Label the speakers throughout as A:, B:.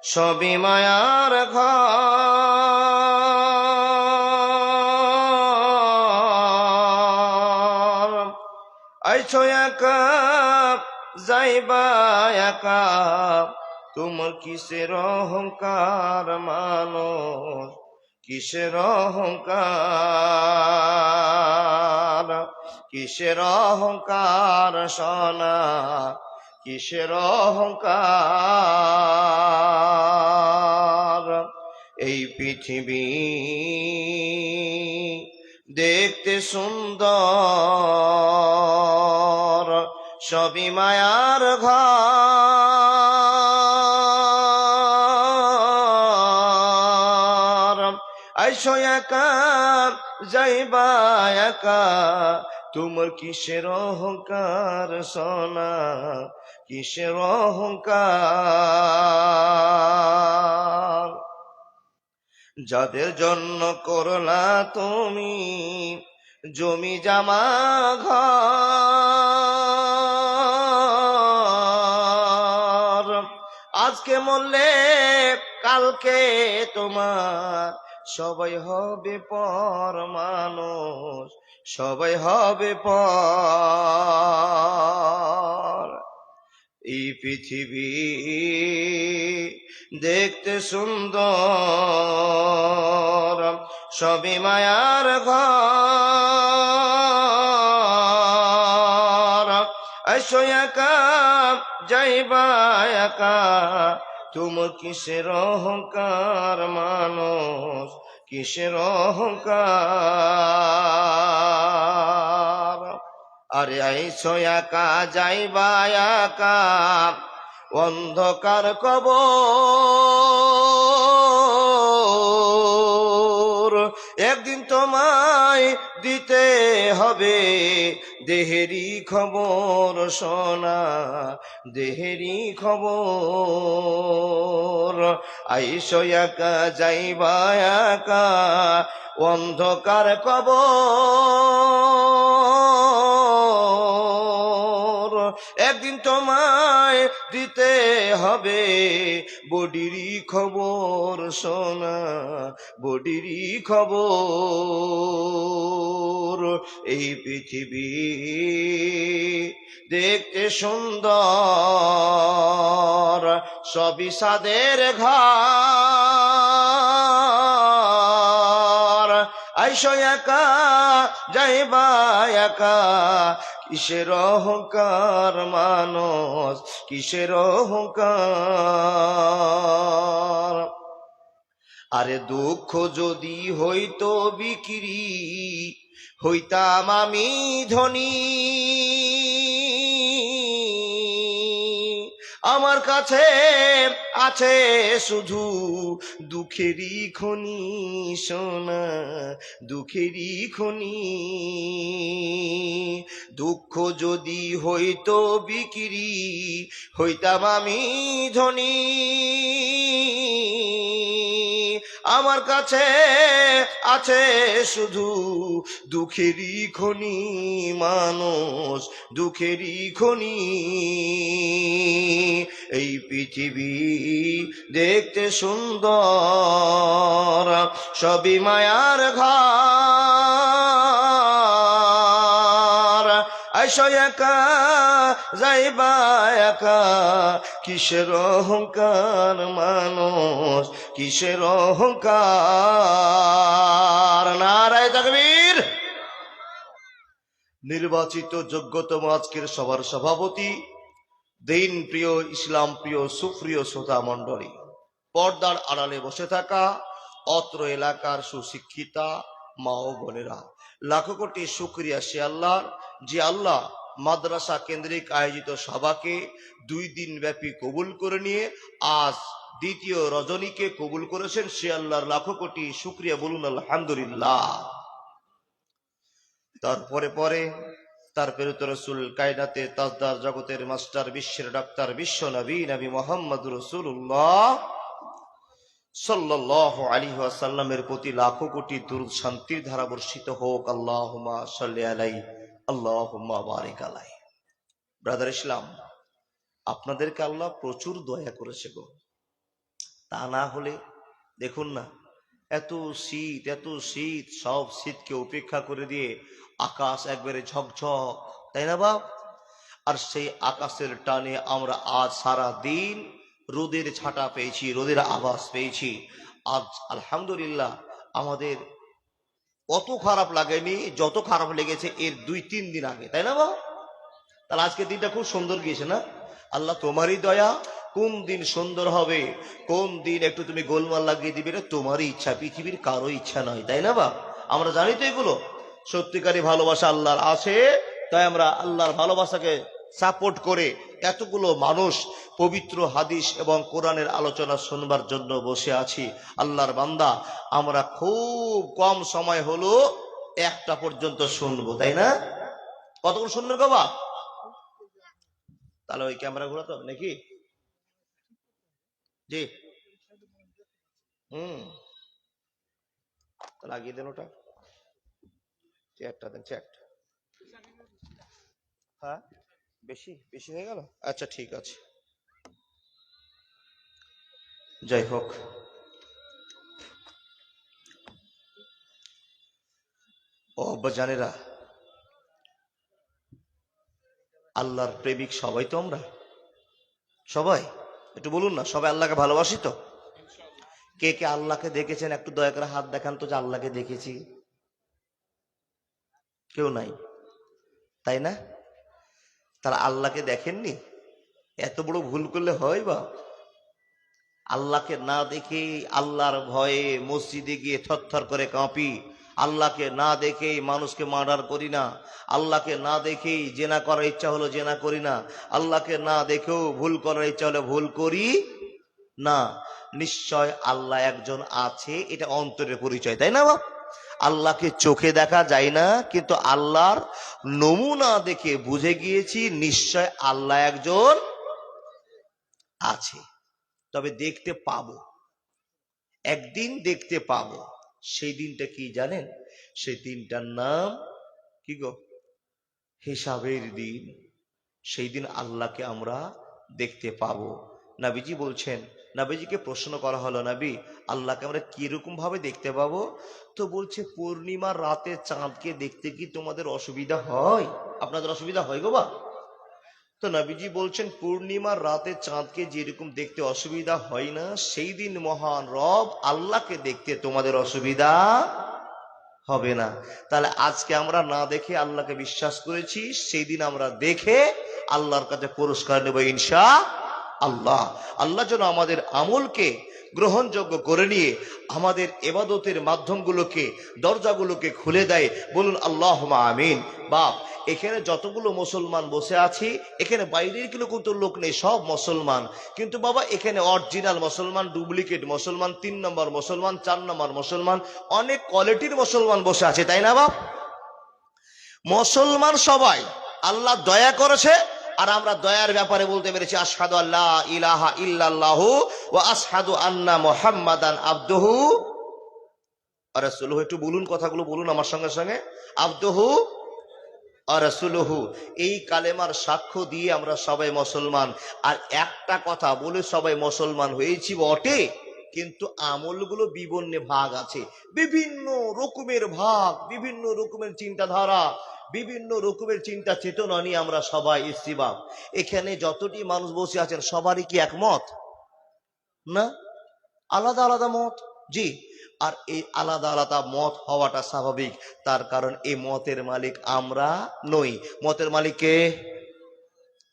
A: সবই মায়ার ঘর। আইছো একা যাইবা একা, তোমার কিসের অহংকার মানুষ, কিসের অহংকার, কিসের অহংকার সোনা, কিসের অহংকার। এই পৃথিবী দেখতে সুন্দর, সবই মায়ার ঘর। আইসো একা যাইবা একা, তোমার কিসের অহংকার সোনা, কিসের অহংকার। যাদের জন্য করলা তুমি জমি জামা ঘর, আজকে মরলে কালকে তোমার সবাই হবে পর মানুষ, সবাই হবে পর। এই পৃথিবী দেখতে সুন্দর, সবই মায়ার ঘর। আইসো একা যাইবা একা, তোমার কিসের অহংকার মানুষ, কিসের অহংকার। আরে আইসো একা যাইবা একা, অন্ধকার কবর। একদিন তোমায় দিতে হবে দেহেরি খবর সোনা, দেহেরি খবর। আইসো একা যাইবা একা, অন্ধকার কবর। একদিন তোমায় দিতে হবে বডিরই খবর সোনা, বডিরই খবর। এই পৃথিবী দেখতে সুন্দর, সবই সাদের ঘর। আইসো একা যাইবা একা, কিসের অহংকার মানুষ, কিসের অহংকার। আরে দুঃখ যদি হইতো বিক্রি, হইতাম আমি ধনী। আমার কাছে আছে শুধু দুঃখেরই খনি সোনা, দুঃখেরই খনি। দুঃখ যদি হইতো বিক্রি, হইতাম আমি ধনী। আমার কাছে আছে শুধু দুঃখেরই খনি মানুষ, দুঃখেরই খনি। এই পৃথিবী দেখতে সুন্দর, সবই মায়ার ঘর। আইসো একা যাইবা একা, কিসের অহংকার মানুষ, কিসের অহংকার। নারায়ে তাকবীর। নির্বাচিত যোগ্যতম আজকের সভার সভাপতি, দিন প্রিয়, ইসলাম প্রিয়, সুপ্রিয় শ্রোতা মণ্ডলী, পর্দার আড়ালে বসে থাকা অত্র এলাকার সুশিক্ষিতা মা ও বোনেরা, লাখো কোটি শুকরিয়া সে আল্লাহর, যে আল্লাহ মাদ্রাসা কেন্দ্রিক আয়োজিত সভাকে 2 দিন ব্যাপী কবুল করে নিয়ে আজ দ্বিতীয় রজনীকে কবুল করেছেন। সে আল্লাহর লাখো কোটি শুকরিয়া, বলুন আলহামদুলিল্লাহ। তারপরে পরে তার প্রেরিত রাসূল, কায়নাতে তাজদার, জগতের মাস্টার, বিশ্বের ডাক্তার, বিশ্ব নবী নবী মুহাম্মদুর রাসূলুল্লাহ সাল্লাল্লাহু আলাইহি ওয়াসাল্লামের প্রতি লাখো কোটি দরুদ শান্তির ধারা বর্ষিত হোক। আল্লাহুম্মা সাল্লি আলাইহি, আল্লাহুম্মা বারিক আলাইহি। ব্রাদার ইসলাম, আপনাদেরকে আল্লাহ প্রচুর দয়া করেছে গো। তা না হলে দেখুন না, এত শীত, সব শীতকে উপেক্ষা করে দিয়ে আকাশ একবারে ঝকঝক, তাই না বাপ? আর সেই আকাশের টানে আমরা আজ সারা দিন রোদের ছাটা পেয়েছি, রোদের আভাস পেয়েছি। আজ আলহামদুলিল্লাহ আমাদের অত খারাপ লাগেনি যত খারাপ লেগেছে এর 2-3 দিন আগে, তাই না বাপ? তাহলে আজকের দিনটা খুব সুন্দর গিয়েছে না? আল্লাহ তোমারই দয়া, কোন দিন সুন্দর হবে, কোন দিন একটু তুমি গোলমাল লাগিয়ে দিবে, এটা তোমারই ইচ্ছা, পৃথিবীর কারো ইচ্ছা নয়, তাই না বা? আমরা জানি তো এগুলো। সত্যিকারী ভালোবাসা আল্লাহর আছে, তাই আমরা আল্লাহর ভালোবাসাকে সাপোর্ট করে এতগুলো মানুষ পবিত্র হাদিস এবং কোরআনের আলোচনা শুনবার জন্য বসে আছি। আল্লাহর বান্দা, আমরা খুব কম সময় হলো 1টা পর্যন্ত শুনবো, তাই না? কতক্ষণ শুনবেন বাবা? তাহলে ওই ক্যামেরা ঘোরাতে হবে নাকি? জি, লাগিয়ে দেন ওটা, চেয়ারটা দেন, চেয়ারটা। হ্যাঁ, বেশি বেশি হয়ে গেল, আচ্ছা ঠিক আছে। যাই হোক, ও আব্বা জানেরা, আল্লাহর প্রেমিক সবাই তো আমরা, সবাই একটু বলুন না, সবাই আল্লাহকে ভালোবাসি তো? কে কে আল্লাহকে দেখেছেন একটু দয়া করে হাত দেখান তো যে আল্লাহকে দেখেছি। কেউ নাই, তাই না? তারা আল্লাহকে দেখেননি? এত বড় ভুল করলে হয় বা? আল্লাহকে না দেখে আল্লাহর ভয়ে মসজিদে গিয়ে থরথর করে কাঁপি, আল্লাহকে না দেখেই মানুষকে মার্ডার করি না, আল্লাহকে না দেখেই জেনা করার ইচ্ছা হলো জেনা করি না, আল্লাহকে না দেখেও ভুল করার ইচ্ছা হলে ভুল করি না। নিশ্চয় আল্লাহ একজন আছে, এটা অন্তরের পরিচয়, তাই না বাপ? আল্লাহকে চোখে দেখা যায় না, কিন্তু আল্লাহর নমুনা দেখে বুঝে গিয়েছি নিশ্চয় আল্লাহ একজন আছে। তবে দেখতে পাবো, একদিন দেখতে পাবো। সেই দিনটা কি জানেন? সেই দিনটার নাম কি গো? হিসাবের দিন। সেই দিন আল্লাহকে আমরা দেখতে পাবো। নবীজি বলছেন, নবীজিকে প্রশ্ন করা হলো, নবী আল্লাহকে আমরা কিরকম ভাবে দেখতে পাবো? তো বলছে, পূর্ণিমার রাতে চাঁদকে দেখতে কি তোমাদের অসুবিধা হয়? আপনাদের অসুবিধা হয় গো বা? তো নবীজি বলছেন, পূর্ণিমার রাতে চাঁদকে যেরকম দেখতে অসুবিধা হয় না, সেই দিন মহান রব আল্লাহকে দেখতে তোমাদের অসুবিধা হবে না। তাহলে আজকে আমরা না দেখে আল্লাহকে বিশ্বাস করেছি, সেই দিন আমরা দেখে আল্লাহর কাছে পুরস্কার নেব ইনশাআল্লাহ। আল্লাহ যেন আমাদের আমলকে গ্রহণযোগ্য করে নিয়ে আমাদের ইবাদতের মাধ্যমগুলোকে, দরজাগুলোকে খুলে দেয়। বলুন আল্লাহুম্মা আমিন। বাপ, এখানে যতগুলো মুসলমান বসে আছি, এখানে বাইরের কিন্তু লোক নেই, সব মুসলমান। কিন্তু বাবা, এখানে অরিজিনাল মুসলমান, ডুপ্লিকেট মুসলমান, 3 নম্বর মুসলমান, 4 নম্বর মুসলমান, অনেক কোয়ালিটির মুসলমান বসে আছে, তাই না বাপ? মুসলমান সবাই আল্লাহ দয়া করেছে, আর আমরা দয়ার ব্যাপারে বলতে পেরেছি আশহাদু আল্লা ইলাহা ইল্লাল্লাহু ওয়া আশহাদু আন্না মুহাম্মাদান আবদুহু ওয়া রাসূলুহু। একটু বলুন, কথাগুলো বলুন আমার সঙ্গে সঙ্গে, আবদুহু ওয়া রাসূলুহু। এই কালেমার সাক্ষ্য দিয়ে আমরা সবাই মুসলমান। আর একটা কথা বলে সবাই মুসলমান হয়েছি বটে, কিন্তু আমলগুলো বিবর্ণে ভাগ আছে, বিভিন্ন রকমের ভাগ, বিভিন্ন রকমের চিন্তাধারা, বিভিন্ন রকমের চিন্তা চেতনা নিয়ে আমরা সবাই এসছি বাপ। এখানে যতটি মানুষ বসে আছেন সবারই কি একমত? না, আলাদা আলাদা মত। জি, আর এই আলাদা আলাদা মত হওয়াটা স্বাভাবিক, তার কারণ এই মতের মালিক আমরা নই। মতের মালিক কে?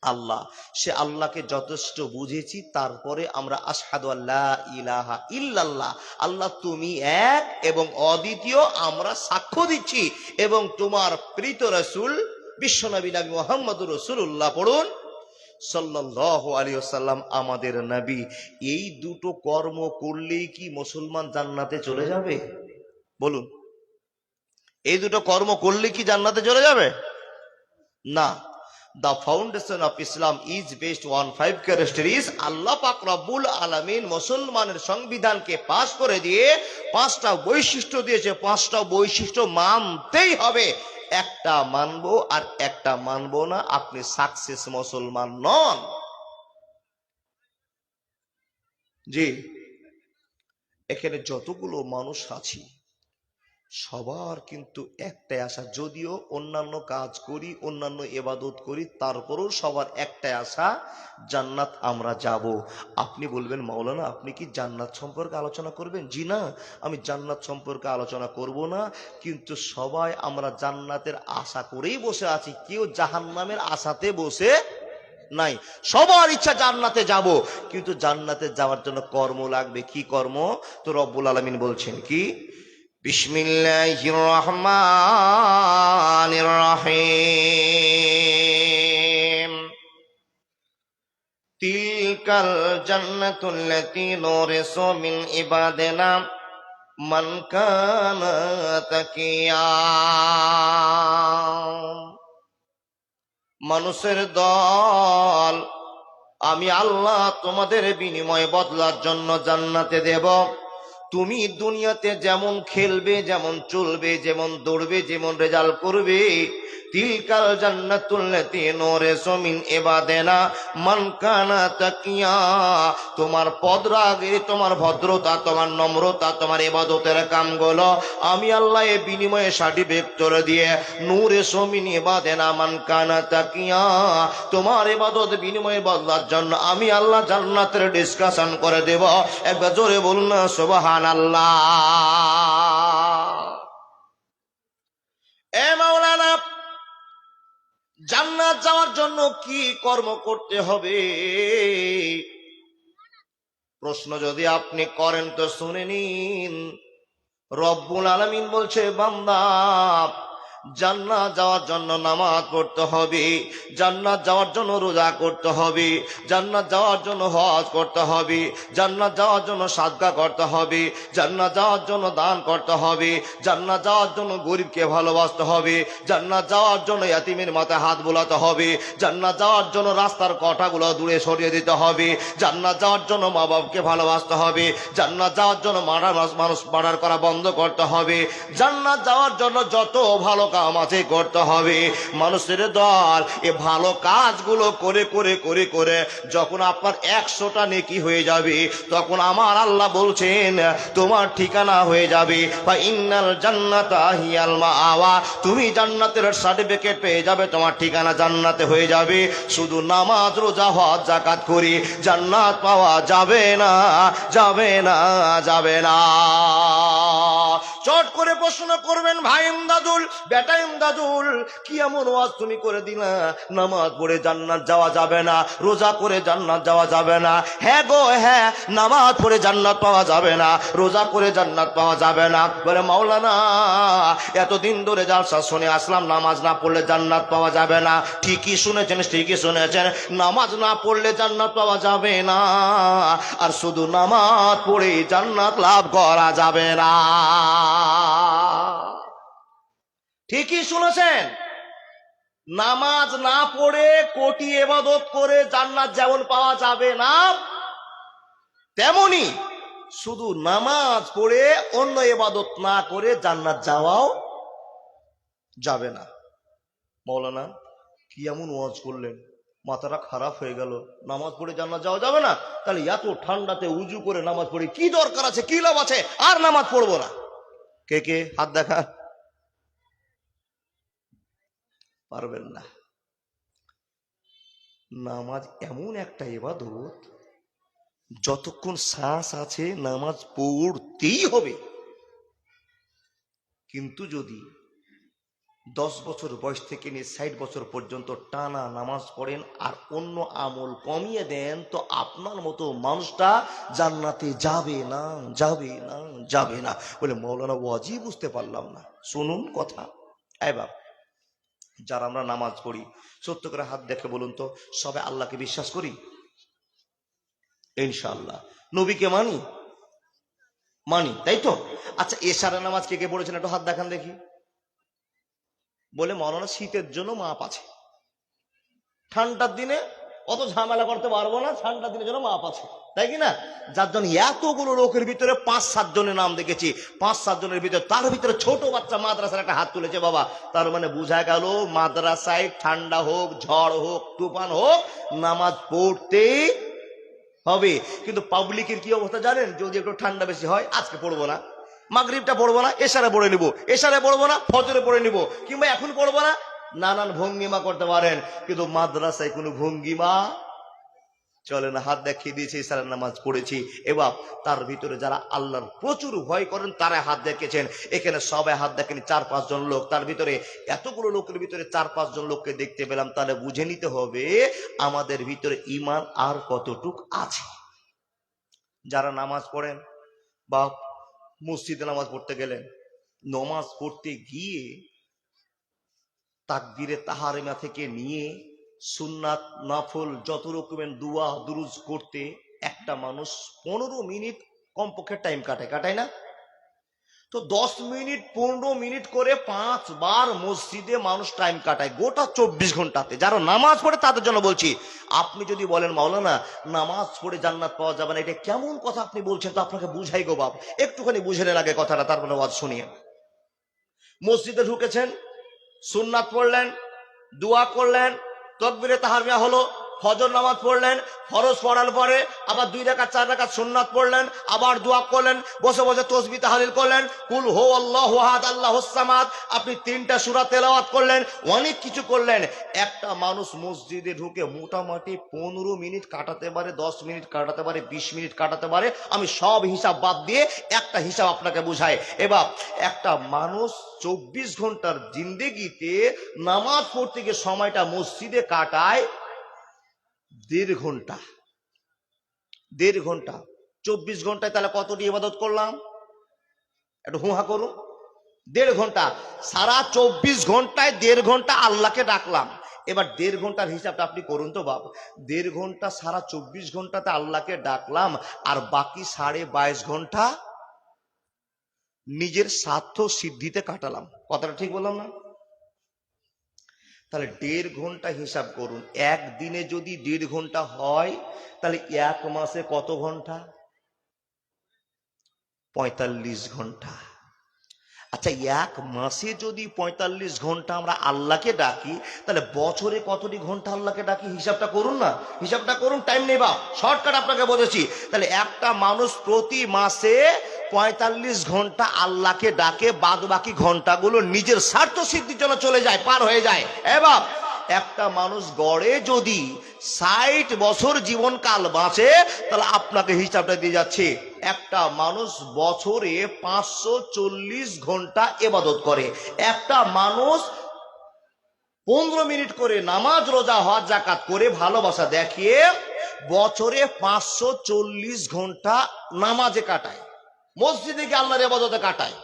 A: আল্লাহ। সে আল্লাহকে যথেষ্ট বুঝেছি, তারপরে আমরা আশহাদু আল্লা ইলাহা ইল্লাল্লাহ, আল্লাহ তুমি এক এবং অদ্বিতীয়, আমরা সাক্ষ্য দিচ্ছি। এবং তোমার প্রীত রাসূল বিশ্বনবী নবী মুহাম্মদুর রাসূলুল্লাহ পড়ুন সাল্লাল্লাহু আলাইহি ওয়াসাল্লাম আমাদের নবী। এই দুটো কর্ম করলেই কি মুসলমান জান্নাতে চলে যাবে? বলুন, এই দুটো কর্ম করলে কি জান্নাতে চলে যাবে? না। The foundation of Islam is based on 5 characteristics. আল্লাহ পাক রব্বুল আলামিন মুসলমানের সংবিধানকে পাস করে দিয়ে 5টা বৈশিষ্ট্য দিয়েছে। 5টা বৈশিষ্ট্য মানতেই হবে। একটা মানবো আর একটা মানবো না, আপনি সাকসেস মুসলমান নন। জি, এখানে যতগুলো মানুষ আছি সবার কিন্তু একটাই আশা, যদিও অন্যান্য কাজ করি, অন্যান্য ইবাদত করি, তারপরেও সবার একটাই আশা, জান্নাত আমরা যাব। আপনি বলবেন মাওলানা আপনি কি জান্নাত সম্পর্কে আলোচনা করবেন? জি না, আমি জান্নাত সম্পর্কে আলোচনা করব না, কিন্তু সবাই আমরা জান্নাতের আশা করেই বসে আছি, কেউ জাহান্নামের আশাতে বসে নাই। সবার ইচ্ছা জান্নাতে যাব, কিন্তু জান্নাতে যাওয়ার জন্য কর্ম লাগবে। কি কর্ম? তো রব্বুল আলামিন বলছেন কি, বিসমিল্লাহির রহমানির রহিম, তিলকাল জান্নাতুল্লাতী নুরিসু মিন ইবাদিনা মান কানা তাকিয়া। মানুষের দল, আমি আল্লাহ তোমাদের বিনিময় বদলার জন্য জান্নাতে দেব। তুমি দুনিয়াতে যেমন খেলবে, যেমন চলবে, যেমন দৌড়বে, যেমন রেজাল্ট করবে, তিলকাল জান্নাতুল্লাতী নুরিসু মিন ইবাদিনা মান কানা তাকিয়া, তোমার পদরাগী, তোমার ভদ্রতা, তোমার নম্রতা, তোমার ইবাদতের কামগুলো আমি আল্লাহ এর বিনিময়ে সার্টিফিকেট দিয়ে নুরিসু মিন ইবাদিনা মান কানা তাকিয়া, তোমার ইবাদত বিনিময়ে বদলার জন্য আমি আল্লাহ জান্নাতের ডিসকাশন করে দেব। একবার জোরে বলুন না সুবহানাল্লাহ। এ মাওলানা, জান্নাত যাওয়ার জন্য কি কর্ম করতে হবে? প্রশ্ন যদি আপনি করেন তো শুনে নিন। রব্বুল আলামিন বলছে, বান্দা জান্নাত যাওয়ার জন্য নামাজ পড়তে হবে, জান্নাত যাওয়ার জন্য রোজা করতে হবে, জান্নাত যাওয়ার জন্য হজ করতে হবে, জান্নাত যাওয়ার জন্য সাদকা করতে হবে, জান্নাত যাওয়ার জন্য দান করতে হবে, জান্নাত যাওয়ার জন্য গরিবকে ভালোবাসতে হবে, জান্নাত যাওয়ার জন্য ইয়াতিমের মাথায় হাত বোলাতে হবে, জান্নাত যাওয়ার জন্য রাস্তার কাঁটাগুলো দূরে সরিয়ে দিতে হবে, জান্নাত যাওয়ার জন্য মা বাবাকে ভালোবাসতে হবে, জান্নাত যাওয়ার জন্য মানুষ মার্ডার করা বন্ধ করতে হবে, জান্নাত যাওয়ার জন্য যত ভালো কাম আছে করতে হবে। মানুষের দল, এ ভালো কাজগুলো করে করে করে করে যখন আপনার 100টা নেকি হয়ে যাবে, তখন আমার আল্লাহ বলছেন তোমার ঠিকানা হয়ে যাবে বা ইন্নাল জান্নাতা হিয়াল মাআওয়া, তুমি জান্নাতের সার্টিফিকেট পেয়ে যাবে, তোমার ঠিকানা জান্নাতে হয়ে যাবে। শুধু নামাজ, রোজা, হজ, যাকাত করি জান্নাত পাওয়া যাবে না, যাবে না, যাবে না। চট করে প্রশ্ন করবেন, ভাই ইমদাদুল, বেটা ইমদাদুল, কি এমন ওয়াজ তুমি করে দিলা, নামাজ পড়ে জান্নাত যাওয়া যাবে না, রোজা করে জান্নাত যাওয়া যাবে না? হ্যাঁ গো হ্যাঁ, নামাজ পড়ে জান্নাত পাওয়া যাবে না, রোজা করে জান্নাত পাওয়া যাবে না। বলে মাওলানা এতদিন ধরে জালসা শুনে আসলাম নামাজ না পড়লে জান্নাত পাওয়া যাবে না। ঠিকই শুনেছেন, ঠিকই শুনেছেন, নামাজ না পড়লে জান্নাত পাওয়া যাবে না, আর শুধু নামাজ পড়ে জান্নাত লাভ করা যাবে না। ঠিকই শুনেছেন, নামাজ না পড়ে কোটি ইবাদত করে জান্নাত যেমন পাওয়া যাবে না, তেমনি শুধু নামাজ পড়ে অন্য ইবাদত না করে জান্নাত যাওয়াও যাবে না। মাওলানা কি এমন ওয়াজ করলেন, মাথাটা খারাপ হয়ে গেল, নামাজ পড়ে জান্নাত যাওয়া যাবে না? তাহলে এত ঠান্ডাতে উজু করে নামাজ পড়ে কি দরকার আছে, কি লাভ আছে, আর নামাজ পড়বো না। কে কে হাত দেখা পারবেন না? নামাজ এমন একটা ইবাদত, যতক্ষণ শ্বাস আছে নামাজ পড়তেই হবে। কিন্তু যদি 10 বছর বয়স থেকে নিয়ে 60 বছর পর্যন্ত টানা নামাজ পড়েন আর অন্য আমল কমিয়ে দেন, তো আপনার মতো মানুষটা জান্নাতে যাবে না, যাবে না, যাবে না। বলে মাওলানা ওয়াজই বুঝতে পারলাম না। শুনুন কথা। এবার যারা আমরা নামাজ পড়ি, সত্য করে হাত দেখে বলুন তো, সবে আল্লাহকে বিশ্বাস করি? ইনশাআল্লাহ। নবীকে মানি? মানি, তাই তো? আচ্ছা, এশারা নামাজ কে কে পড়েছেন একটু হাত দেখান দেখি। বলে মাওলানা শীতের জন্য মাপ আছে, ঠান্ডার দিনে অত ঝামেলা করতে পারবো না, ঠান্ডার দিনের জন্য মাপ আছে, তাই কি না? যার জন্য এতগুলো লোকের ভিতরে 5-7 জনের নাম দেখেছি, 5-7 জনের ভিতরে, তার ভিতরে ছোট বাচ্চা মাদ্রাসার একটা হাত তুলেছে বাবা। তার মানে বোঝা গেল মাদ্রাসায় ঠান্ডা হোক, ঝড় হোক, তুফান হোক, নামাজ পড়তেই হবে। কিন্তু পাবলিকের কি অবস্থা জানেন? যদি একটু ঠান্ডা বেশি হয়, আজকে পড়বো না, মাগরিবটা পড়বো না, এশারে পড়ে নিব, এশারে পড়বো না, ফজরে পড়ে নিব, কিংবা এখন পড়বো না, নানান ভঙ্গিমা করতে পারেন। কিন্তু মাদ্রাসায় কোনো ভঙ্গিমা চলে না। হাত দেখিয়ে দিয়েছি, ইশারার নামাজ পড়েছি। এবার তার ভিতরে যারা আল্লাহর প্রচুর ভয় করেন তারা হাত দেখেছেন। এখানে সবাই হাত দেখেনি, 4-5 জন লোক। তার ভিতরে এতগুলো লোকের ভিতরে 4-5 জন লোককে দেখতে পেলাম, তাহলে বুঝে নিতে হবে আমাদের ভিতরে ঈমান আর কতটুক আছে। যারা নামাজ পড়েন বা মসজিদে নামাজ পড়তে গেলেন, নামাজ পড়তে গিয়ে তাকবীরে তাহারিমা থেকে নিয়ে সুন্নাত নফল যত রকমের দোয়া দুরুজ করতে একটা মানুষ 15 মিনিট কমপক্ষে টাইম কাটায় না? তো 10 মিনিট 15 মিনিট করে 5 বার মসজিদে মানুষ টাইম কাটায় গোটা 24 ঘন্টাতে। যারা নামাজ পড়ে তাদের জন্য বলছি। আপনি যদি বলেন মাওলানা নামাজ পড়ে জান্নাত পাওয়া যাবে না, এটা কেমন কথা আপনি বলছেন? তো আপনাকে বুঝাই গো বাপ, একটুখানি বুঝে নেন আগে কথাটা, তারপরে ওয়াজ শুনিয়ে। মসজিদে ঢুকেছেন, সুন্নাত পড়লেন, দোয়া করলেন, তাকবীরে তাহরিমা হলো, ফজর নামাজ পড়লেন, ফরজ পড়ার পরে আবার 2 রাকাত 4 রাকাত সুন্নাত পড়লেন, আবার দোয়া করলেন, বসে বসে তাসবিহ তাহলিল করলেন, কুল হু আল্লাহু আহাদ আল্লাহুস সামাদ, আপনি 3টা সূরা তেলাওয়াত করলেন, অনেক কিছু করলেন। একটা মানুষ মসজিদে ঢুকে মোটামুটি 15 মিনিট কাটাতে পারে, 10 মিনিট কাটাতে পারে, 20 মিনিট কাটাতে পারে। আমি সব হিসাব বাদ দিয়ে একটা হিসাব আপনাকে বুঝাই। এবার একটা মানুষ 24 ঘন্টার জিন্দেগিতে নামাজ পড়তে গিয়ে সময়টা মসজিদে কাটায় 1.5 ঘন্টা। 1.5 ঘন্টা 24 ঘন্টায় তাহলে কতটি ইবাদত করলাম? একটু হুহা করুন। 1.5 ঘন্টা। সারা 24 ঘন্টায় 1.5 ঘন্টা আল্লাহকে ডাকলাম। এবার 1.5 ঘন্টার হিসাবটা আপনি করুন তো বাবা। 1.5 ঘন্টা সারা 24 ঘন্টাতে আল্লাহকে ডাকলাম, আর বাকি 22.5 ঘন্টা নিজের স্বার্থ সিদ্ধিতে কাটালাম। কথাটা ঠিক বললাম না? তাহলে 1.5 ঘন্টা হিসাব করুন। একদিনে যদি 1.5 ঘন্টা হয়, তাহলে 1 মাসে কত ঘন্টা? 45 ঘন্টা। আচ্ছা, 1 মাসে যদি 45 ঘন্টা আমরা আল্লাহকে ডাকি, তাহলে বছরে কতটি ঘন্টা আল্লাহকে ডাকি? হিসাবটা করুন না, হিসাবটা করুন। টাইম নেই বা, শর্টকাট আপনাকে বলেছি। তাহলে একটা মানুষ প্রতি মাসে 45 ঘন্টা আল্লাহকে ডাকে, বাদ বাকি ঘন্টাগুলো নিজের স্বার্থ সিদ্ধির জন্য চলে যায়, পার হয়ে যায়। এবার একটা মানুষ গড়ে যদি 60 বছর জীবনকাল বাঁচে, তাহলে আপনাকে হিসাবটা দিয়ে যাচ্ছে। একটা মানুষ বছরে 540 ঘন্টা ইবাদত করে। একটা মানুষ 15 মিনিট করে নামাজ, রোজা, হজ, যাকাত করে ভালোবাসা দেখিয়ে বছরে 540 ঘন্টা নামাজে কাটায়, মসজিদে গিয়ে আল্লাহর ইবাদতে কাটায়।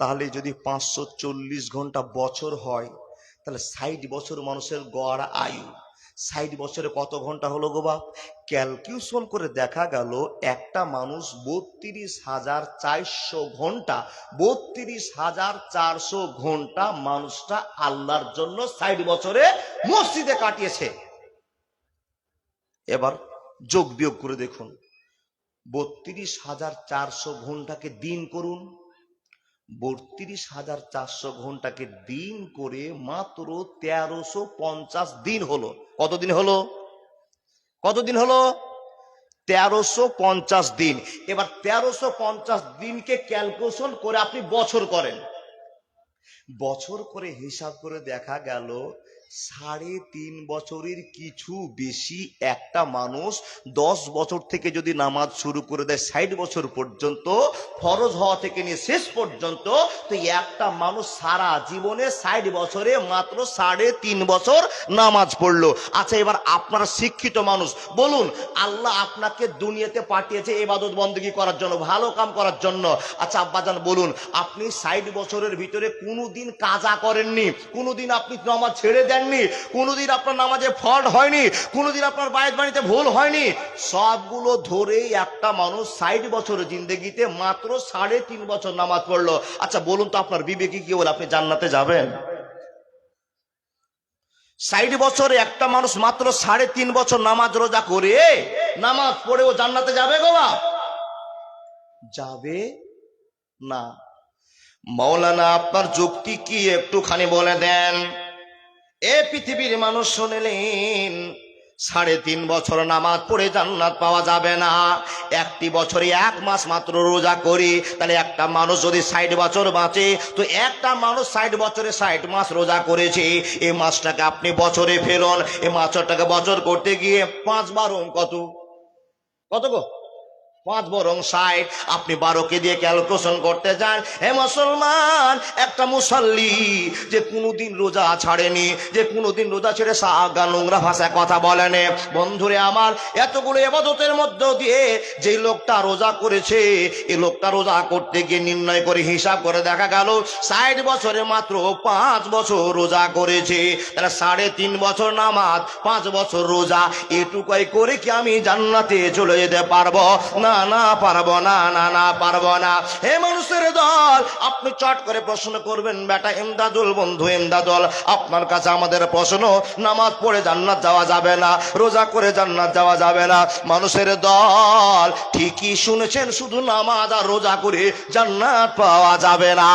A: তাহলে যদি 540 ঘন্টা বছর হয়, তাহলে 60 বছর মানুষের গড় আয়ু। 60 বছরে কত ঘন্টা হলো গো বাপ? ক্যালকুলেশন করে দেখা গেল একটা মানুষ 32,400 ঘন্টা, 32,400 ঘন্টা মানুষটা আল্লাহর জন্য 60 বছরে মসজিদে কাটিয়েছে। এবার যোগ বিয়োগ করে দেখুন, 32,400 ঘন্টাকে দিন করুন, 32,400 ঘন্টাকে দিন করে মাত্র 1350 দিন হলো। কতদিন হলো? কতদিন হলো? 1350 দিন। এবার 1350 দিনকে ক্যালকুলেশন করে আপনি বছর করেন। বছর করে হিসাব করে দেখা গেল 3.5 বছরের কিছু বেশি একটা মানুষ 10 বছর থেকে যদি নামাজ শুরু করে দেয় 60 বছর পর্যন্ত, ফরজ হওয়া থেকে নিয়ে শেষ পর্যন্ত, তো একটা মানুষ সারা জীবনে 60 বছরে মাত্র 3.5 বছর নামাজ পড়লো। আচ্ছা, এবার আপনারা শিক্ষিত মানুষ, বলুন আল্লাহ আপনাকে দুনিয়াতে পাঠিয়েছে ইবাদত বন্দেগী করার জন্য, ভালো কাম করার জন্য। আচ্ছা আব্বাজান বলুন, আপনি 60 বছরের ভিতরে কোনোদিন কাজা করেননি, কোনোদিন আপনি নামাজ ছেড়ে দেননি, কোনোদিন আপনার নামাজে ফল্ট হয়নি, কোনোদিন আপনার বায়েত বাড়িতে ভুল হয়নি, সবগুলো ধরেই একটা মানুষ 60 বছরের জিন্দেগিতে মাত্র 3.5 বছর নামাজ পড়লো। আচ্ছা বলুন তো আপনার বিবেকে কি বলে, আপনি জান্নাতে যাবেন? 60 বছরে একটা মানুষ মাত্র 3.5 বছর নামাজ রোজা করে, নামাজ পড়েও জান্নাতে যাবে গো বাপ? যাবে না। মাওলানা আপনার যুক্তি কি একটুখানি বলে দেন। এ পৃথিবীর মানুষ শুনলেন, 3.5 বছর নামাজ পড়ে জান্নাত পাওয়া যাবে না। একটি বছরে 1 মাস মাত্র রোজা করি, তাহলে একটা মানুষ যদি 60 বছর বাঁচে, তো একটা মানুষ 60 বছরে 60 মাস রোজা করেছে। এই মাসটাকে আপনি বছরে ফেলুন, এই মাসটাকে বছর করতে গিয়ে 5 বারং কত কত গো 5 বরং 60, আপনি 12কে দিয়ে ক্যালকুলেশন করতে যান। হে মুসলমান, একটা মুসল্লি যে কোনোদিন রোজা ছাড়েনি, যে কোনোদিন রোজা ছেড়ে সাগা নোংরা ভাষায় কথা বলেনি, বন্ধুরে আমার, এতগুলো ইবাদতের মধ্য দিয়ে যে লোকটা রোজা করেছে, এই লোকটা রোজা করতে গিয়ে নির্ণয় করে হিসাব করে দেখা গেল 60 বছরে মাত্র 5 বছর রোজা করেছে। তাহলে 3.5 বছর নামাজ, 5 বছর রোজা, এটুকুই করে কি আমি জান্নাতে চলে যেতে পারবো? না না পারবো না, না না পারবো না। হে মানুষের দল, আপনি চট করে প্রশ্ন করবেন, বেটা এমদাদুল, বন্ধু এমদাদুল, আপনার কাছে আমাদের প্রশ্ন, নামাজ পড়ে জান্নাত যাওয়া যাবে না, রোজা করে জান্নাত যাওয়া যাবে না? মানুষের দল, ঠিকই শুনেছেন, শুধু নামাজ আর রোজা করে জান্নাত পাওয়া যাবে না।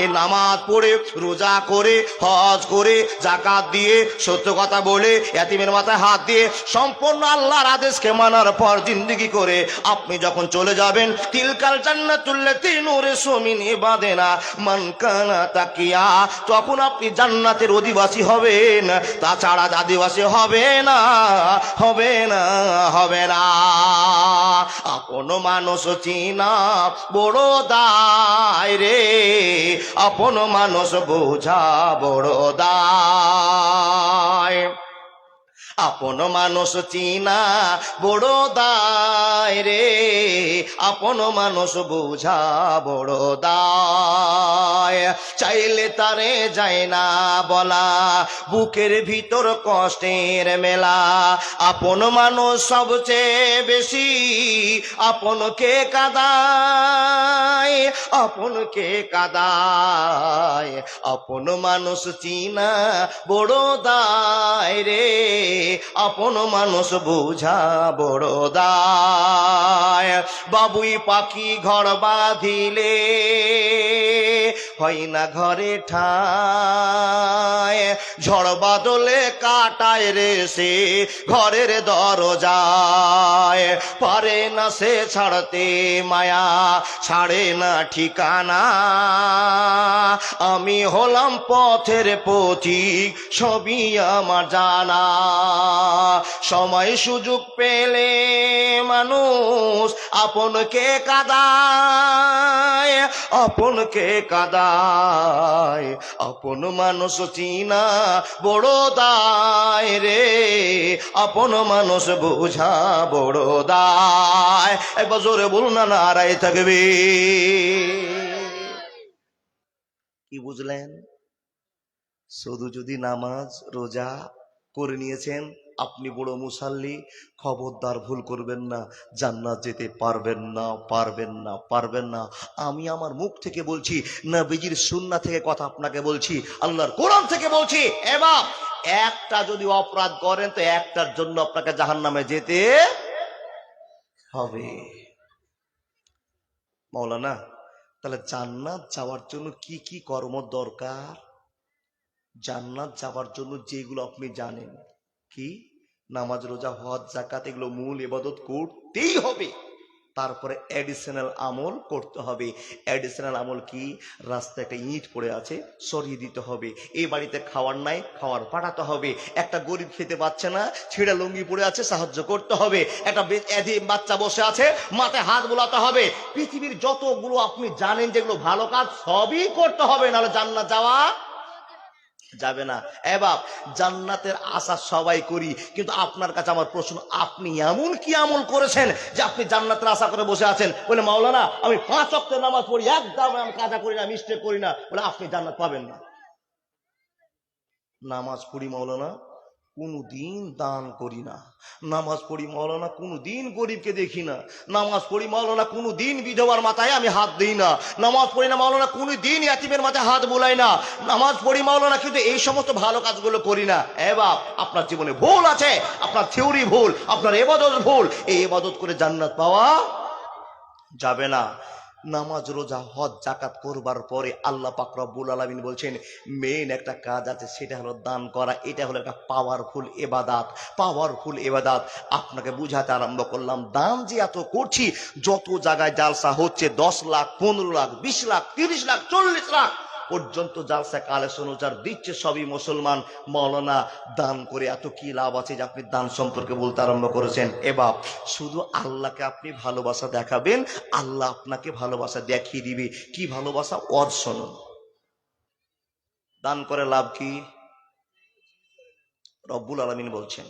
A: এই নামাজ পড়ে, রোজা করে, হজ করে, যাকাত দিয়ে, সত্য কথা বলে, এতিমের মাথায় হাত দিয়ে, সম্পূর্ণ আল্লাহর আদেশকে মানার পর জিন্দেগি করে আপনি যখন চলে যাবেন, তিলকাল জান্নাতুল্লাতী নূরে সুমিনি বাদেনা মান কানা তাকিয়া, তখন আপনি জান্নাতের অধিবাসী হবেন, তাছাড়া আদিবাসী হবে না, হবে না, হবে না। আপন মানুষ চিনা বড় দায় রে, আপন মানুষ বোঝা বড় দায়। আপন মানুষ চিনা বড় দায় রে, আপন মানুষ বোঝা বড় দায়। চাইলে তারে যায় না বলা, বুকের ভিতর কষ্টের মেলা। আপন মানুষ সবচেয়ে বেশি আপনকে কাঁদায়, আপনকে কাঁদায়। আপন মানুষ চিনা বড় দায় রে, আপন মানুষ বোঝা বড় দায়। বাবুই পাখি ঘর বাঁধিলে হয় না ঘরে ঠায়, ঝড় বাদলে কাটায় রে সে ঘরের দরজায়। পারে না সে ছাড়তে মায়া, ছাড়ে না ঠিকানা। আমি হলাম পথের পথিক, সবই আমার জানা। সময় সুযোগ পেলে মানুষ আপনকে কাঁদায়, আপনকে কাঁদায়। আপন মানুষ চিনা বড় দায় রে, আপন মানুষ বোঝা বড় দায়। একবার জোরে বলুন না, নারায় থাকবে। কি বুঝলেন? শুধু যদি নামাজ রোজা করে নিয়েছেন, আপনি বড় মুসাল্লি, খবরদার ভুল করবেন না, জান্নাত যেতে পারবেন না, পারবেন না, পারবেন না। আমি আমার মুখ থেকে বলছি, নবীজির সুন্নাহ থেকে কথা আপনাকে বলছি, আল্লাহর কোরআন থেকে বলছি। এবার একটা যদি অপরাধ করেন, তো একটার জন্য আপনাকে জাহান্নামে যেতে হবে। মাওলানা, তাহলে জান্নাত যাওয়ার জন্য কি কি কর্ম দরকার? জান্নাত যাওয়ার জন্য যেগুলো আপনি জানেন, কি নামাজ রোজা হজ যাকাত, এগুলো মূল ইবাদত করতেই হবে। তারপরে অ্যাডিশনাল আমল করতে হবে। অ্যাডিশনাল আমল কি? রাস্তায় একটা ইট পড়ে আছে, সরিয়ে দিতে হবে। এই বাড়িতে খাওয়ার নাই, খাওয়ার পাঠাতে হবে। একটা গরিব খেতে পাচ্ছে না, ছেঁড়া লুঙ্গি পড়ে আছে, সাহায্য করতে হবে। একটা বাচ্চা বসে আছে, মাথায় হাত বোলাতে হবে। পৃথিবীর যতগুলো আপনি জানেন যেগুলো ভালো কাজ, সবই করতে হবে, নাহলে জান্নাত যাওয়া যাবে না। এবার জান্নাতের আশা সবাই করি, কিন্তু আপনার কাছে আমার প্রশ্ন, আপনি এমন কি আমল করেছেন যে আপনি জান্নাতের আশা করে বসে আছেন? বলে মাওলানা, আমি 5 ওয়াক্ত নামাজ পড়ি, একদম আমি কাজা করি না, মিস্টেক করি না, বলে আপনি জান্নাত পাবেন না। নামাজ পড়ি মাওলানা, কোনদিন দান করি না। নামাজ পড়ি মাওলানা, কোনদিন গরিবকে দেখি না। নামাজ পড়ি মাওলানা, কোনদিন বিধবার মাথায় আমি হাত দিই না। নামাজ পড়ি না মাওলানা, কোনদিন ইয়াতিমের মাথায় হাত বুলাই না। নামাজ পড়ি মাওলানা, কিন্তু এই সমস্ত ভালো কাজগুলো করি না। এবার আপনার জীবনে ভুল আছে, আপনার থিওরি ভুল, আপনার ইবাদত ভুল। এই ইবাদত করে জান্নাত পাওয়া যাবে না। নামাজ রোজা হজ জাকাত করবার পরে আল্লাহ পাক রব্বুল আলামিন বলছেন মেইন একটা কাজ আছে, সেটা হলো দান করা। এটা হলো একটা পাওয়ারফুল ইবাদাত। আপনাকে বুঝাতে আরম্ভ করলাম, দান যে এত করছি, যত জায়গায় জালসা হচ্ছে 10 লাখ 15 লাখ 20 লাখ 30 লাখ 40 লাখ পর্যন্ত জালসা কালেকশন যার দিচ্ছে সবই মুসলমান। মাওলানা দান করে এত কি লাভ আছে যে আপনি দান সম্পর্কে বলতে আরম্ভ করেছেন? এবার শুধু আল্লাহকে আপনি ভালোবাসা দেখাবেন, আল্লাহ আপনাকে ভালোবাসা দেখিয়ে দিবে। কি ভালোবাসা? ওয়াজ শুনুন। দান করে লাভ কি? রব্বুল আলামিন বলছেন,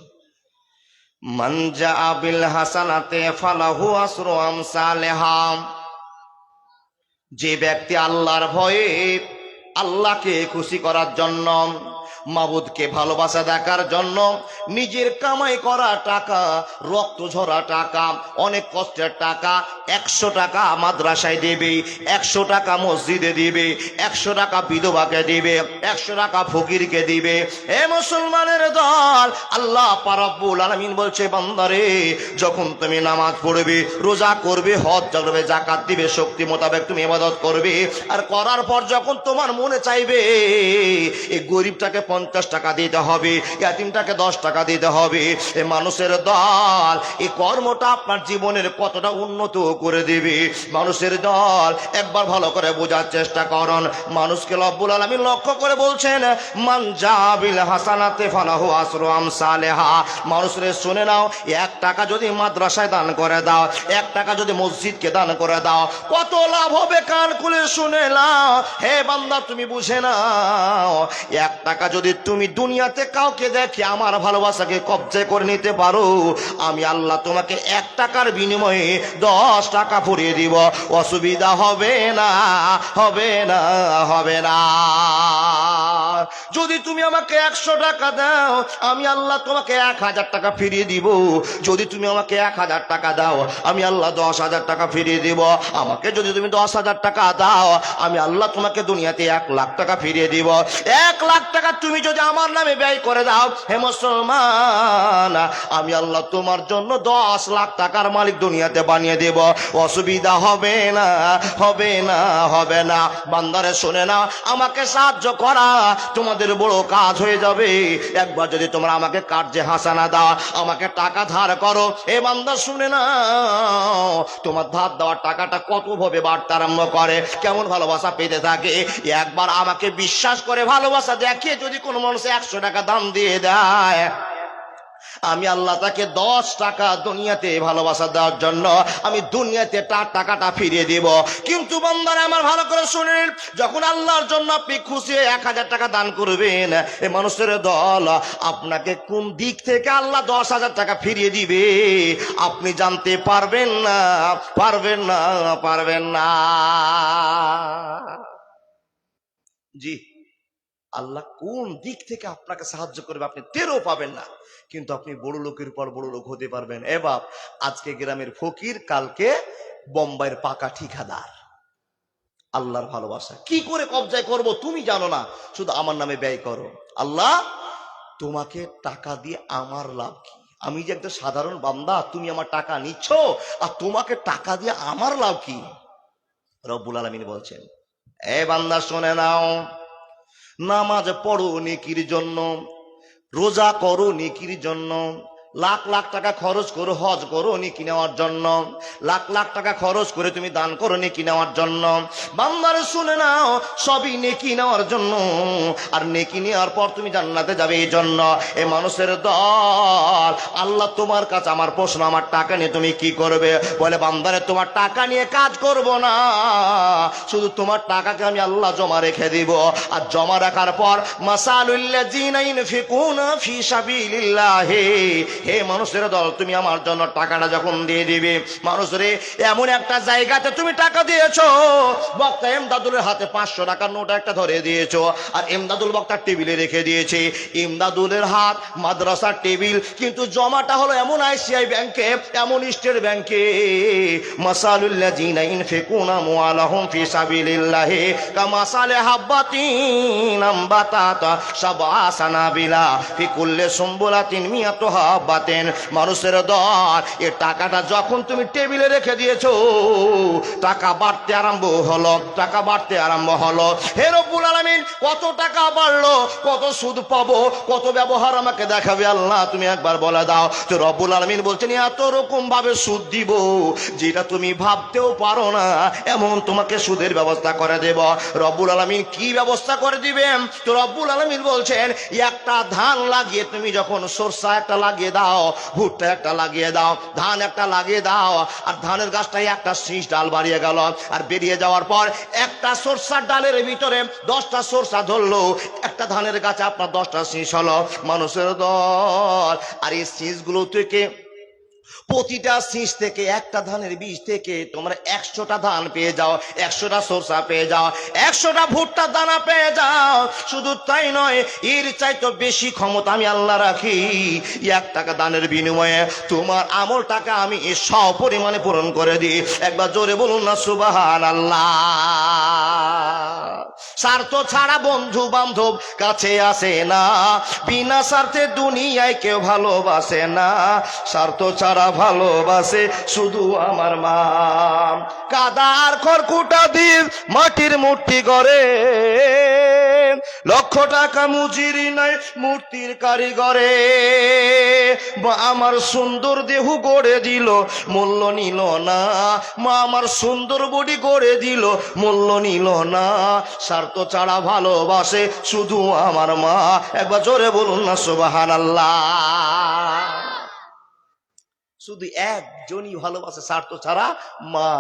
A: মান জাআ বিল হাসানাতি ফালাহু আসরু আমসালিহা। যে ব্যক্তি আল্লাহর ভয়ে, আল্লাহকে খুশি করার জন্য, মাবুদকে ভালোবাসা দেখার জন্য নিজের কামাই করা টাকা, রক্ত ঝরা টাকা, অনেক কষ্টের টাকা, 100 টাকা মাদ্রাসায় দেবে, 100 টাকা মসজিদে দিবে, 100 টাকা বিধবাকে দিবে, 100 টাকা ফকিরকে দিবে। এ মুসলমানের দল, আল্লাহ পাক রব্বুল আলামিন বলছে, বান্দারে যখন তুমি নামাজ পড়বে, রোজা করবে, হজ করবে, যাকাত দিবে, শক্তি মোতাবেক তুমি ইবাদত করবে, আর করার পর যখন তোমার মনে চাইবে এই গরিবটাকে 50 টাকা দিতে হবে, ইয়াতিমটাকে 10 টাকা দিতে হবে, এই মানুষের দল এই কর্মটা আপনার জীবনের কতটা উন্নত করে দেবে। মানুষের দল একবার ভালো করে বোঝার চেষ্টা করুন। মানুষকে রব্বুল আলামিন লক্ষ্য করে বলছেন, মান জাআ বিল হাসানাতি ফালাহু আসরু আমসালিহা। মানুষরে শুনে নাও, 1 টাকা যদি মাদ্রাসায় দান করে দাও, 1 টাকা যদি মসজিদকে দান করে দাও, কত লাভ হবে? কান খুলে শুনে নাও। হে বান্দা, তুমি বুঝে নাও, 1 টাকা যদি তুমি দুনিয়াতে কাউকে দেখে আমার ভালোবাসাকে কবজা করে নিতে পারো, আমি আল্লাহ তোমাকে 1 টাকার বিনিময়ে 10 টাকা ভরিয়ে দিব। অসুবিধা হবে না। যদি তুমি আমাকে 100 টাকা দাও, আমি আল্লাহ তোমাকে 1000 টাকা ফিরিয়ে দিব। যদি তুমি আমাকে 1000 টাকা দাও, আমি আল্লাহ 10,000 টাকা ফিরিয়ে দিব। আমাকে যদি তুমি 10,000 টাকা দাও, আমি আল্লাহ তোমাকে দুনিয়াতে 1 লাখ টাকা ফিরিয়ে দিব। 1 লাখ টাকা তুমি যদি আমার নামে ব্যয় করে দাও, হে মুসলমান, আমি আল্লাহ তোমার জন্য 10 লাখ টাকার মালিক দুনিয়াতে বানিয়ে দেব। অসুবিধা হবে না। বান্দারে শুনে না, আমাকে সাহায্য করা তোমাদের বড় কাজ হয়ে যাবে। একবার যদি তোমরা আমাকে কার্যে হাসানা দাও, আমাকে টাকা ধার করো, এ বান্দা শুনে না, তোমার ধার দেওয়ার টাকাটা কত ভাবে বাড়তে আরম্ভ করে, কেমন ভালোবাসা পেতে থাকে। একবার আমাকে বিশ্বাস করে ভালোবাসা দেখিয়ে যদি কোনো মানুষ 100 টাকা দাম দিয়ে দেয়, আমি আল্লাহ তাকে 10 টাকা দুনিয়াতে ভালোবাসা দেওয়ার জন্য আমি দুনিয়াতে তার টাকাটা ফিরিয়ে দিব। কিন্তু বান্দারা আমার ভালো করে শুনেন, যখন আল্লাহর জন্য আপনি খুশি হয়ে 1000 টাকা দান করবেন, এই মানুষের দল আপনাকে কোন দিক থেকে আল্লাহ 10,000 টাকা ফিরিয়ে দিবে আপনি জানতে পারবেন না। জি, আল্লাহ কোন দিক থেকে আপনাকে সাহায্য করবে আপনি টেরও পাবেন না, কিন্তু আপনি বড় লোকের পর বড় লোক হতে পারবেন। এবার আজকে গ্রামের ফকির, কালকে বোম্বাইয়ের পাকা ঠিকাদার। আল্লাহর ভালোবাসা কি করে কবজায় করব তুমি জানো না, শুধু আমার নামে ব্যয় করো। আল্লাহ, তোমাকে টাকা দিয়ে আমার লাভ কি? আমি যে একটা সাধারণ বান্দা, তুমি আমার টাকা নিচ্ছ, আর তোমাকে টাকা দিয়ে আমার লাভ কি? রব্বুল আলামিন বলছেন, এ বান্দা শুনে নাও, নামাজ পড়ো নেকির জন্য, রোজা করো নেকির জন্য, লাখ লাখ টাকা খরচ করো হজ করো নেকি নেওয়ার জন্য, লাখ লাখ টাকা খরচ করে তুমি দান করো নেকি নেওয়ার জন্য। বান্দারে শুনে নাও, সবই নেকি নেওয়ার জন্য, আর নেকি নেওয়ার পর তুমি জান্নাতে যাবে এই জন্য। এ মানুষের দল, আল্লাহ তোমার কাছে আমার প্রশ্ন, আমার টাকা নিয়ে তুমি কি করবে? বলে, বান্দারে তোমার টাকা নিয়ে কাজ করব না, শুধু তোমার টাকাকে আমি আল্লাহ জমা রেখে দিব। আর জমা রাখার পর মাসালুল্লাযিনা ইনফিকুনা ফি সাবিলিল্লাহি, হে মানুষের দল, তুমি আমার জন্য টাকাটা যখন দিয়ে দিবে, মানুষরে এমন একটা জায়গাতে তুমি টাকা দিয়েছো, বক্তা এমদাদুলের হাতে 500 টাকার নোট একটা ধরে দিয়েছো, আর এমদাদুল বক্তার টেবিলে রেখে দিয়েছে। এমদাদুলের হাত মাদ্রাসার টেবিল, কিন্তু জমাটা হলো এমন আইসিআই ব্যাংকে, এমন স্টেট ব্যাংকে। মাসালুল্লাযিনা ইনফিকুনা আমওয়ালাহুম ফি সাবিলিল্লাহি কামাসালি হাব্বাতিন আমবাতাত সাবআ সানাবিলা ফি কুল্লি সুমবুলাতিন মিয়াতু হাব্বা খাওয়াতেন। মানুষের দল, এ টাকাটা যখন তুমি টেবিলে রেখে দিয়েছো, টাকা বাড়তে আরম্ভ হলো, টাকা বাড়তে আরম্ভ হলো। হে রব্বুল আলামিন, কত টাকা বাড়লো, কত সুদ পাবো, কত ব্যবহার আমাকে দেখাবে আল্লাহ, তুমি একবার বলে দাও। তো রব্বুল আলামিন বলছেন, এত রকম ভাবে সুদ দিব যেটা তুমি ভাবতেও পারো না, এমন তোমাকে সুদের ব্যবস্থা করে দেব। রব্বুল আলামিন কি ব্যবস্থা করে দিবেন? তো রব্বুল আলামিন বলছেন, একটা ধান লাগিয়ে তুমি যখন সরষা একটা লাগিয়ে দাও, ভুট্টা একটা লাগিয়ে দাও, ধান একটা লাগিয়ে দাও, আর ধানের গাছটাই একটা শীষ ডাল বাড়িয়ে গেল, আর বেরিয়ে যাওয়ার পর একটা সরষার ডালের ভিতরে 10টা সরষা ধরলো, একটা ধানের গাছে আপনার 10টা শীষ হলো। মানুষের দল, আর এই শীষগুলো থেকে, প্রতিটা শীষ থেকে, একটা ধানের বীজ থেকে তোমরা 100টা ধান পেয়ে যাও, 100টা সরষা পেয়ে যাও, 100টা ভুট্টা দানা পেয়ে যাও। শুধু তাই নয়, এর চাইতে বেশি ক্ষমতা আমি আল্লাহ রাখি। 1 টাকা দানের বিনিময়ে তোমার আমল টাকা আমি সপরিমাণে পূরণ করে দিই। একবার জোরে বলুন না সুবহানাল্লাহ। স্বার্থ ছাড়া বন্ধু বান্ধব কাছে আসে না, বিনা স্বার্থে দুনিয়ায় কেউ ভালোবাসে না, স্বার্থ ছাড়া ভালোবাসে শুধু আমার মা। কাদার খড়কুটা দিয়ে মাটির মূর্তি গড়ে, 1,00,000 টাকা মজুরি নাই মূর্তির কারিগরে। মা আমার সুন্দর দেহ গড়ে দিল, মূল্য নিল না, মা আমার সুন্দর বডি গড়ে দিল, মূল্য নিল না, স্বার্থ ছাড়া ভালোবাসে শুধু আমার মা। একবার জোরে বলুন না সুবহানাল্লাহ। শুধু একজনই ভালোবাসে স্বার্থ ছাড়া, মা।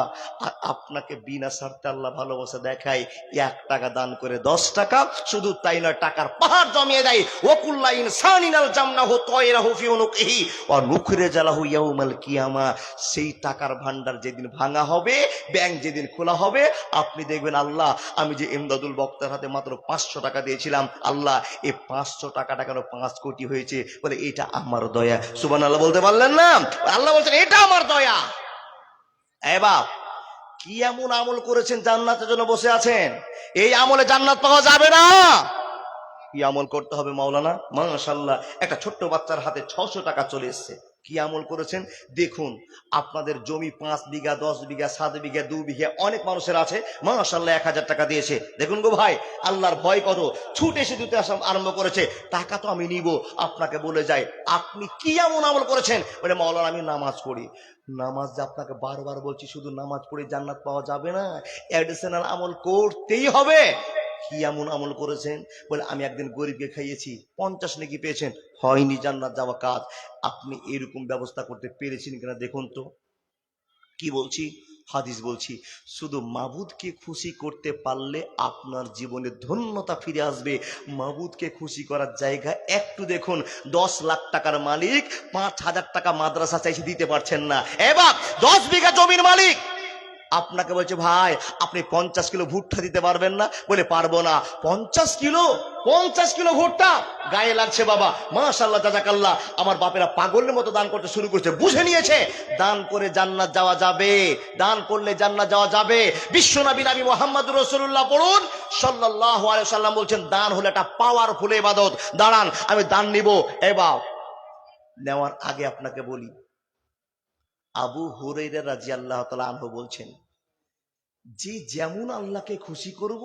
A: আর আপনাকে বিনা স্বার্থে আল্লাহ ভালোবাসা দেখায়, 1 টাকা দান করে 10 টাকা। শুধু তাই নয়, টাকার পাহাড় জমিয়ে দেয়। ওয়াকুল্লা ইনসানিন আলজামনাহু তায়রাহু ফি উনুকিহি ওয়া নুখরিজা লাহু ইয়াউমাল কিয়ামা। সেই টাকার ভান্ডার যেদিন ভাঙা হবে, ব্যাংক যেদিন খোলা হবে, আপনি দেখবেন, আল্লাহ, আমি যে ইমদাদুল বক্তার হাতে মাত্র 500 টাকা দিয়েছিলাম, আল্লাহ এই 500 টাকাটা কেন 5 কোটি হয়েছে? বলে এটা আমার দয়া। সুবহানাল্লাহ বলতে পারলেন না? আল্লাহ বলছেন এটা আমার দয়া। এ বাপ, কি এমন আমল করেছেন জান্নাতের জন্য বসে আছেন? এই আমলে জান্নাত পাওয়া যাবে না। কি আমল করতে হবে মাওলানা? মাশাআল্লাহ, একটা ছোট্ট বাচ্চার হাতে 600 টাকা চলে এসছে। কি আমল করেছেন দেখুন। আপনাদের জমি 5 বিঘা, 10 বিঘা, 7 বিঘা, 2 বিঘা, অনেক মানুষের আছে, মাশাআল্লাহ 1000 টাকা দিয়েছে। দেখুন গো ভাই, আল্লাহর ভয় কত, ছুটে এসে দিতে আরম্ভ করেছে। টাকা তো আমি নিব, আপনাকে বলে যাই, আপনি কি এমন আমল করেছেন? বলে মাওলানা আমি নামাজ পড়ি। নামাজ যে আপনাকে বারবার বলছি, শুধু নামাজ পড়ে জান্নাত পাওয়া যাবে না, অ্যাডিশনাল আমল করতেই হবে। কি এমন আমল করেছেন? বলে আমি একদিন গরিবকে খাইয়েছি, 50 নেকি পেয়েছেন। হয়নি জান্নাত যাওয়া কাজ। আপনি এরকম ব্যবস্থা করতে পেরেছেন কিনা দেখুন তো। কি বলছি? হাদিস বলছি। শুধু মাবুদকে খুশি করতে পারলে আপনার জীবনে ধন্যতা ফিরে আসবে। মাবুদকে খুশি করার জায়গা একটু দেখুন। 10 লাখ টাকার মালিক 5,000 টাকা মাদ্রাসা চাইছে, দিতে পারছেন না। এবার 10 বিঘা জমির মালিক আপনাকে বলছে, ভাই আপনি 50 কিলো ভুট্টা দিতে পারবেন না? বলে পারবো না। 50 কিলো ভুট্টা গায়ে লাগছে বাবা, মাশাআল্লাহ জাযাকাল্লাহ। আমার বাপেরা পাগলের মতো দান করতে শুরু করেছে, বুঝে নিয়েছে দান করে জান্নাত যাওয়া যাবে, দান করলে জান্নাত যাওয়া যাবে। বিশ্বনবী নবী মুহাম্মদুর রাসূলুল্লাহ পড়ুন সাল্লাল্লাহু আলাইহি সাল্লাম বলছেন, দান হলো একটা পাওয়ারফুল ইবাদত। দাঁড়ান, আমি দান নিব। এবার নেওয়ার আগে আপনাকে বলি, আবু হুরায়রা রাদিয়াল্লাহু তাআলা আনহু বলছেন, যে যেমন আল্লাহকে খুশি করব,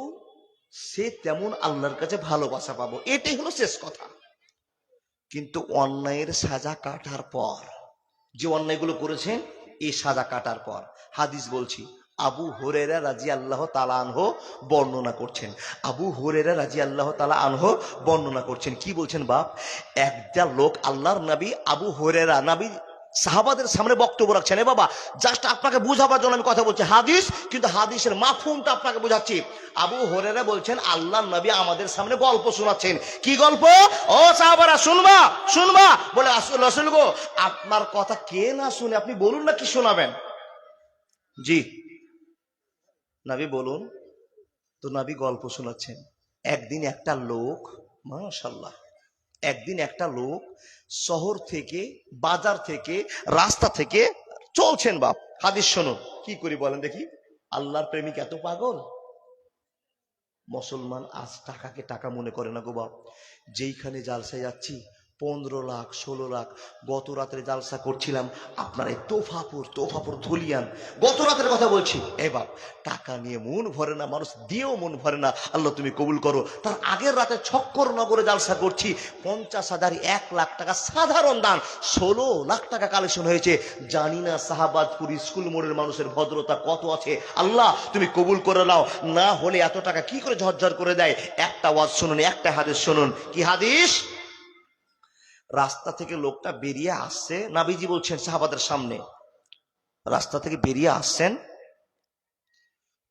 A: সে তেমন আল্লাহর কাছে ভালোবাসা পাবো। এটাই হলো শেষ কথা। কিন্তু অন্যায়ের সাজা কাটার পর, যে অন্যায়গুলো করেছেন, এই সাজা কাটার পর, হাদিস বলছি, আবু হুরায়রা রাদিয়াল্লাহু তাআলা আনহু বর্ণনা করছেন। আবু হুরায়রা রাদিয়াল্লাহু তাআলা আনহু বর্ণনা করছেন। কি বলছেন বাপ? একটা লোক, আল্লাহর নবী আবু হুরায়রা, নবী সাহাবাদের সামনে বক্তব্য রাখছেন। এ বাবা, জাস্ট আপনাকে বুঝাবার জন্য আমি কথা বলছি, হাদিস, কিন্তু হাদিসের মাফহুমটা আপনাকে বোঝাচ্ছি। আবু হুরায়রা বলছেন, আল্লাহর নবী আমাদের সামনে গল্প শোনাচ্ছেন। কি গল্প? ও সাহাবারা শুনবা, শুনবা। বলে রাসূল গো, আপনার কথা কে না শুনে, আপনি বলুন না কি শোনাবেন। জি নবী বলুন। তো নবী গল্প শোনাচ্ছেন। একদিন একটা লোক, মাশাআল্লাহ, একদিন একটা লোক শহর থেকে, বাজার থেকে, রাস্তা থেকে চলছেন বাপ। হাদিস শুনুন, কি করি বলেন দেখি। আল্লাহর প্রেমিক এত পাগল। মুসলমান আজ টাকাকে টাকা মনে করে না গো বাপ। যেইখানে জালসায় যাচ্ছি 15 লাখ 16 লাখ। গত রাত্রে জালসা করছিলাম আপনার এই তোফাপুর ধুলিয়ান, গত রাতের কথা বলছি। এবার টাকা নিয়ে মন ভরে না, মানুষ দিয়েও মন ভরে না, আল্লাহ তুমি কবুল করো। তার আগের রাতে ছক্করনগরে জালসা করছি, 50,000 1 লাখ টাকা সাধারণ দান, 16 লাখ টাকা কালেকশন হয়েছে। জানি না শাহবাজপুর স্কুল মোড়ের মানুষের ভদ্রতা কত আছে, আল্লাহ তুমি কবুল করে নাও। না হলে এত টাকা কি করে ঝরঝর করে দেয়। একটা ওয়াজ শুনুন, একটা হাদিস শুনুন। কি হাদিস? রাস্তা থেকে লোকটা বেরিয়ে আসছে, নাবিজি বলছেন সাহাবাদের সামনে, রাস্তা থেকে বেরিয়ে আসছেন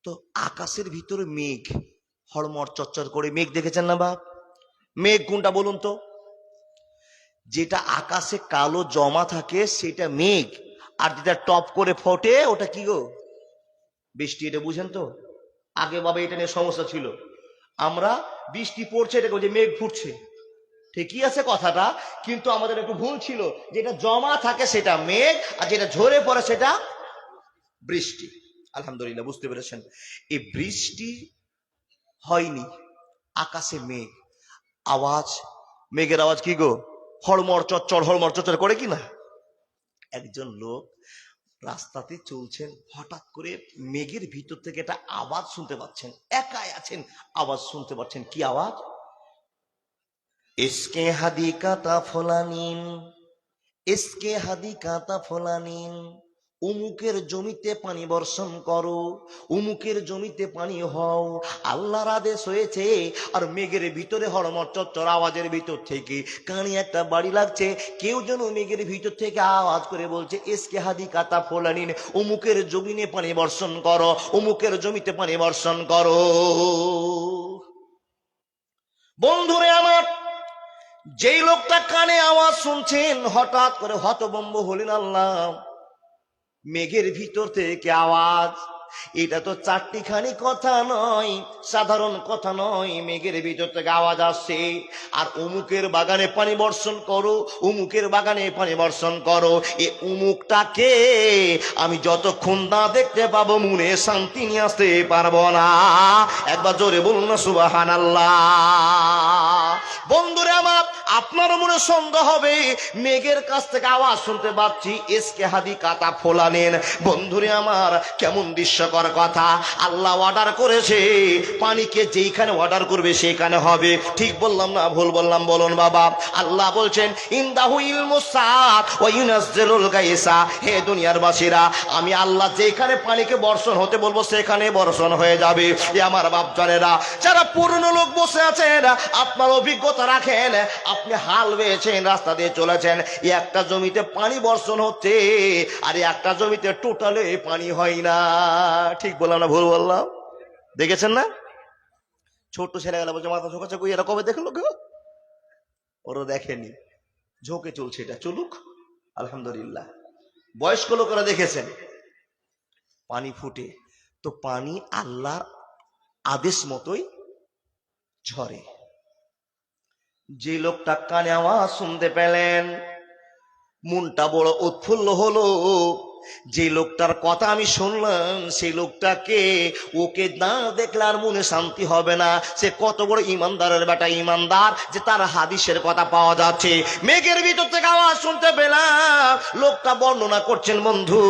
A: তো আকাশের ভিতরে মেঘ, হড়মড় চচ্চর করে মেঘ দেখেছেন না বাপ? মেঘ কোনটা বলুন তো? যেটা আকাশে কালো জমা থাকে সেটা মেঘ, আর যেটা টপ করে ফোটে ওটা কি গো? বৃষ্টি। এটা বুঝেন তো? আগে বাবা এটা নিয়ে সমস্যা ছিল, আমরা বৃষ্টি পড়ছে এটা যে মেঘ ফুটছে, ঠিকই আছে কথাটা, কিন্তু আমাদের একটু ভুল ছিল। যেটা জমা থাকে সেটা মেঘ, আর যেটা ঝরে পড়ে সেটা বৃষ্টি। আলহামদুলিল্লাহ বুঝতে পেরেছেন। এই বৃষ্টি হয়নি, আকাশে মেঘ, আওয়াজ, মেঘের আওয়াজ কি গো? হড়মড় চচ্চর করে কি না? একজন লোক রাস্তাতে চলছেন, হঠাৎ করে মেঘের ভিতর থেকে একটা আওয়াজ শুনতে পাচ্ছেন, একাই আছেন, আওয়াজ শুনতে পাচ্ছেন। কি আওয়াজ? ইসকে হাদিকাতা ফলানিন, ইসকে হাদিকাতা ফলানিন, উমুকের জমিতে পানি বর্ষণ করো, উমুকের জমিতে পানি হও, আল্লাহর আদেশ হয়েছে। আর মেঘের ভিতরে হড়মড় চচ্চর আওয়াজের ভিতর থেকে কানে একটা বাড়ি লাগছে, কেউ যেন মেঘের ভিতর থেকে আওয়াজ করে বলছে ইসকে হাদিকাতা ফলানিন, উমুকের জমিনে পানি বর্ষণ করো, উমুকের জমিতে পানি বর্ষণ করো। বন্ধুরে আমার, যেই লোকটা কানে আওয়াজ শুনছেন হঠাৎ করে হতভম্ব হলেন। আল্লাহ, মেঘের ভিতর থেকে আওয়াজ, এটা তো চারটিখানি কথা নয়, সাধারণ কথা নয়, মেঘের ভিতর থেকে আওয়াজ আসছে। আর উমুকের বাগানে পানি বর্ষণ করো, উমুকের বাগানে পানি বর্ষণ করো। এ উমুকটাকে আমি যতক্ষণ না দেখতে পাবো মনে শান্তি নিয়ে আসতে পারবো না। একবার জোরে বলুন না সুবহানাল্লাহ। বন্ধুরা আমার, আপনার মনে সন্দেহ হবে, মেঘের কাছ থেকে আওয়াজ শুনতে পাচ্ছি ইসকে হাদিকাতা ফলানিন। বন্ধুরে আমার, কেমন দৃশ্যকর কথা। আল্লাহ অর্ডার করেছে, পানিকে যেইখানে অর্ডার করবে সেখানে হবে। ঠিক বললাম না ভুল বললাম? বলুন বাবা। আল্লাহ বলছেন ইনদাহু ইলমুস সাআত ওয়া ইউনাজ্জিলুল গায়সা। হে দুনিয়ার বাসীরা, আমি আল্লাহ যেখানে পানিকে বর্ষণ হতে বলবো সেখানে বর্ষণ হয়ে যাবে। এ আমার বাপজানেরা, যারা পুরনো লোক বসে আছেন, আপনার অভিজ্ঞতা রাখেন, আপনি হাল বেয়েছেন, রাস্তা দিয়ে চলেছেন, একটা জমিতে পানি বর্ষণ হচ্ছে আর একটা জমিতে টোটালে পানি হয় না। ঠিক বললাম না ভুল বললাম? দেখেছেন না? ছোট্ট ছেলেগুলা বলছে মাথা ঝোঁকাচ্ছে, কই এরা কবে দেখলো গো? ওরা দেখেনি, ঝোঁকে চলছে, এটা চলুক আলহামদুলিল্লাহ। বয়স্ক লোকেরা দেখেছেন পানি ফুটে, তো পানি আল্লাহর আদেশ মতোই ঝরে। যে লোকটা কানে আওয়াজ শুনতে পেলেন, মনটা বড় উৎফুল্ল হলো। যে লোকটার কথা আমি শুনলাম, সেই লোকটাকে ওকে না দেখলে আর মনে শান্তি হবে না। সে কত বড় ইমানদারের বেটা, ইমানদার যে তার হাদিসের কথা পাওয়া যাচ্ছে। মেঘের ভিতর থেকে আওয়াজ শুনতে পেলাম, লোকটা বর্ণনা করছেন বন্ধু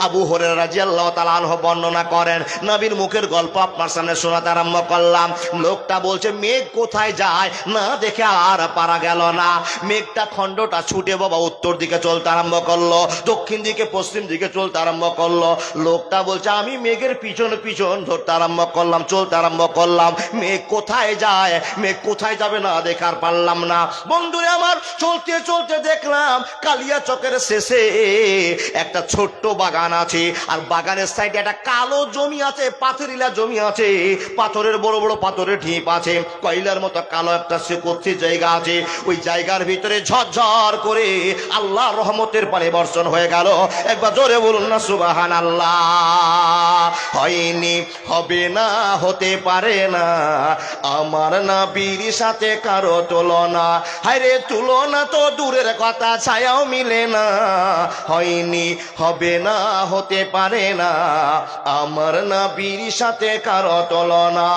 A: আবু হুরায়রা রাদিয়াল্লাহু তাআলা আনহু বর্ণনা করেন, নবীর মুখের গল্প আপনার সামনে শোনাতে আরম্ভ করলাম। লোকটা বলছে মেঘ কোথায় যায় না দেখে আর পারা গেল না। মেঘটা খণ্ডটা ছুটে বাবা উত্তর দিকে চলতে আরম্ভ করলো, দক্ষিণ দিকে পশ্চিম দিকে চলতে আরম্ভ করলো। লোকটা বলছে আমি মেঘের পিছন পিছন ধরতে আরম্ভ করলাম, চলতে আরম্ভ করলাম। মেঘ কোথায় যায়, মেঘ কোথায় যাবে না দেখার পারলাম না। বন্ধুরে আমার, চলতে চলতে দেখলাম কালিয়া চকের শেষে একটা ছোট্ট বাগান আছে, আর বাগানের সাইডে একটা কালো জমি আছে, পাথরিলা জমি আছে, পাথরের বড় বড় পাথরের ঢিপ আছে, কয়লার মতো কালো একটা সেকোচ্ছি জায়গা আছে। ওই জায়গার ভিতরে ঝরঝর করে আল্লাহর রহমতের পানি বর্ষণ হয়ে গেল। একবার জোরে জোরে বলুন না সুবহানাল্লাহ। হয়নি, হবে না, হতে পারে না আমার নবীর সাথে কারো তুলনা। হায়রে তুলনা তো দূরের কথা, ছায়াও মিলে না। হয়নি, হবে না, হতে পারে না আমার নবীর সাথে কারো তুলনা।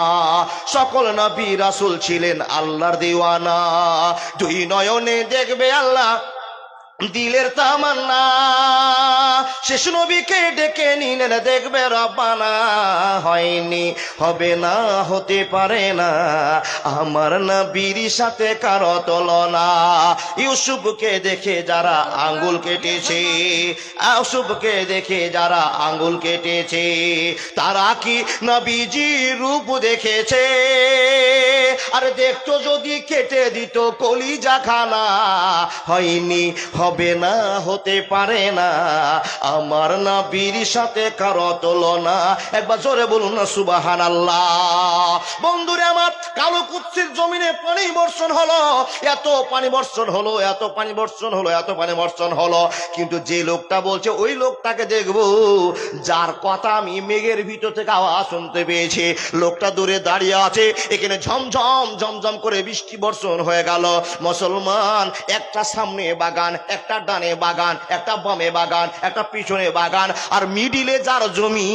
A: সকল নবী রাসূল ছিলেন আল্লাহর দিওয়ানা। দুই নয়নে দেখবে আল্লাহ দিলের তামান্না। শেষ নবীকে ডেকে নিলেন দেখবে রব্বানা। হয়নি, হবে না, হতে পারে না আমার নবীর সাথে কারো তুলনা। ইউসুফকে দেখে যারা আঙ্গুল কেটেছে, ইউসুফকে দেখে যারা আঙ্গুল কেটেছে, তারা কি নবীজির রূপ দেখেছে? আরে দেখতো যদি কেটে দিত কলিজা খানা। হয়নি, হবে না, হতে পারে না আমার নবীর সাথে কারো তুলনা। একবার জোরে বলুন না সুবহানাল্লাহ। বন্ধুরে আমার, কালো কুৎসির জমিনে পানি বর্ষণ হলো, এত পানি বর্ষণ হলো, এত পানি বর্ষণ হলো, এত পানি বর্ষণ হলো, কিন্তু যে লোকটা বলছে ওই লোকটাকে দেখবো যার কথা আমি মেঘের ভিতর থেকে আওয়াজ শুনতে পেয়েছি। লোকটা দূরে দাঁড়িয়ে আছে, এখানে ঝমঝম ঝমঝম করে বৃষ্টি বর্ষণ হয়ে গেল। মুসলমান, একটা সামনে বাগান, একটা ডানে বাগান, একটা বামে বাগান, একটা পিছনে বাগান, আর মিডিলে যার জমি,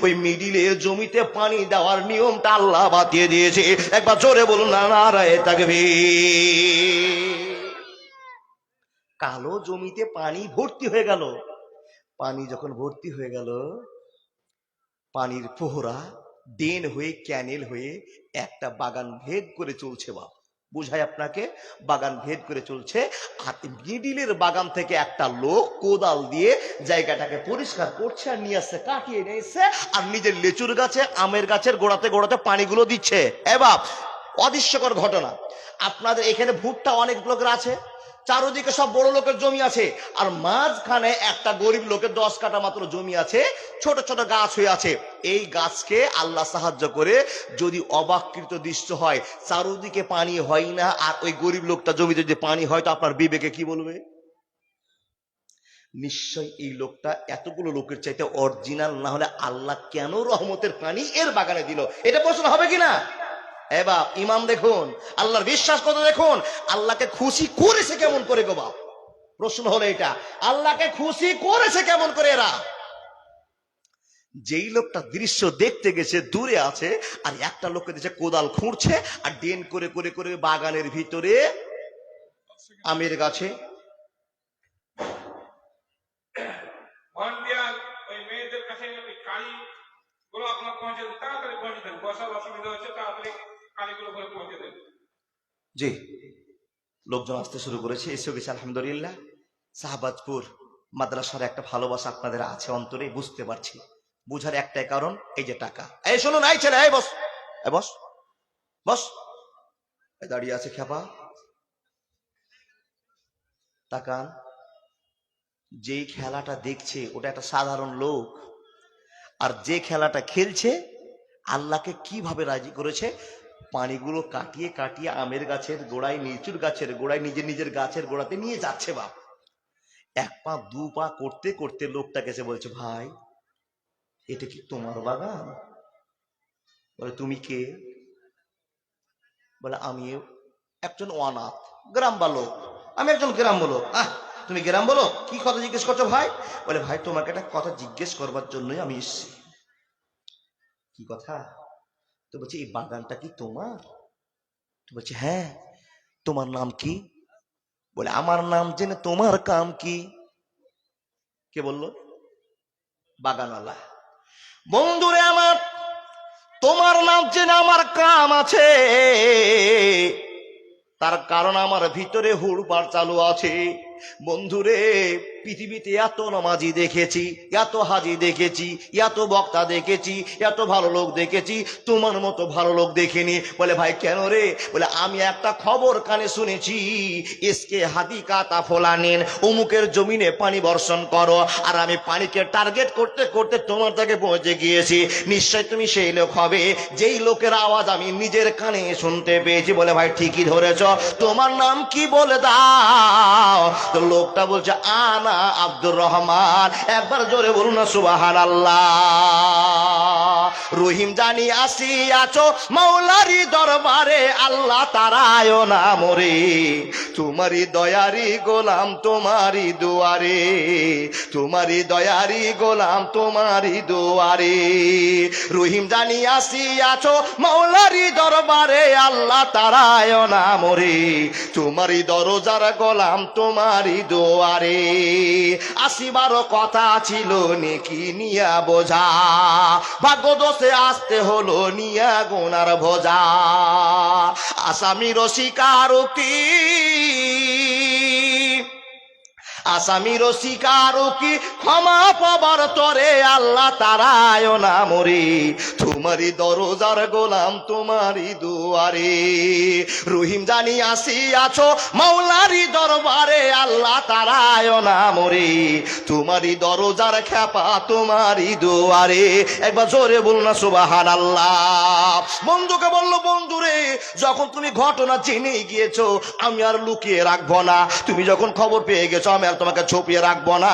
A: ওই মিডিলের জমিতে পানি দেওয়ার নিয়মটা আল্লাহ বাতিয়ে দিয়েছে। একবার জোরে বলুন না নারায়ে তাকবীর। কালো জমিতে পানি ভর্তি হয়ে গেল। পানি যখন ভর্তি হয়ে গেল, পানির ফোহরা ড্রেন হয়ে, ক্যানেল হয়ে একটা বাগান ভেদ করে চলছে। বাপ বুঝায় আপনাকে, বাগান ভেদ করে চলছে। আর মিডিলের বাগান থেকে একটা লোক কোদাল দিয়ে জায়গাটাকে পরিষ্কার করছে, আর নিয়ে আসছে, কাটিয়ে নিয়ে এসছে, আর নিজের লেচুর গাছে, আমের গাছের গোড়াতে গোড়াতে পানিগুলো দিচ্ছে। এ বাপ, অদৃশ্যকর ঘটনা। আপনাদের এখানে ভুট্টা অনেক লোকের আছে, চারদিকে সব বড় লোকের জমি আছে, আর মাঝখানে একটা গরিব লোকের 10 কাঠা মাত্র জমি আছে, ছোট ছোট গাছ হয়ে আছে। এই গাছকে আল্লাহ সাহায্য করে যদি অবাককৃত দৃশ্য হয়, চারদিকে পানি হয় না, আর ওই গরিব লোকটা জমিতে যদি পানি হয়, তো আপনার বিবেকে কি বলবে? নিশ্চয় এই লোকটা এতগুলো লোকের চাইতে অরিজিনাল না হলে আল্লাহ কেন রহমতের পানি এর বাগানে দিল? এটা প্রশ্ন হবে কিনা? এবার ইমাম দেখুন, আল্লাহর বিশ্বাস কত দেখুন, আল্লাহকে খুশি করেছে কেমন করে গো বাপ? প্রশ্ন হলো এটা, আল্লাহকে খুশি করেছে কেমন করে এরা? যেই লোকটা দৃশ্য দেখতে গেছে দূরে আছে, আর একটা লোককে দিয়েছে কোদাল খুঁড়ছে, আর ড্রেন করে করে করে বাগানের ভিতরে আমের গাছে জি লোকজন আসতে শুরু করেছে, এসে গেছে আলহামদুলিল্লাহ। শাহবাজপুর মাদ্রাসার একটা ভালোবাসা আপনাদের আছে অন্তরে, বুঝতে পারছি। বুঝার একটাই কারণ, এই যে টাকা। এই শুনুন, এই ছেলে, এই বস, এই বস, বস, দাঁড়িয়ে আছে খেপা, তাকান। যেই খেলাটা দেখছে ওটা একটা সাধারণ লোক, আর যে খেলাটা খেলছে আল্লাহকে কিভাবে রাজি করেছে, পানিগুলো কাটিয়ে কাটিয়ে আমের গাছের গোড়ায়, লিচুর গাছের গোড়ায়, নিজের নিজের গাছের গোড়াতে নিয়ে যাচ্ছে। বাপ, 1 পা 2 পা করতে করতে লোকটা গেছে, বলছে ভাই এটা কি তোমার বাগান? বলে তুমি কে? বলে আমি একজন অনাথ গ্রাম বালক, আমি একজন গ্রাম বলো। তুমি গ্রাম বলো, কি কথা জিজ্ঞেস করছো ভাই? বলে ভাই তোমাকে একটা কথা জিজ্ঞেস করবার জন্যই আমি এসেছি। কি কথা? তো বলছি এই বাগানটা কি তোমার? তো বলছে হ্যাঁ। তোমার নাম কি? বলে আমার নাম জেনে তোমার কাম কি? কে বললো? বাগানওয়ালা। বন্ধুরে আমার, তোমার নাম জেনে আমার কাম আছে, তার কারণ আমার ভিতরে হুড়পাড় চালু আছে। বন্ধুরে, পৃথিবীতে এত নামাজি দেখেছি, এত হাজি দেখেছি, এত বক্তা দেখেছি, এত ভালো লোক দেখেছি, তোমার মতো ভালো লোক দেখিনি। বলে ভাই কেন রে? বলে আমি একটা খবর কানে শুনেছি, এসকে হাদি কাতা ফোলানিন, অমুকের জমিনে পানি বর্ষণ করো, আর আমি পানিকে টার্গেট করতে করতে তোমার তাকে পৌঁছে গিয়েছি। নিশ্চয় তুমি সেই লোক হবে যেই লোকের আওয়াজ আমি নিজের কানে শুনতে পেয়েছি। বলে ভাই ঠিকই ধরেছ, তোমার নাম কি বলে দাও? তো লোকটা বলছে আনা আব্দুর রহমান, একবার জোরে বলুন না সুবহানাল্লাহ। রহিম জানি আসিয়াছ মাওলারি দরবারে, আল্লাহ তারায় না মরে, তোমারি দয়ারি গোলাম তোমারি দুয়ারে, তোমারি দয়ারি গোলাম তোমারি দুয়ারে। রহিম জানি আসিয়াছ মাওলারি দরবারে, আল্লাহ তারায় না মরে, তোমারি দরজার গোলাম তোমারি দুয়ারে। আসিবার কথা ছিল নেকি নিয়া বোঝা, ভাগ্য দোষে আসতে হলো নিয়া গোনার ভোজা। আসামির স্বীকারোক্তি, আসামির স্বীকারোক্তি ক্ষমা পাবার তরে, আল্লাহ তারায় না মরে, তোমারি দরজার গোলাম তোমারি দুয়ারে। রহিম জানি আসিয়াছ মাওলারি দরবারে, আল্লাহ তারায় না মরে, তোমারি দরজার খেপা তোমারি দুয়ারে। একবার জোরে বল না সুবহানাল্লাহ। বন্ধুকে বললো, বন্ধুরে যখন তুমি ঘটনা জেনে গিয়েছো আমি আর লুকিয়ে রাখবো না, তুমি যখন খবর পেয়ে গেছো আমি তোমাকে ছপিয়ে রাখবো না।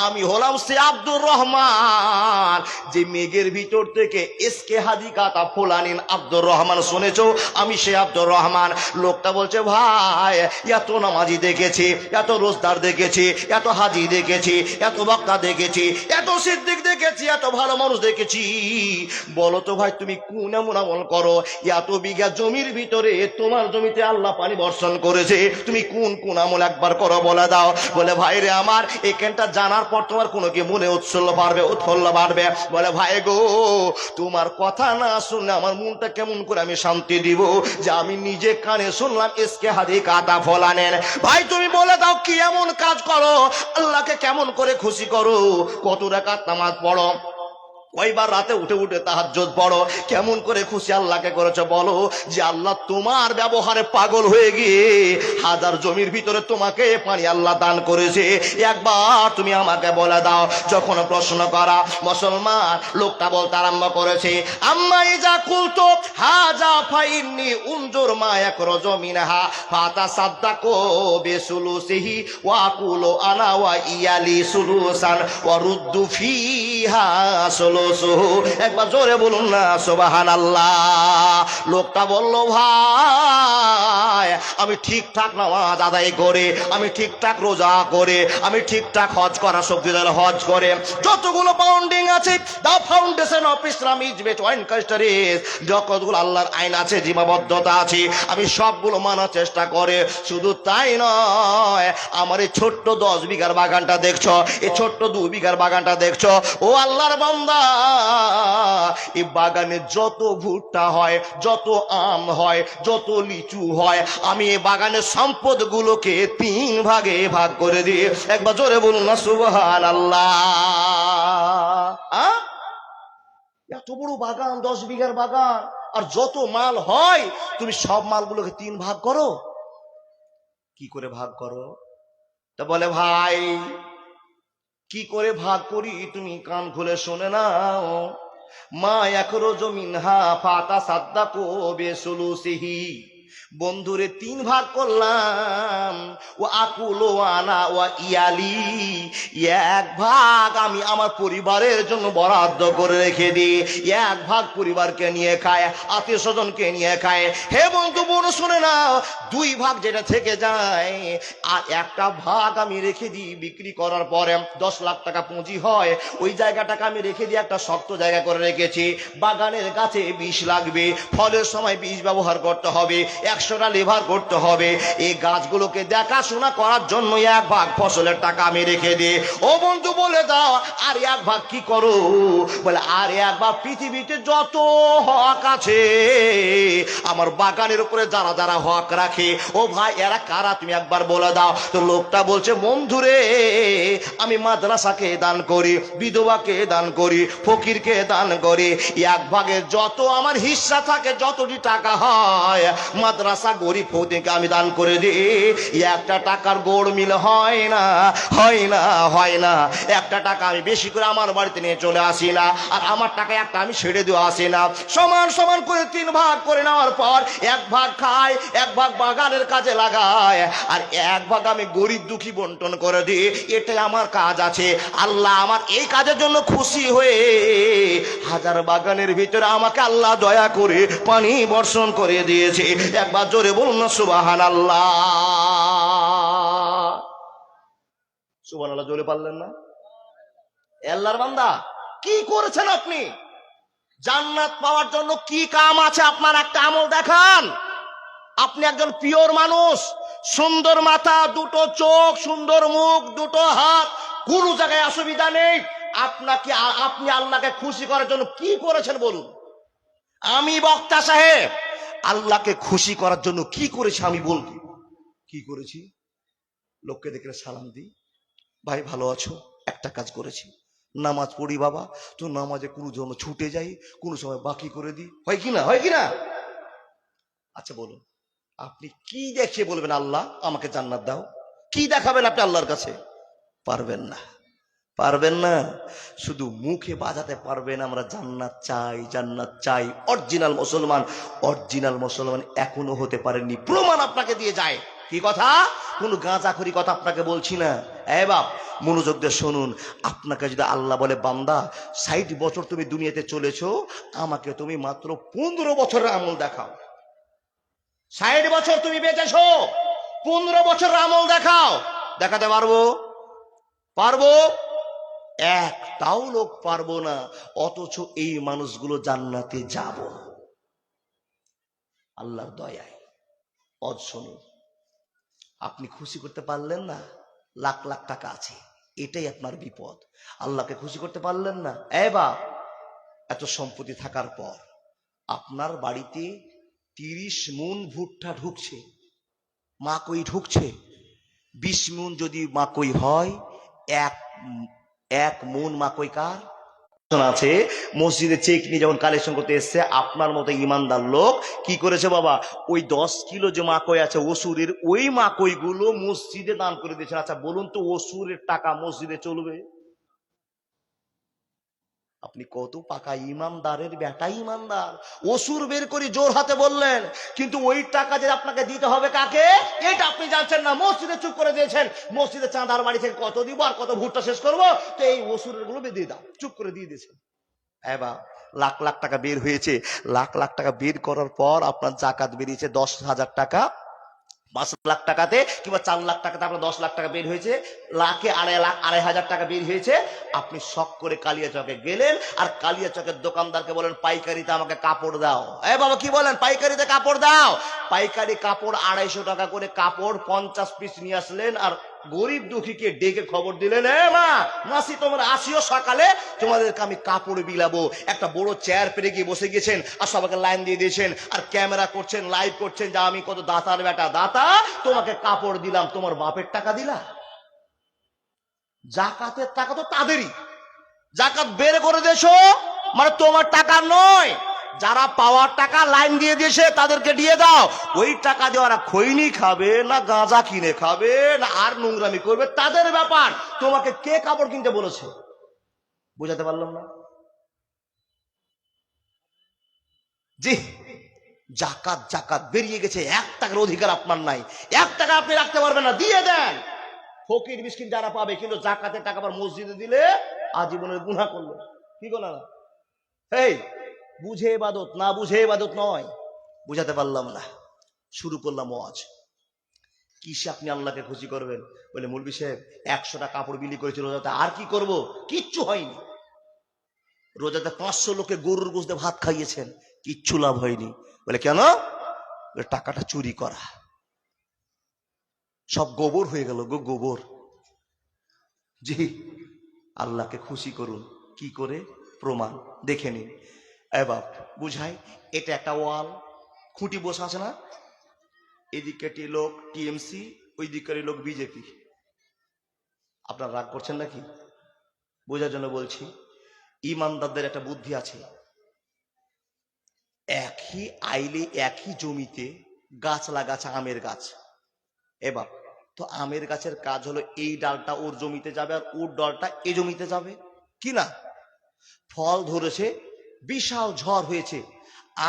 A: আমি হলাম সে আব্দুর রহমান যে মেঘের ভিতর থেকে এসকে হাজি কাতা ফোলানিন আব্দুর রহমান শুনেছো, আমি সে আব্দুর রহমান। লোকটা বলছে, ভাই এত নামাজি দেখেছি, এত রোজদার দেখেছি, এত হাজি দেখেছি, এত বক্তা দেখেছি, এত সিদ্দিক দেখেছি, এত ভালো মানুষ দেখেছি, বলো তো ভাই তুমি কোন এমন আমল করো, এত বিঘা জমির ভিতরে তোমার জমিতে আল্লাহ পানি বর্ষণ করেছে, তুমি কোন কোন আমল একবার করো বলে দাও। বলে, ভাই রে আমার এখানটা জানার পর তোমার কোনো কি মনে উৎফুল্ল বাড়বে। বলে, ভাই গো তোমার কথা না শুনলে আমার মনটা কেমন করে আমি শান্তি দিব, যে আমি নিজে কানে শুনলাম এসকে হাদি কাতা ফলানেন। ভাই তুমি বলে দাও কি এমন কাজ করো, আল্লাহকে কেমন করে খুশি করো, কত রাকাত নামাজ পড়ো, কয়বার রাতে উঠে উঠে তাহাজ্জুদ পড়ো, কেমন করে খুশি আল্লাহকে করেছো বলো, যে আল্লাহ তোমার ব্যবহারে পাগল হয়ে গিয়ে হাজার জমির ভিতরে তোমাকে পানি আল্লাহ দান করেছে, একবার তুমি আমাকে বলে দাও। যখন প্রশ্ন করা মুসলমান লোকটা বলতে আরম্ভ করেছে, আম্মাই যা কুলতো হাজা ফাইন্নি উনজুর মা ইয়াকরুজু মিনহা ফাতাসাদ্দাকু বিসুলুসিহি ওয়া কুলু আনা ওয়া ইয়ালি সুলুসান ওয়া রুদ্দু ফিহা সুলুস। একবার জোরে বলুন না সুবহানাল্লাহ। লোকটা বলল, ভাই আমি ঠিকঠাক নামাজ আদায় করে, আমি ঠিকঠাক রোজা করে, আমি ঠিকঠাক হজ করা শক্তিদার হজ করে, যতগুলো বাউন্ডিং আছে দা ফাউন্ডেশন অফ ইসলামিক কাস্টরিজ, যতগুলো আল্লাহর আইন আছে, সীমাবদ্ধতা আছে, আমি সবগুলো মানার চেষ্টা করে। শুধু তাই নয়, আমার এই ছোট্ট 10 বিঘার বাগানটা দেখছো, এই ছোট্ট 2 বিঘার বাগানটা দেখছো, ও আল্লাহর বান্দা এই বাগানে যত ভুট্টা হয়, যত আম হয়, যত লিচু হয়, আমি এই বাগানের সম্পদ গুলোকে 3 ভাগে ভাগ করে দিই। একবার জোরে বলুন না সুবহানাল্লাহ। এত বড় বাগান, 10 বিঘার বাগান, আর যত মাল হয় তুমি সব মালগুলোকে 3 ভাগ করো। কি করে ভাগ করো? তা বলে, ভাই কি করে ভাগ করি তুমি কান খুলে শুনে নাও। মা ইয়াকরুজু মিনহা ফাতাসাদ্দাকু বিসুলুসিহি, বন্ধুরে 3 ভাগ করলাম, ও আকুলো আনা ও ইয়ালি, 1 ভাগ আমি আমার পরিবারের জন্য বরাদ্দ করে রেখে দিই, 1 ভাগ পরিবারকে নিয়ে খায়, আত্মীয় স্বজনকে নিয়ে খায়। হে বন্ধু বোন শুনে নাও, 2 ভাগ যেটা থেকে যায়, আর 1টা ভাগ আমি রেখে দিই বিক্রি করার পরে 10 লাখ টাকা পুঁজি হয়, ওই জায়গাটাকে আমি রেখে দিই একটা শক্ত জায়গা করে রেখেছি। বাগানের গাছে বিষ লাগবে, ফলের সময় বিষ ব্যবহার করতে হবে, 100টা লেবার করতে হবে, এই গাছগুলোকে দেখাশোনা করার জন্য 1 ভাগ ফসলের টাকা আমি রেখে দিই। ও বন্ধু বলে দাও, আর 1 ভাগ কি করো? বলে, আর 1 ভাগ পৃথিবীতে যত হক আছে আমার বাগানের উপরে যারা যারা হক রাখে, ও ভাই এরা কারা তুমি একবার বলে দাও। তো লোকটা বলছে, বন্ধুরে আমি মাদ্রাসাকে দান করি, বিধবাকে দান করি, ফকিরকে দান করি, 1 ভাগের যত আমার হিস্সা থাকে, যতটি টাকা হয় মাদ্রাসা মাদ্রাসা গরিব ফৌদিকে আমি দান করে দিই, একটা টাকার গোড় মিল হয় না, হয় না, হয় না। একটা টাকা আমি বেশি করে আমার বাড়িতে নিয়ে চলে আসি না, আর আমার টাকা একটা আমি ছেড়ে দিয়ে আসি না। সমান সমান করে 3 ভাগ করে নেওয়ার পর 1 ভাগ খাই, 1 ভাগ বাগানের কাজে লাগায়, আর 1 ভাগ আমি গরিব দুঃখী বন্টন করে দিই। এটাই আমার কাজ আছে। আল্লাহ আমার এই কাজের জন্য খুশি হয়ে হাজার বাগানের ভিতরে আমাকে আল্লাহ দয়া করে পানি বর্ষণ করে দিয়েছে। একবার জোরে বলুন না সুবহানাল্লাহ। সুবহানাল্লাহ জোরে পারলেন না? আল্লাহর বান্দা, কি করেছেন আপনি? জান্নাত পাওয়ার জন্য কি কাম আছে আপনার? একটা আমল দেখান। আপনি একজন পিওর মানুষ, সুন্দর মাথা, 2টো চোখ, সুন্দর মুখ, 2টো হাত, কোনো জায়গায় অসুবিধা নেই। আপনি আল্লাহকে খুশি করার জন্য কি করেছেন বলুন? আমি বক্তা সাহেব আল্লাহকে খুশি করার জন্য কি করেছি আমি বলবো। কি করেছি? লোককে দেখলে সালাম দিই, ভাই ভালো আছো, একটা কাজ করেছি। নামাজ পড়ি বাবা, তো নামাজে কোনো জন্য ছুটে যাই, কোনো সময় বাকি করে দিই। হয় কি না? হয় কি না? আচ্ছা বলুন, আপনি কি দেখে বলবেন আল্লাহ আমাকে জান্নাত দাও? কি দেখাবেন আপনি আল্লাহর কাছে? পারবেন না, পারবেন না। শুধু মুখে বাজাতে পারবেন আমরা জান্নাত চাই, জান্নাত চাই। অরিজিনাল মুসলমান, অরিজিনাল মুসলমান এখনো হতে পারেননি। প্রমাণ আপনাকে দিয়ে যায়। কি কথা? কোন গাঁজাখড়ি কথা আপনাকে বলছি না। এ বাপ, মনোযোগ দিয়ে শুনুন। আপনাকে যদি আল্লাহ বলে বান্দা 60 বছর তুমি দুনিয়াতে চলেছো, আমাকে তুমি মাত্র 15 বছরের আমল দেখাও। 60 বছর তুমি বেঁচেছো, 15 বছরের আমল দেখাও। দেখাতে পারবো? পারবো? একটাও লোক পারবো না। অথচ এই মানুষগুলো জান্নাতে যাব আল্লাহর দয়ায়। অজ শুনুন, আপনি খুশি করতে পারলেন না, লাখ লাখ টাকা আছে, এটাই আপনার বিপদ। আল্লাহকে খুশি করতে পারলেন না, এ বাপ, এত সম্পত্তি থাকার পর আপনার বাড়িতে 30 মণ ভুট্টা ঢুকছে, মাকই ঢুকছে। 20 মণ যদি মাকই হয়, এক মণ মাকই কার আছে? মসজিদে চেক নিয়ে যখন কালেকশন করতে এসছে, আপনার মতো ইমানদার লোক কি করেছে বাবা, ওই 10 কিলো যে মাকই আছে ওসুরের, ওই মাকই গুলো মসজিদে দান করে দিয়েছেন। আচ্ছা বলুন তো, ওসুরের টাকা মসজিদে চলবে? আপনি কত পাকা ইমানদারের বেটা, ইমানদার। ওসুর বের করে জোর হাতে বললেন, কিন্তু ওই টাকা যে আপনাকে দিতে হবে কাকে, এটা আপনি জানছেন না। মসজিদে চুপ করে দিয়েছেন। মসজিদে চাঁদার বাড়ি থেকে কত দিব আর কত ভুট্টা শেষ করবো, তো এই ওসুরের গুলো দিয়ে দাও, চুপ করে দিয়ে দিয়েছেন। এবার লাখ লাখ টাকা বের হয়েছে। লাখ লাখ টাকা বের করার পর আপনার জাকাত বেরিয়েছে 10,000 টাকা। 5 লাখ টাকাতে কিংবা 4 লাখ টাকাতে আপনার 10 লাখ টাকা বের হয়েছে। লাখে 2,500 টাকা বের হয়েছে। আপনি শখ করে কালিয়াচকে গেলেন, আর কালিয়াচকের দোকানদারকে বলেন পাইকারিতে আমাকে কাপড় দাও। এ বাবা কি বলেন? পাইকারিতে কাপড় দাও। পাইকারি কাপড় 250 টাকা করে কাপড় 50 পিস নিয়ে আসলেন, আর গরিব দুঃখীকে ডেকে খবর দিলেন, এ মা মাসি তোমরা আসিও সকালে, তোমাদেরকে আমি কাপড় বিলাবো। একটা বড় চেয়ার পেরে গিয়ে বসে গেছেন, আর সবাইকে লাইন দিয়ে দিয়েছেন, আর ক্যামেরা করছেন, লাইভ করছেন, যে আমি কত দাতার বেটা, দাতা তোমাকে কাপড় দিলাম, তোমার বাপের টাকা দিলা। জাকাতের টাকা তো তাদেরই, জাকাত বের করে দেছো মানে তোমার টাকা নয়। যারা পাওয়ার টাকা লাইন দিয়ে দিয়েছে তাদেরকে দিয়ে দাও। ওই টাকা দিয়ে ওরা খৈনি খাবে না, গাঁজা কিনে খাবে না, আর নোংরামি করবে, তাদের ব্যাপার। তোমাকে কে কাপড় কিনতে বলেছে? বুঝাতে পারলাম না? জি, জাকাত জাকাত বেরিয়ে গেছে। 1 টাকার অধিকার আপনার নাই, 1 টাকা আপনি রাখতে পারবেন না, দিয়ে দেন। ফকির মিসকিন যারা পাবে, কিন্তু জাকাতের টাকা আবার মসজিদে দিলে আজীবনের গুনাহ করলো। কি গুনাহ? এই বুঝে ইবাদত, না বুঝে ইবাদত নয়। বুঝাতে পারলাম না? শুরু করলাম ওয়াজ। কিসে আপনি আল্লাহকে খুশি করবেন? বলে মৌলভী সাহেব 100টা কাপড় বিলি করেছিল রোজাতে, আর কি করব? কিচ্ছু হয়নি। রোজাতে 500 লোকে গরুর গোশত দিয়ে ভাত খাইয়েছেন, কিচ্ছু লাভ হয়নি। বলে কেন? টাকাটা চুরি করা, সব গোবর হয়ে গেল গো, গোবর। জি, আল্লাহকে খুশি করুন কি করে? প্রমাণ দেখে নিন। এবার বুঝাই, এটা একটা ওয়াল, খুঁটি বসে আছে না, এদিকে লোক টিএমসি, ওই দিকের লোক বিজেপি। আপনার রাগ করছেন নাকি? বোঝার জন্য বলছি। ইমানদারদের একটা বুদ্ধি আছে, একই আইলে একই জমিতে গাছ লাগাচ্ছে, আমের গাছ। এবার তো আমের গাছের কাজ হলো এই ডালটা ওর জমিতে যাবে আর ওর ডালটা এই জমিতে যাবে কি না। ফল ধরেছে, বিশাল ঝড় হয়েছে,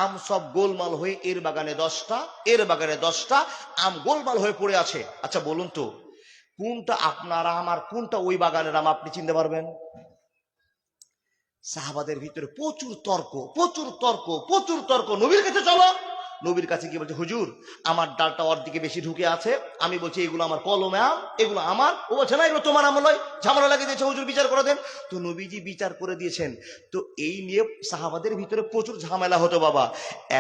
A: আম সব গোলমাল হয়ে এর বাগানে 10টা, এর বাগানে 10টা, আম গোলমাল হয়ে পড়ে আছে। আচ্ছা বলুন তো, কোনটা আপনার আম আর কোনটা ওই বাগানের আম আপনি চিনতে পারবেন? সাহাবাদের ভিতরে প্রচুর তর্ক, প্রচুর তর্ক, প্রচুর তর্ক। নবীর কাছে চলো, নবীর কাছে গিয়ে বলছে হুজুর আমার ডালটা ওর দিকে বেশি ঢুকে আছে, আমি বলছি এগুলো আমার কলমে আম, এগুলো আমার। ও বলছে না এগুলো তোমার আম নয়, ঝামেলা লাগিয়ে দিয়েছে, হুজুর বিচার করে দেন। তো নবীজি বিচার করে দিয়েছেন। তো এই নিয়ে সাহাবাদের ভিতরে প্রচুর ঝামেলা হতো বাবা।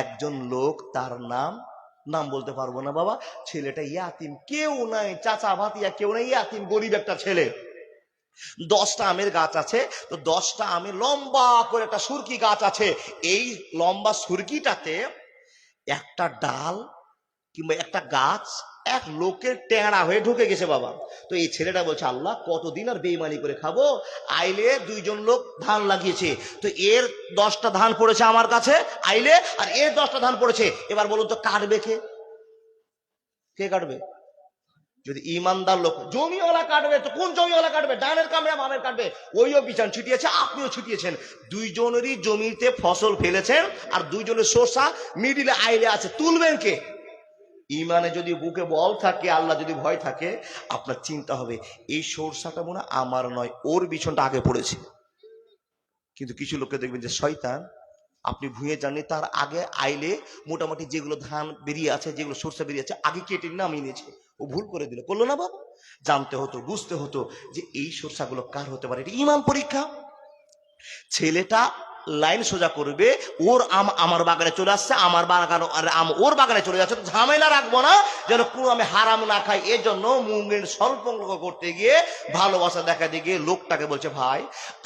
A: একজন লোক, তার নাম নাম বলতে পারবো না বাবা, ছেলেটা ইয়াতিম, কেউ নাই, চাচা ভাতিয়া কেউ নাই, ইয়াতিম গরিব একটা ছেলে। 10টা আমের গাছ আছে, তো 10টা আমের লম্বা করে একটা সুরকি গাছ আছে। এই লম্বা সুরকিটাতে একটা ডাল কিংবা একটা গাছ এক লোকের টেঁড়া হয়ে ঢুকে গেছে বাবা। তো এই ছেলেটা বলছে আল্লাহ কতদিন আর বেইমানি করে খাবো, আইলে 2জন লোক ধান লাগিয়েছে, তো এর 10টা ধান পড়েছে আমার কাছে আইলে, আর এর 10টা ধান পড়েছে। এবার বলুন তো কাটবে কে? কে কাটবে? যদি ইমানদার লোক, জমিওয়ালা কাটবে, তো কোন জমিওয়ালা কাটবে? ডানের কামড়ে বামের কাটবে। ওইও বিছান ছিটিয়েছে, আপনিও ছিটিয়েছেন, দুইজনেরই জমিতে ফসল ফেলেছেন, আর দুইজনের শসা মিডিলে আইলে আছে, তুলবেন কে? ইমানে যদি বুকে বল থাকে, আল্লাহ যদি ভয় থাকে, আপনার চিন্তা হবে এই সরষাটা মনে আমার নয়, ওর বিছনটা আগে পড়েছে। কিন্তু কিছু লোককে দেখবেন যে শয়তান, আপনি ভুঁয়ে জাননি, তার আগে আইলে মোটামুটি যেগুলো ধান বেরিয়ে আছে, যেগুলো সরষে বেরিয়ে আছে, আগে কেটে নামিয়ে নিয়েছে। ও ভুল করে দিল, করলো না বাবা? জানতে হতো, বুঝতে হতো যে এই সরষাগুলো কার হতে পারে। এটা ইমান পরীক্ষা। ছেলেটা লাইন সোজা করবে, ওর আম আমার বাগানে চলে আসছে, আমার বাগান আর আম ওর বাগানে চলে যাচ্ছে, ঝামেলা রাখবো না, যেন কোনো আমি হারাম না খাই। এজন্য মুমিন স্বল্প করতে গিয়ে ভালোবাসা দেখা দিয়ে গিয়ে লোকটাকে বলছে ভাই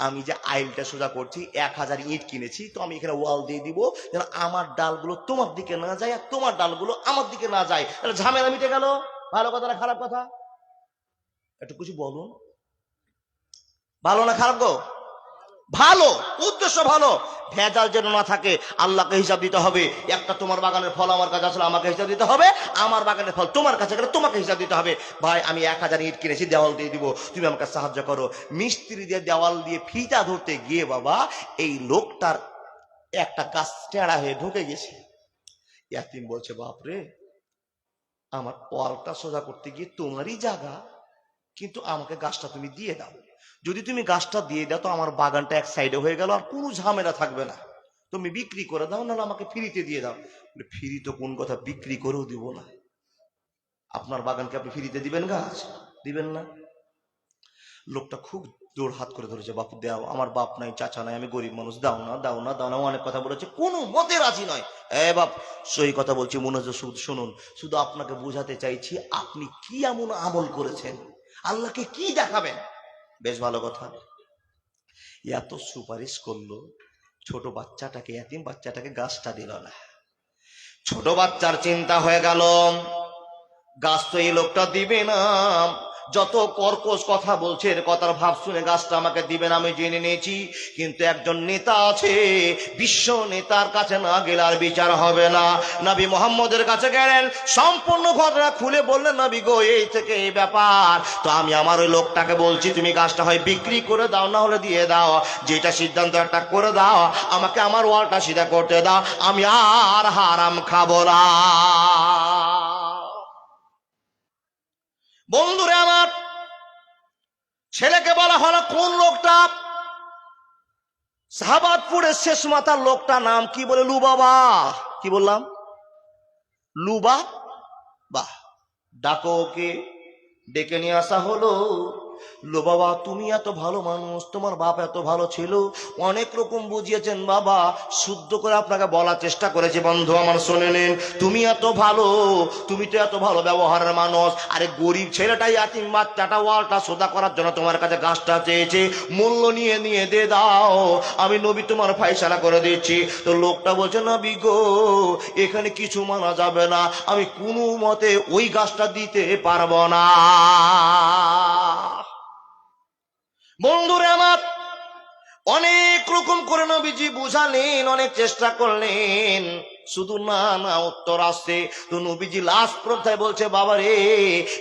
A: আমি যে আইলটা সোজা করছি 1000 ইট কিনেছি, তো আমি এখানে ওয়াল দিয়ে দিব যেন আমার ডালগুলো তোমার দিকে না যায় আর তোমার ডালগুলো আমার দিকে না যায়, ঝামেলা মিটে গেল। ভালো কথা না খারাপ কথা? একটু কিছু বলুন, ভালো না খারাপ গো? ভালো, উদ্দেশ্য ভালো, ভেজাল যেন না থাকে। আল্লাহকে হিসাব দিতে হবে, একটা তোমার বাগানের ফল আমার কাছে আসলে আমাকে হিসাব দিতে হবে, আমার বাগানের ফল তোমার কাছে গেলে তোমাকে হিসাব দিতে হবে। ভাই আমি 1000 ইট কিনেছি, দেওয়াল দিয়ে দিব, তুমি আমাকে সাহায্য করো। মিস্ত্রি দিয়ে দেওয়াল দিয়ে ফিতা ধরতে গিয়ে বাবা এই লোকটার একটা গাছ টেঁড়া হয়ে ঢুকে গেছে। ইয়াতিম বলছে বাপরে, আমার ওয়ালটা সোজা করতে গিয়ে তোমারই জায়গা, কিন্তু আমাকে গাছটা তুমি দিয়ে দাও। যদি তুমি গাছটা দিয়ে দাও তো আমার বাগানটা এক সাইডে হয়ে গেল, আর কোনো ঝামেলা থাকবে না। তুমি বিক্রি করে দাও, নাহলে আমাকে ফ্রিতে দিয়ে দাও। ফ্রি তো কোন কথা, বিক্রি করেও দিব না। আপনার বাগানকে আপনি ফ্রিতে দিবেন গাছ? দিবেন না। লোকটা খুব জোর হাত করে ধরেছে, বাপু দাও, আমার বাপ নাই, চাচা নাই, আমি গরিব মানুষ, দাও না দাও না দাও না। অনেক কথা বলেছে, কোনো মতে রাজি নয়। বাপ সই কথা বলছি, মনোযোগ শুনুন, শুধু আপনাকে বোঝাতে চাইছি আপনি কি এমন আমল করেছেন, আল্লাহকে কি দেখাবেন। বেশ ভালো কথা। এত সুপারিশ করলো, ছোট বাচ্চাটাকে, এতিম বাচ্চাটাকে গাছটা দিল না। ছোট বাচ্চার চিন্তা হয়ে গেল গাছ তো এই লোকটা দিবে না, যত কর্কশ কথা বলছে এর কথার ভাব শুনে গাছটা আমাকে দিবে না, আমি জেনে নিয়েছি। কিন্তু একজন নেতা আছে, বিশ্ব নেতার কাছে না গেলে আর বিচার হবে না। নবী মুহাম্মদের কাছে গেলেন, সম্পূর্ণ ঘটনা খুলে বললেন নবী গো এই থেকে এই ব্যাপার, তো আমি আমার ওই লোকটাকে বলছি তুমি গাছটা হয় বিক্রি করে দাও, না হলে দিয়ে দাও, যেটা সিদ্ধান্ত একটা করে দাও, আমাকে আমার ওয়ালটা সিধা করতে দাও, আমি আর হারাম খাবো না। বন্ধুরে আমার, ছেলেকে বলা হলো কোন লোকটা? শাহাবাদপুরের শেষ মাথার লোকটা নাম কি বলে? লুবাবা। কি বললাম? লুবা। বাহ, ডাকো ওকে। ডেকে নিয়ে আসা হলো। লো বাবা তুমি এত ভালো মানুষ, তোমার বাপ এত ভালো ছিল, অনেক রকম বুঝিয়েছেন বাবা, শুদ্ধ করে আপনাকে বলার চেষ্টা করেছে। বন্ধু আমার শুনে নিন, তুমি এত ভালো, তুমি তো এত ভালো ব্যবহারের মানুষ, আরে গরিব ছেলেটাই ইয়াতিম বাচ্চাটা ওয়ালটা সোজা করার জন্য তোমার কাছে গাছটা চেয়েছে, মূল্য নিয়ে নিয়ে দে দাও, আমি নবী তোমার ফায়সালা করে দিচ্ছি। তো লোকটা বলছে নবী গো এখানে কিছু মানা যাবে না, আমি কোনো মতে ওই গাছটা দিতে পারবো না। বন্ধুরে আমার, অনেক রকম করে নবীজি বুঝালেন, অনেক চেষ্টা করলেন, শুধু না না উত্তর আসছে। তো নবীজি লাস্ট পর্যায়ে বলছে, বাবা রে,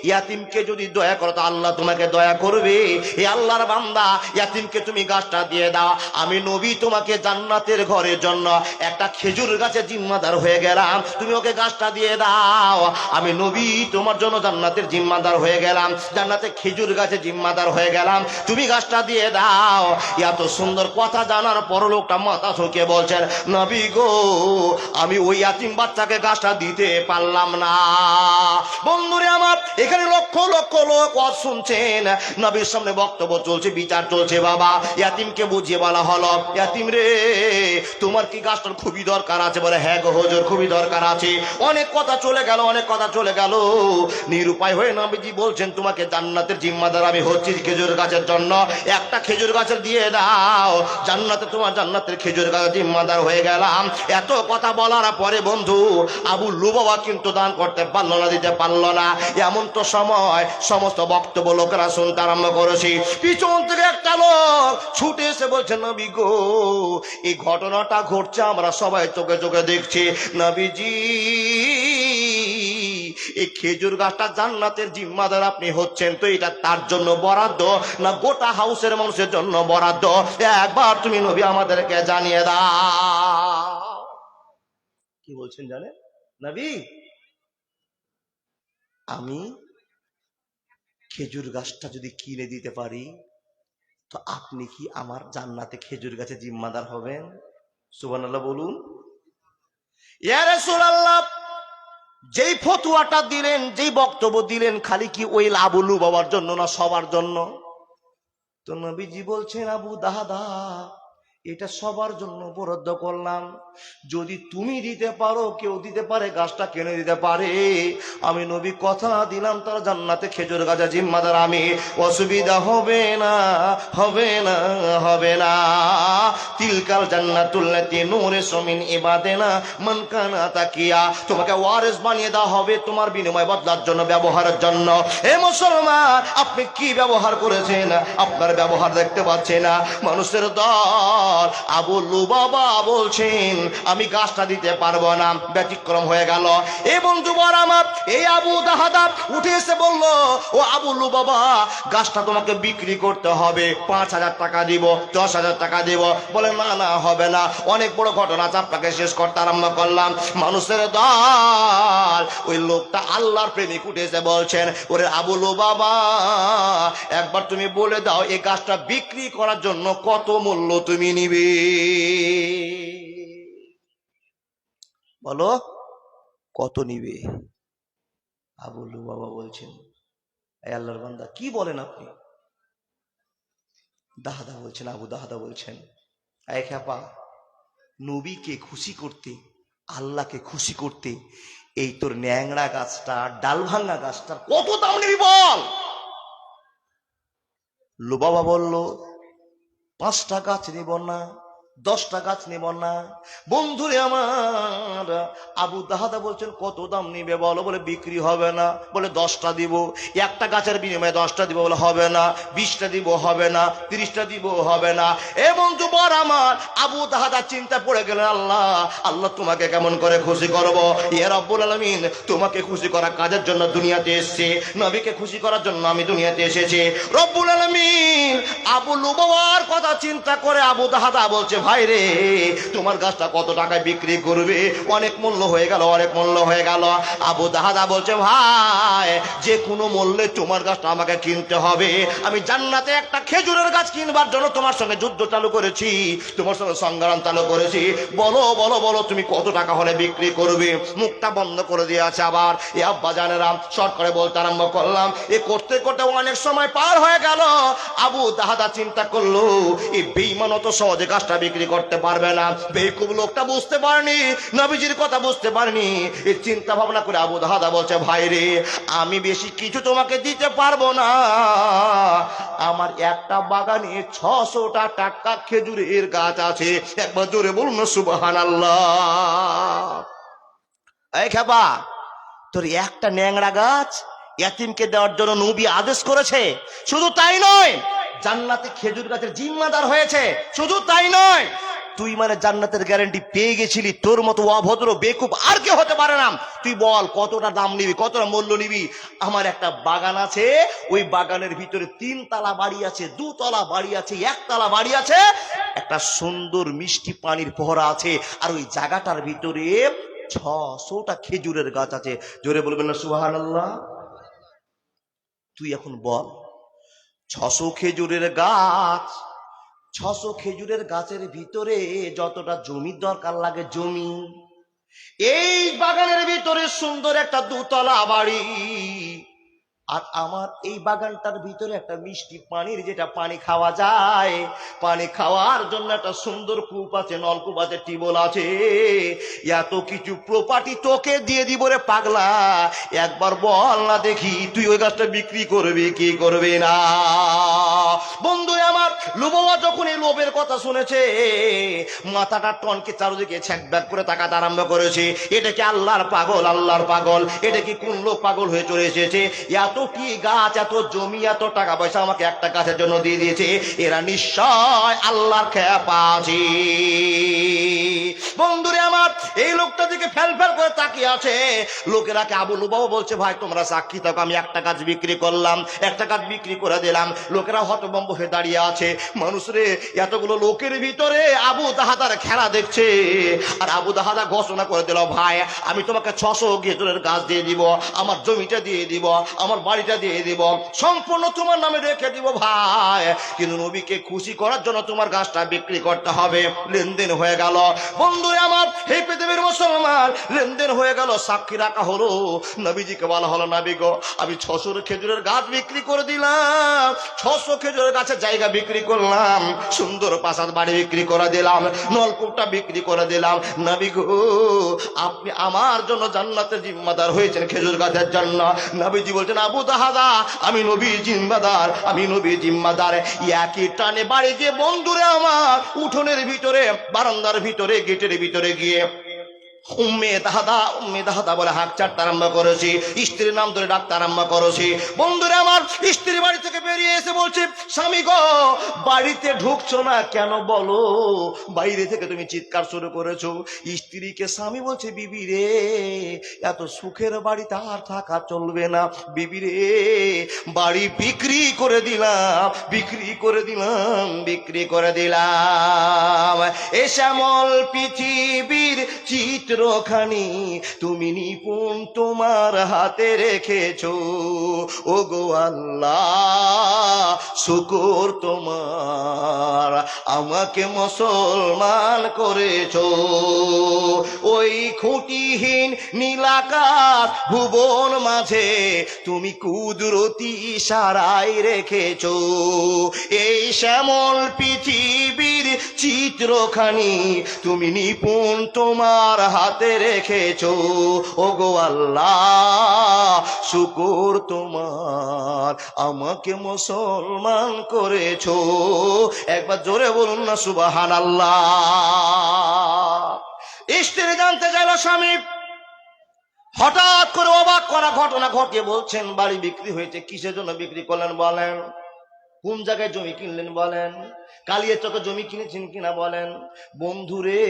A: ইয়াতিমকে যদি দয়া করো তো আল্লাহ তোমাকে দয়া করবে। এ আল্লাহর বান্দা, ইয়াতিমকে তুমি গাছটা দিয়ে দাও, আমি নবী তোমাকে জান্নাতের ঘরের জন্য একটা খেজুর গাছে জিম্মাদার হয়ে গেলাম, তুমি ওকে গাছটা দিয়ে দাও, আমি নবী তোমার জন্য জান্নাতের জিম্মাদার হয়ে গেলাম, জান্নাতে খেজুর গাছে জিম্মাদার হয়ে গেলাম, তুমি গাছটা দিয়ে দাও। এত সুন্দর কথা জানার পর লোকটা মাথা ঝুঁকে বলছেন, নবী গো, আমি ওই ইয়াতিম বাচ্চাকে গাছটা দিতে পারলাম না। বন্ধুরে আমার, এখানে লক্ষ লক্ষ লোক ওয়াজ শুনছেন, নবীর সামনে বক্তব্য চলছে, বিচার চলছে। বাবা, ইয়াতিমকে বুঝিয়ে বলা হলো, ইয়াতিম রে, তোমার কি গাছটার খুবই দরকার আছে? বলে, হ্যাঁ গো হুজুর, খুবই দরকার আছে। অনেক কথা চলে গেল, অনেক কথা চলে গেল। নিরুপায় হয়ে নবীজি বলছেন, তোমাকে জান্নাতের জিম্মাদার আমি হচ্ছি খেজুর গাছের জন্য, একটা খেজুর গাছের দিয়ে দাও, জান্নাতে তোমার জান্নাতের খেজুর গাছের জিম্মাদার হয়ে গেলাম। এত কথা বলার পরে বন্ধু আবু লুবাবা কিন্তু দান করতে পারলো না, দিতে পারলো না। এমন তো সময় সমস্ত বক্তব্য লোকেরা শুনতে আরম্ভ করেছি। পিছন থেকে একটা লোক ছুটে এসে বলছে, নবী গো, এই ঘটনাটা ঘটছে, আমরা সবাই চোখে চোখে দেখছি। নবীজি, এই খেজুর গাছটা জান্নাতের জিম্মাদার আপনি হচ্ছেন, তো এটা তার জন্য বরাদ্দ না গোটা হাউসের মানুষের জন্য বরাদ্দ? একবার তুমি নবী আমাদেরকে জানিয়ে দাও। কি বলছেন জানেন নবী? আমি খেজুর গাছটা যদি কিনে দিতে পারি, তো আপনি কি আমার জান্নাতে খেজুর গাছে জিম্মাদার হবেন? সুবহানাল্লাহ বলুন। ইয়া রাসূলুল্লাহ, যেই ফতুয়াটা দিলেন, যেই বক্তব্য দিলেন, খালি কি ওই আবু লুবাবার জন্য না সবার জন্য? তো নবীজি বলছেন, আবু দাহাদা, এটা সবার জন্য বরাদ্দ করলাম, যদি তুমি দিতে পারো, কেউ দিতে পারে, গাছটা কিনে দিতে পারে, আমি নবী কথা দিলাম তার জান্নাতে খেজুর গাছে জিম্মাদার আমি, অসুবিধা হবে না, হবে না, হবে না। তিলকাল জান্নাতুল্লাতি নূরিসু মিন ইবাদিনা মান কানা তাকিয়া, তোমাকে ওয়ারিস বানিয়ে দেওয়া হবে তোমার বিনিময় বদলার জন্য, ব্যবহারের জন্য। হে মুসলমান, আপনি কি ব্যবহার করেছেন? আপনার ব্যবহার দেখতে পাচ্ছেন না। মানুষের দল আবু লুবাবা বলছেন, আমি গাছটা দিতে পারবো না, ব্যতিক্রম হয়ে গেল। এই বন্ধুবার আমার, এই আবু দাহাদা উঠে এসে বলল, ও আবু লুবাবা, গাছটা তোমাকে বিক্রি করতে হবে, 5,000 টাকা দিব, 10,000 টাকা দিব। বলে, না না, হবে না। অনেক বড় ঘটনা আছে, আপনাকে শেষ করতে আরম্ভ করলাম। মানুষের দল ওই লোকটা আল্লাহর প্রেমিক উঠে এসে বলছেন, ওরে আবু লুবাবা, একবার তুমি বলে দাও, এই গাছটা বিক্রি করার জন্য কত মূল্য তুমি নিবে? বলো, কত নিবে? আবু লুবাবা বলছেন, এই আল্লাহর বান্দা, কি বলেন আপনি? দাহাদা বলছেন, আবু দাহাদা বলছেন, এই খেপা, নবীকে খুশি করতে, আল্লাহকে খুশি করতে, এই তোর ন্যাংরা গাছটা, ডাল ভাঙ্গা গাছটার কত দাম নিবি বল? লুবাবা বলল, 5টা গাছ নিব না, 10টা গাছ নেব না। বন্ধুরে আমার, আবু দাহাদা বলছেন, কত দাম নিবে বলো? বলে, বিক্রি হবে না। বলে, 10টা দিব। একটা গাছের বিনিময়ে 10টা দিব। বলে, হবে না। 20টা দিব, হবে না। 30টা দিব, হবে না। এ বন্ধু বর আমার, আবু দাহাদা চিন্তা পড়ে গেলেন, আল্লাহ, আল্লাহ তোমাকে কেমন করে খুশি করব? ইয়া রাব্বুল আলামিন, তোমাকে খুশি করা কাজের জন্য দুনিয়াতে এসেছি, নবীকে খুশি করার জন্য আমি দুনিয়াতে এসেছি। রব্বুল আলামিন আবু লুবাবার কথা চিন্তা করে আবু দাহাদা বলছে, ভাই রে, তোমার গাছটা কত টাকায় বিক্রি করবে? অনেক মূল্য হয়ে গেল, অনেক মূল্য হয়ে গেল। আবু দাহাদা বলছে, ভাই, যে কোনো মূল্যে তোমার গাছটা আমাকে কিনতে হবে। আমি জান্নাতে একটা খেজুরের গাছ কিনবার জন্য তোমার সঙ্গে যুদ্ধ চালু করেছি, তোমার সঙ্গে সংগ্রাম চালু করেছি। বলো বলো বলো, তুমি কত টাকা হলে বিক্রি করবে? মুখটা বন্ধ করে দিয়ে আছে। আবার এ আব্বা জানেরা শর্ট করে বলতে আরম্ভ করলাম। এ করতে করতে অনেক সময় পার হয়ে গেল। আবু দাহাদা চিন্তা করলো, এই বেঈমান অত সহজে গাছটা বিক্রি করতে পারবে না। বেকুব লোকটা বুঝতে পারেনি, নবীজির কথা বুঝতে পারেনি। এই চিন্তা ভাবনা করে আবু দাহাদা বলছে, ভাই রে, আমি বেশি কিছু তোমাকে দিতে পারবো না। আমার একটা বাগানে 600টা টাটকা খেজুরের গাছ আছে। একবার জোরে বলুন না সুবহানাল্লাহ। এই খেপা, তোর একটা ন্যাংরা গাছ ইয়াতিমকে দেওয়ার জন্য নবী আদেশ করেছে। শুধু তাই নয়, জান্নাতে খেজুর গাছের জিম্মাদার হয়েছে। শুধু তাই নয়, তুই মানে জান্নাতের গ্যারান্টি পেয়ে গেছিলি, তোর মতো অভদ্র বেকুব আর কে হতে পারে না। তুই বল কতটা দাম নিবি, কতটা মূল্য নিবি। আমার একটা বাগান আছে, ওই বাগানের ভিতরে 3 তলা বাড়ি আছে, 2 তলা বাড়ি আছে, 1 তলা বাড়ি আছে, একটা সুন্দর মিষ্টি পানির ফোয়ারা আছে, আর ওই জায়গাটার ভিতরে 600টা খেজুরের গাছ আছে। জোরে বলবেন না সুবহানাল্লাহ? তুই এখন বল 600 খেজুরের গাছ, 600 খেজুরের গাছের ভিতরে যতটা জমির দরকার লাগে জমি, এই বাগানের ভিতরে সুন্দর একটা 2 তলা বাড়ি, আর আমার এই বাগানটার ভিতরে একটা মিষ্টি পানির, যেটা পানি খাওয়া যায়, পানি খাওয়ার জন্য একটা সুন্দর কূপ আছে, নলকূপ আছে, টিউবওয়েল আছে, এত কিছু প্রপার্টি তোকে দিয়ে দিব রে পাগলা। একবার বল না দেখি তুই ওই গাছটা বিক্রি করবি কি করবি না? বন্ধু আমার, লোভা যখন এই লোভের কথা শুনেছে, মাথাটা টনকে চারদিকে ছ্যাক ব্যাক করে তাকাতে আরম্ভ করেছে। এটা কি আল্লাহর পাগল? আল্লাহর পাগল? এটা কি কোন লোক পাগল হয়ে চলে এসেছে? এতটি গাছ, এত জমি, এত টাকা পয়সা আমাকে একটা গাছের জন্য দিয়ে দিয়েছে, এরা নিশ্চয় আল্লাহর খেপাজি। বন্ধুরে আমার, এই লোকটা দিকে ফেল ফেল করে তাকিয়ে আছে। লোকেরাকে আবু লুবাও বলছে, ভাই তোমরা সাক্ষী থাকো, আমি একটা গাছ বিক্রি করলাম, একটা গাছ বিক্রি করে দিলাম। লোকেরা হতভম্ব হয়ে দাঁড়িয়ে আছে। মানুষরে এতগুলো লোকের ভিতরে আবু দাহাদার খেলা দেখছে, আর আবু দাহাদা ঘোষণা করে দিল, ভাই আমি তোমাকে 600 খেজুরের গাছ দিয়ে দিব, আমার জমিটা দিয়ে দিব, আমার বাড়িটা দিয়ে দিব, সম্পূর্ণ তোমার নামে রেখে দিব ভাই, কিন্তু নবীকে খুশি করার জন্য তোমার গাছটা বিক্রি করতে হবে। লেনদেন হয়ে গেল। বন্ধুরে আমার, এই পৃথিবীর মুসলমান, লেনদেন হয়ে গেল, সাক্ষী রাখা হলো। নবীজিকে বলা হলো, নবী গো আমি 600 খেজুরের গাছ বিক্রি করে দিলাম, 600 খেজুরের গাছের জায়গা বিক্রি করলাম, সুন্দর প্রাসাদ বাড়ি বিক্রি করে দিলাম, নলকূপটা বিক্রি করে দিলাম। নবী গো আপনি আমার জন্য জান্নাতের জিম্মাদার হয়েছেন খেজুর গাছের জন্য। নবীজি বলছেন, আবু দাহাদা আমি নবী জিম্মাদার, আমি নবী জিম্মাদার। একই টানে বাড়ি গিয়ে বন্ধুরে আমার, উঠোনের ভিতরে, বারান্দার ভিতরে, গেটের ভিতরে গিয়ে উম্মে দাহাদা বলে হাঁক চাটতে আরম্ভ করেছি, স্ত্রীর নাম ধরে ডাকতে আরম্ভ করেছি। বন্ধুরা আমার, স্ত্রী বাড়ি থেকে বেরিয়ে এসে বলছে, স্বামী গো বাড়িতে ঢুকছো না কেন বলো, বাইরে থেকে তুমি চিৎকার শুরু করেছো। স্ত্রীকে স্বামী বলছে, বিবি রে এত সুখের বাড়িতে আর থাকা চলবে না, বিবি রে বাড়ি বিক্রি করে দিলাম, বিক্রি করে দিলাম, বিক্রি করে দিলাম। এ শ্যামল পৃথিবীর চিত্রখানি তুমি নিপুণ তোমার হাতে রেখেছো, ও গো আল্লাহ শুকর তোমার, আমাকে মুসলমান করেছো। ওই খুঁটিহীন নীলাকাশ ভুবন মাঝে তুমি কুদরতি ইশারায় রেখেছো, এই শ্যামল পৃথিবীর চিত্রখানি তুমি নিপুণ তোমার হাতে রেখেছো, ও গো আল্লাহ শুকর তোমার, আমাকে মুসলমান করেছো। একবার জোরে বলুন না সুবহানাল্লাহ। স্ত্রী জানতে চাইল স্বামী, হঠাৎ করে অবাক করা ঘটনা ঘটিয়ে বলছেন, বাড়ি বিক্রি হয়েছে, কিসের জন্য বিক্রি করলেন বলেন, কোন জায়গায় জমি কিনলেন বলেন, কালিয়ার চকে জমি কিনেছেন কিনা বলেন। বন্ধুরে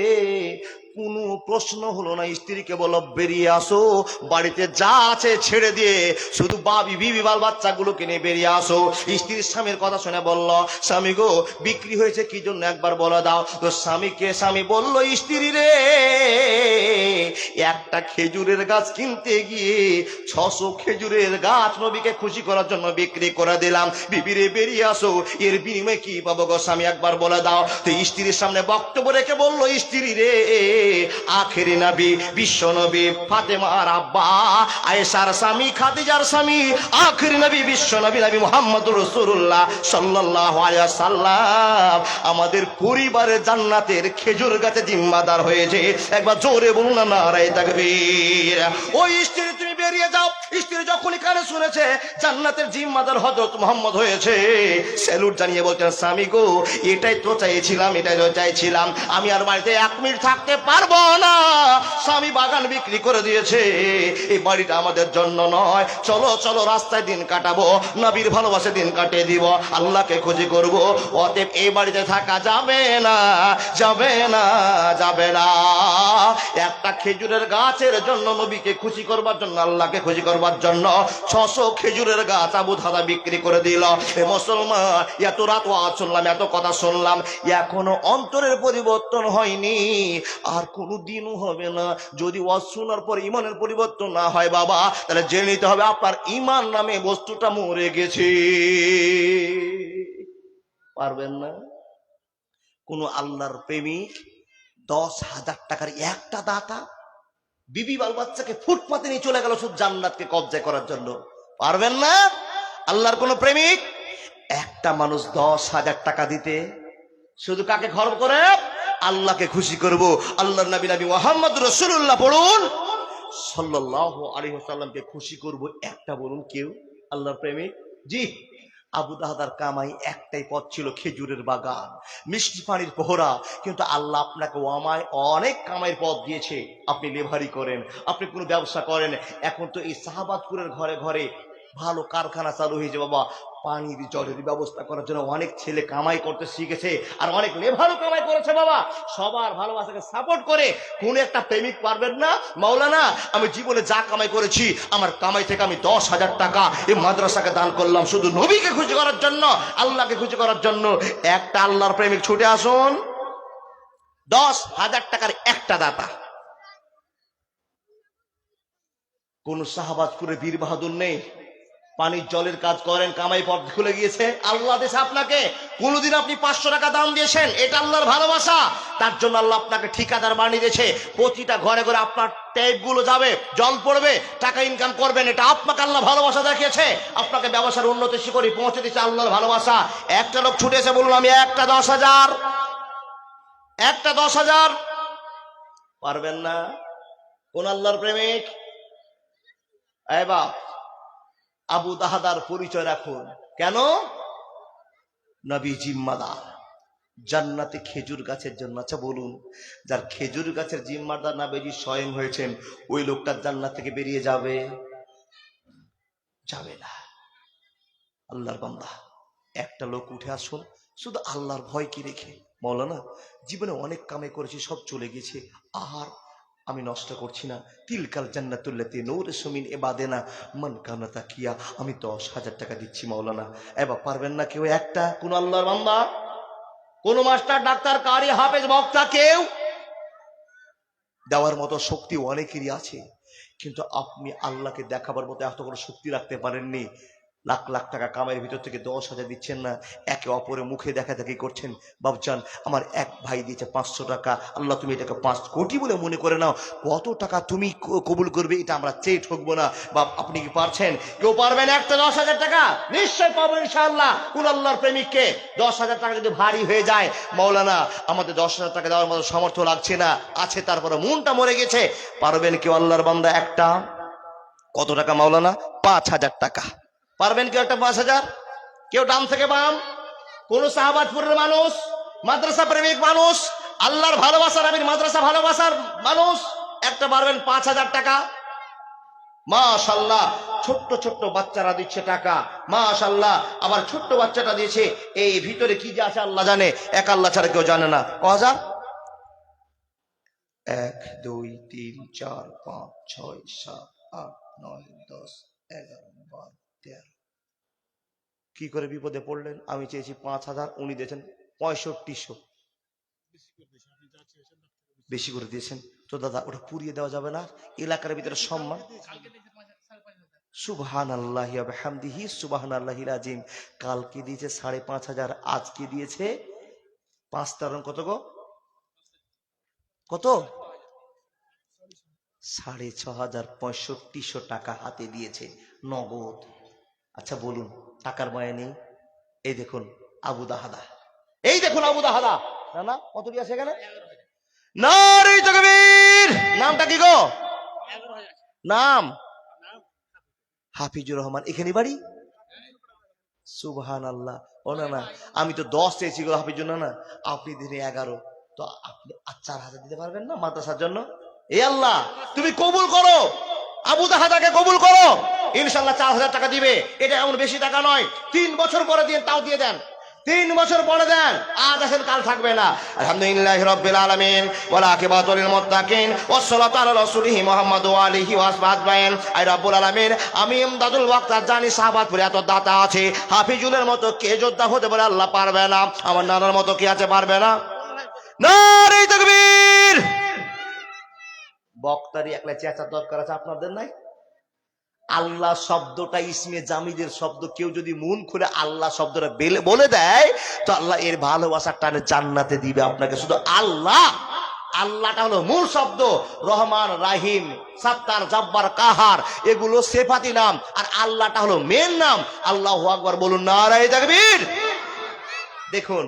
A: কোনো প্রশ্ন হলো না, স্ত্রীকে বলো বেরিয়ে আসো, বাড়িতে যা আছে ছেড়ে দিয়ে শুধু বিবি বাল বাচ্চাগুলোকে নিয়ে বেরিয়ে আসো। স্ত্রীর স্বামীর কথা শুনে বলল, স্বামী গো বিক্রি হয়েছে কি জন্য একবার বলে দাও। তো স্বামী বলল, স্ত্রী রে একটা খেজুরের গাছ কিনতে গিয়ে 600 খেজুরের গাছ নবীকে খুশি করার জন্য বিক্রি করে দিলাম, বিবি রে বেরিয়ে আসো, এর বিনিময়ে কি পাবো গো স্বামী একবার বলে দাও। তো স্ত্রীর সামনে বক্তব্য রেখে বলল, স্ত্রী রে আখেরি নবী বিশ্ব নবী ফাতেমার আব্বা আয়েশার স্বামী খাদিজার স্বামী আখেরি নবী বিশ্ব নবী নবী মুহাম্মদুর রাসূলুল্লাহ সাল্লাল্লাহু আলাইহি ওয়াসাল্লাম আমাদের পরিবারের জান্নাতের খেজুর গাছে জিম্মাদার হয়েছে। একবার জোরে বলুন না নারায়ে তাকবীর। ওই স্ত্রী তুমি বেরিয়ে যাও। স্ত্রী যখনই কানে শুনেছে জান্নাতের জিম্মাদার হযরত মুহাম্মদ হয়েছে, স্যালুট জানিয়ে বলছেন, স্বামী গো, এটাই তো চাইছিলাম, আমি আর বাড়িতে 1 মিনিট থাকতে পারবো না। স্বামী বাগান বিক্রি করে দিয়েছে, এই বাড়িটা আমাদের জন্য নয়, চলো চলো রাস্তায় দিন কাটাবো, নবীর ভালোবাসে দিন কাটিয়ে দিব, আল্লাহকে খুশি করব। অতএব এই বাড়িতে থাকা যাবে না, যাবে না, যাবে না। একটা খেজুরের গাছের জন্য, নবীকে খুশি করবার জন্য, আল্লাহকে খুশি করবার জন্য 600 খেজুরের গাছ আবু দাদা বিক্রি করে দিল। এ মুসলমান, এত রাত ওয়াজ শুনলাম, এত কথা শুনলাম, এখনো অন্তরের পরিবর্তন হয়নি, আর কোনো দিনও হবে না। যদি ওয়াজ শোনার পর ইমানের পরিবর্তন না হয় বাবা, তাহলে জেনে নিতে হবে আপনার ইমান নামে বস্তুটা মরে গেছে। পারবেন না? কোন আল্লাহর প্রেমিক 10,000 টাকার একটা দাতা বিবি বাল বাচ্চাকে ফুটপাতে নিয়ে চলে গেল শুধু জান্নাতকে কবজা করার জন্য? পারবেন না? আল্লাহর কোন প্রেমিক একটা মানুষ 10,000 টাকা দিতে, শুধু কাকে খরচ করে? আল্লাহকে খুশি করব। আল্লাহর নবী মুহাম্মদ রাসূলুল্লাহ পড়ুন, সাল্লাল্লাহু আলাইহি ওয়াসাল্লামকে খুশি করব, একটা বলুন কেউ? আল্লাহর প্রেমিক? জি। আবু দাহদার কামাই একটাই পথ ছিল, খেজুরের বাগান, মিষ্টি পানির পোহরা। কিন্তু আল্লাহ আপনাকে আমায় অনেক কামাইয়ের পথ দিয়েছে। আপনি লেভারি করেন, আপনি কোনো ব্যবসা করেন। এখন তো এই সাহাবাতপুরের ঘরে ঘরে ভালো কারখানা চালু হয়েছে বাবা, পানির জলের ব্যবস্থা করার জন্য অনেক ছেলে কামাই করতে শিখেছে, আর অনেক লেভারও কামাই করেছে বাবা। সবার ভালোবাসাকে সাপোর্ট করে কোন একটা প্রেমিক পারবেন না, মাওলানা আমি জীবনে যা কামাই করেছি, আমার কামাই থেকে আমি 10,000 টাকা এই মাদ্রাসাকে দান করলাম, শুধু নবীকে খুশি করার জন্য, আল্লাহকে খুশি করার জন্য। একটা আল্লাহর প্রেমিক ছুটে আসুন, 10,000 টাকার একটা দাতা। কোন সাহাবাজপুরে বীর বাহাদুর নেই? পানির জলের কাজ করেন, কামাই পথ খুলে গিয়েছে, আল্লাহ দেশে আপনাকে। কোনদিন আপনি 500 টাকা দাম দিয়েছেন? এটা আল্লাহর ভালোবাসা। তার জন্য আল্লাহ আপনাকে ঠিকাদার বানিয়ে দিয়েছে, প্রতিটা ঘরে ঘরে আপনার ট্যাপ গুলো যাবে, জল পড়বে, টাকা ইনকাম করবেন। এটা আপনাকে আল্লাহ ভালোবাসা দেখিয়েছে, আপনাকে ব্যবসার উন্নতি শিখরে পৌঁছে দিচ্ছে আল্লাহর ভালোবাসা। একটা লোক ছুটে এসে বলুন, আমি একটা 10,000, একটা 10,000। পারবেন না? কোন আল্লাহর প্রেমিক? এই বাপ, আবু দাহদার পরিচয় রাখুন। কেন? নবী জিম্মাদার, জান্নাতে খেজুর গাছের জন্য। আচ্ছা বলুন, যার খেজুর গাছের জিম্মাদার নবীজি স্বয়ং হয়েছেন, ওই লোকটা জান্নাত থেকে বেরিয়ে যাবে? যাবে না। আল্লাহর বান্দা, একটা লোক উঠে আসুন, শুধু আল্লাহর ভয় কি রেখে, মাওলানা জীবনে অনেক কামাই করেছি, সব চলে গেছে, আর আমি নষ্ট করছি না। তিলকাল জান্নাতুল্লাতি নূরুস মিন ইবাদিনা মান কানা তাকিয়া, আমি 10,000 টাকা দিচ্ছি মাওলানা। এবার পারবেন না কেউ একটা? কোন আল্লাহর বান্দা, কোন মাস্টার, ডাক্তার, কারি, হাফেজ, বক্তা কেউ দেওয়ার মতো শক্তি অনেকেরই আছে, কিন্তু আপনি আল্লাহকে দেখাবার মতো এত কোনো শক্তি রাখতে পারেননি। লাখ লাখ টাকা কামাইয়ের ভিতর থেকে 10,000 দিচ্ছেন না, একে অপরের মুখে দেখা দেখি করছেন। বাবজান, আমার এক ভাই দিয়েছে 500 টাকা, আল্লাহ তুমি এটাকে 5 কোটি বলে মনে করে নাও, কত টাকা তুমি কবুল করবে এটা আমরা চেয়ে ঠকবো না। বাপ, আপনি কি পারছেন? কেউ পারবেন একটা 10,000 টাকা? নিশ্চয় পাবো ইনশাআল্লাহ। কোন আল্লাহর প্রেমিককে 10,000 টাকা যদি ভারী হয়ে যায়, মাওলানা আমাদের 10,000 টাকা দেওয়ার মতো সামর্থ্য লাগছে না, আছে তারপরে মনটা মরে গেছে, পারবেন কেউ আল্লাহর বান্দা একটা? কত টাকা মাওলানা? 5,000 টাকা। পারবেন কেউ একটা 5,000? কেউ ডান থেকে বাম, কোন সাহাবাজপুরের মানুষ, মাদ্রাসা প্রেমিক মানুষ, আল্লাহর ভালোবাসার, আমির মাদ্রাসা ভালোবাসার মানুষ, একটা পারবেন 5,000 টাকা? মাশাআল্লাহ, ছোট্ট ছোট্ট বাচ্চারা দিচ্ছে টাকা, মাশাআল্লাহ। আবার ছোট্ট বাচ্চাটা দিয়েছে, এই ভিতরে কি যে আছে আল্লাহ জানে, এক আল্লাহ ছাড়া কেউ জানে না। ক হাজার? 1 2 3 4 5 6 7 8 9 10 11 12 13। কি করে বিপদে পড়লেন? আমি চেয়েছি 5,000, উনি দিয়েছেন 6500, বেশি করে দিয়েছেন। তো দাদা ওটা পুড়িয়ে দেওয়া যাবে না? এলাকার ভিতরে সম্মান। সুবহানাল্লাহি ওয়া বিহামদিহি সুবহানাল্লাহিল আযীম। কালকে দিয়েছে 5,500, আজকে দিয়েছে 5 তারণ কত গো? কত? 6,500, 6500 টাকা হাতে দিয়েছে নগদ। আচ্ছা বলুন, টাকার মায়া নেই? এই দেখুন আবু দাহদা, এই দেখুন আবু দাহদা। না না, কত কি আছে এখানে? নারে তাকবীর। নামটা কি গো? নাম হাফিজুর রহমান এখানে বাড়ি? সুবহানাল্লাহ। ও না না, আমি তো 10 চেয়েছি গো হাফিজুর, না আপনি দিনে 11, তো আপনি 4,000 দিতে পারবেন না মাদ্রাসার জন্য? এ আল্লাহ, তুমি কবুল করো, আবু দাহাদাকে কবুল করো, ইনশাল্লাহ 4,000 টাকা দিবে। এটা এমন বেশি টাকা নয়, 3 বছর পরে দিয়ে তাও দিয়ে দেন, 3 বছর পরে দেন, আজ আসেন কাল থাকবে না। আলহামদুলিল্লাহি রাব্বিল আলামিন ওয়াল আকিবাতু লিল মুত্তাকিন ওয়াসসালাতু আলা রাসূলিহি মুহাম্মদ ওয়া আলিহি ওয়া আসহাবিহি। আই রাব্বুল আলামিন, আমি ইমদাদুল ওয়াক্ত জানি সাহাবাতপুরে এত দাতা আছে, হাফিজুলের মতো কে যোদ্ধা হতে পারে? আল্লাহ পারবে না। আমার নানার মতো কি আছে? পারবে না। নারে তাকবীর। বক্তারি একলা চেঁচার দরকার আছে, আপনাদের নাই? আল্লাহ শব্দটা ইসমে জামিদের শব্দ, কেউ যদি মন খুলে আল্লাহ শব্দটা বলে দেয় তো আল্লাহ এর ভালোবাসার টানে জান্নাতে দিবে আপনাকে। শুধু আল্লাহ, আল্লাহটা হলো মূল শব্দ। রহমান, রাহিম, সাত্তার, জব্বার, কাহার এগুলো সেফাতি নাম, আর আল্লাহটা হলো মেন নাম। আল্লাহু আকবার বলুন, নারে তাকবীর। দেখুন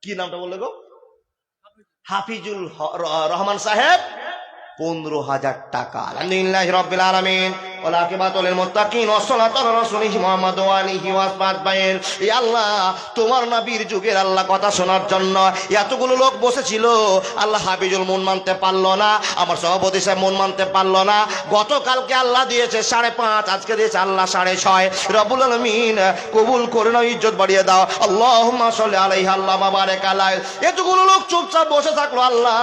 A: কি নামটা বললে গো? হাফিজুল রহমান সাহেব, 15,000 টাকা। আলহামদুলিল্লাহি রাব্বিল আলামিন ওয়াল আকিবাতু লিল মুত্তাকিন ওয়াসসালাতু আলা রাসূলিহি মুহাম্মদ ওয়া আলিহি ওয়া আসহাবিহি। ই আল্লাহ, তোমার নবীর যুগের আল্লাহ কথা শোনার জন্য এতগুলো লোক বসেছিল, আল্লাহ হাফিজুল মন মানতে পারলো না, আমার সভাপতি সাহেব মন মানতে পারলো না। গতকালকে আল্লাহ দিয়েছে 5.5, আজকে দিয়েছে আল্লাহ 6.5। রব্বুল আলামিন কবুল করে নাও, ইজ্জত বাড়িয়ে দাও। আল্লাহুম্মা সাল্লি আলাইহি আল্লাহুম্মা বারিক আলাইহি। এতগুলো লোক চুপচাপ বসে থাকলো, আল্লাহ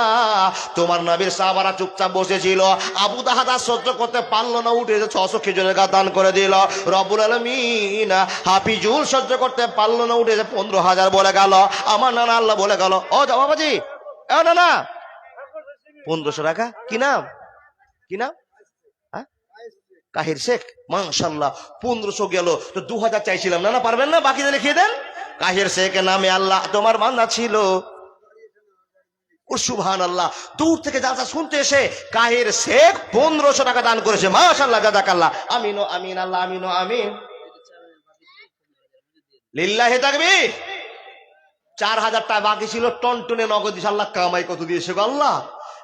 A: তোমার নবীর সাহাবারা চুপচাপ বসেছিল, আবু দাহাদা সহ্য করতে পারলো না, উঠে 600 খেজুরের গাছ দান করে দিল। রব্বুল আলামিন হাফিজুল সহ্য করতে পারলো না, উঠে 15,000 বলে গেল। আমার নানা আল্লাহ বলে গেল, ও যাও বাবাজি, এ না 1500 টাকা। কি নাম? কি নাম? কাহির শেখ। মাশাআল্লাহ, 1500 গেল, তো 2000 চাইছিলাম। না পারবেন না, বাকি লিখিয়ে দেন। কাহির শেখের নামে আল্লাহ তোমার বান্দা ছিল। ও সুবহানাল্লাহ, দূর থেকে যারা শুনতে এসে কাহির শেখ 1500 টাকা দান করেছে। মাশাআল্লাহ, জাযাকাল্লাহ। আমিন ও আমিন, আল্লাহ আমিন ও আমিন। লিল্লাহি তাকবীর। 4,000 টাকা বাকি ছিল, টনটনে নগদ দিয়েছে। আল্লাহ কামাই কত দিয়েছে গো আল্লাহ,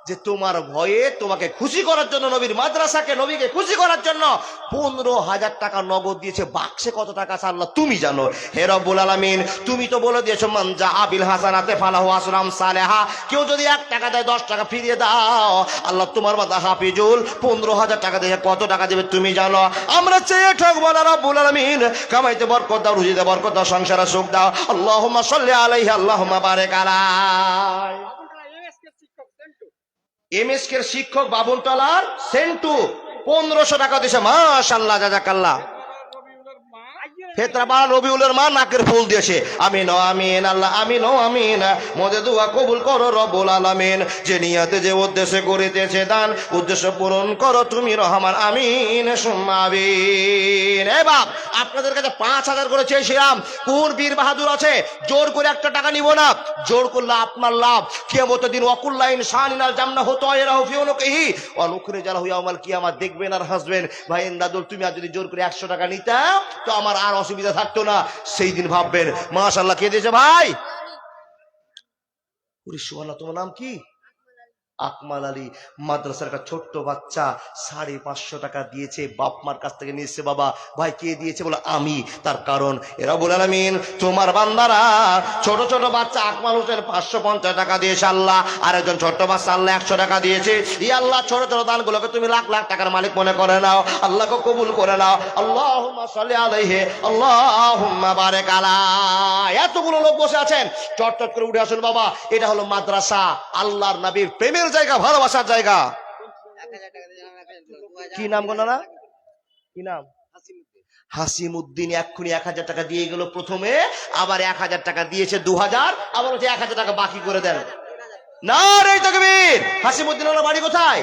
A: যে তোমার ভয়ে তোমাকে খুশি করার জন্য, নবীর মাদ্রাসাকে, নবীকে খুশি করার জন্য 15,000 টাকা নগদ দিয়েছে। বাক্সে কত টাকা আছে আল্লাহ তুমি জানো। হে রব্বুল আলামিন, তুমি তো বলে দিয়েছো মান জাআ বিল হাসানাতি ফালাহু আসরাম সালেহা, কেউ যদি 1 টাকা দেয় 10 টাকা ফিরিয়ে দাও। আল্লাহ তোমার বান্দা হাফিজুল 15,000 টাকা দিয়ে কত টাকা দেবে তুমি জানো। আমরা চেয়ে ঠকবো না রব্বুল আলামিন, কামাইতে বরকত দাও, রুজিতে বরকত দাও, সংসারে সুখ দাও। আল্লাহুম্মা সাল্লি আলাইহি আল্লাহুম্মা বারিক আলাইহি। এমএসকে এর শিক্ষক বাবুলতলার সেন্টু 1500 টাকা দিয়েছে। মাশাআল্লাহ, জাযাকাল্লাহ। ফেতরাবাদ রবিউলের মা নাকের ফুল দিয়েছে। আমিন ও আমিন, আল্লাহ আমিন ও আমিন। মোদের দোয়া কবুল করো রব্বুল আলামিন। যে নিয়তে যে উদ্দেশ্যে করিতেছে দান, উদ্দেশ্য পূরণ করো তুমি রহমান। আমিন সুম্মা আমিন। এ বাপ, আপনাদের কাছে 5,000 করে চেয়েছিলাম। কোন বীর বাহাদুর আছে? জোর করে 1 টাকা নিব না, জোর করলে আপনার লাভ। কিয়ামতের দিন ওয়াকুল্লা ইনসানিনাল জান্নাহ তায়রাহু ফি উনুকিহি ওয়া নুখরিজাহু ইয়াওমাল কিয়ামাহ। দেখবেন আর হাসবেন। ভাই ইমদাদুল, তুমি আর যদি জোর করে 100 টাকা নিতা তো আমার আর অসুবিধা থাকতো না। সেই দিন ভাববেন। মাশাআল্লাহ, কে দিয়েছে ভাই? সুবহানাল্লাহ। তোমার নাম কি? আকমাল আলী। মাদ্রাসার একটা ছোট্ট বাচ্চা 550 টাকা দিয়েছে, বাপ মার কাছ থেকে নিয়েছে। বাবা ভাই কে দিয়েছে? বলে আমি। তার কারণ রব্বুল আলামিন তোমার বান্দারা, ছোট ছোট বাচ্চা আকমাল হোসেন 550 টাকা দিয়েছে আল্লাহ, আর একজন ছোট্ট বাচ্চা আল্লাহ 100 টাকা দিয়েছে। ই আল্লাহ, ছোট ছোট দানগুলোকে তুমি লাখ লাখ টাকার মালিক মনে করে নাও, আল্লাহকে কবুল করে নাও। আল্লাহুম্মা সাল্লি আলাইহি আল্লাহুম্মা বারিক আলাইহি। এতগুলো লোক বসে আছেন, চটচট করে উঠে আসুন বাবা। এটা হলো মাদ্রাসা, আল্লাহর নবীর প্রেমের জায়গা, ভালোবাসার জায়গা। কি নাম গো নানা? কি নাম? হাসিমউদ্দিন। এক্ষুনি 1000 টাকা দিয়ে গেল প্রথমে, আবার 1000 টাকা দিয়েছে, 2000, আবার 1000 টাকা বাকি করে দেন। নারে তাকবীর। হাসিমউদ্দিন ওনার বাড়ি কোথায়?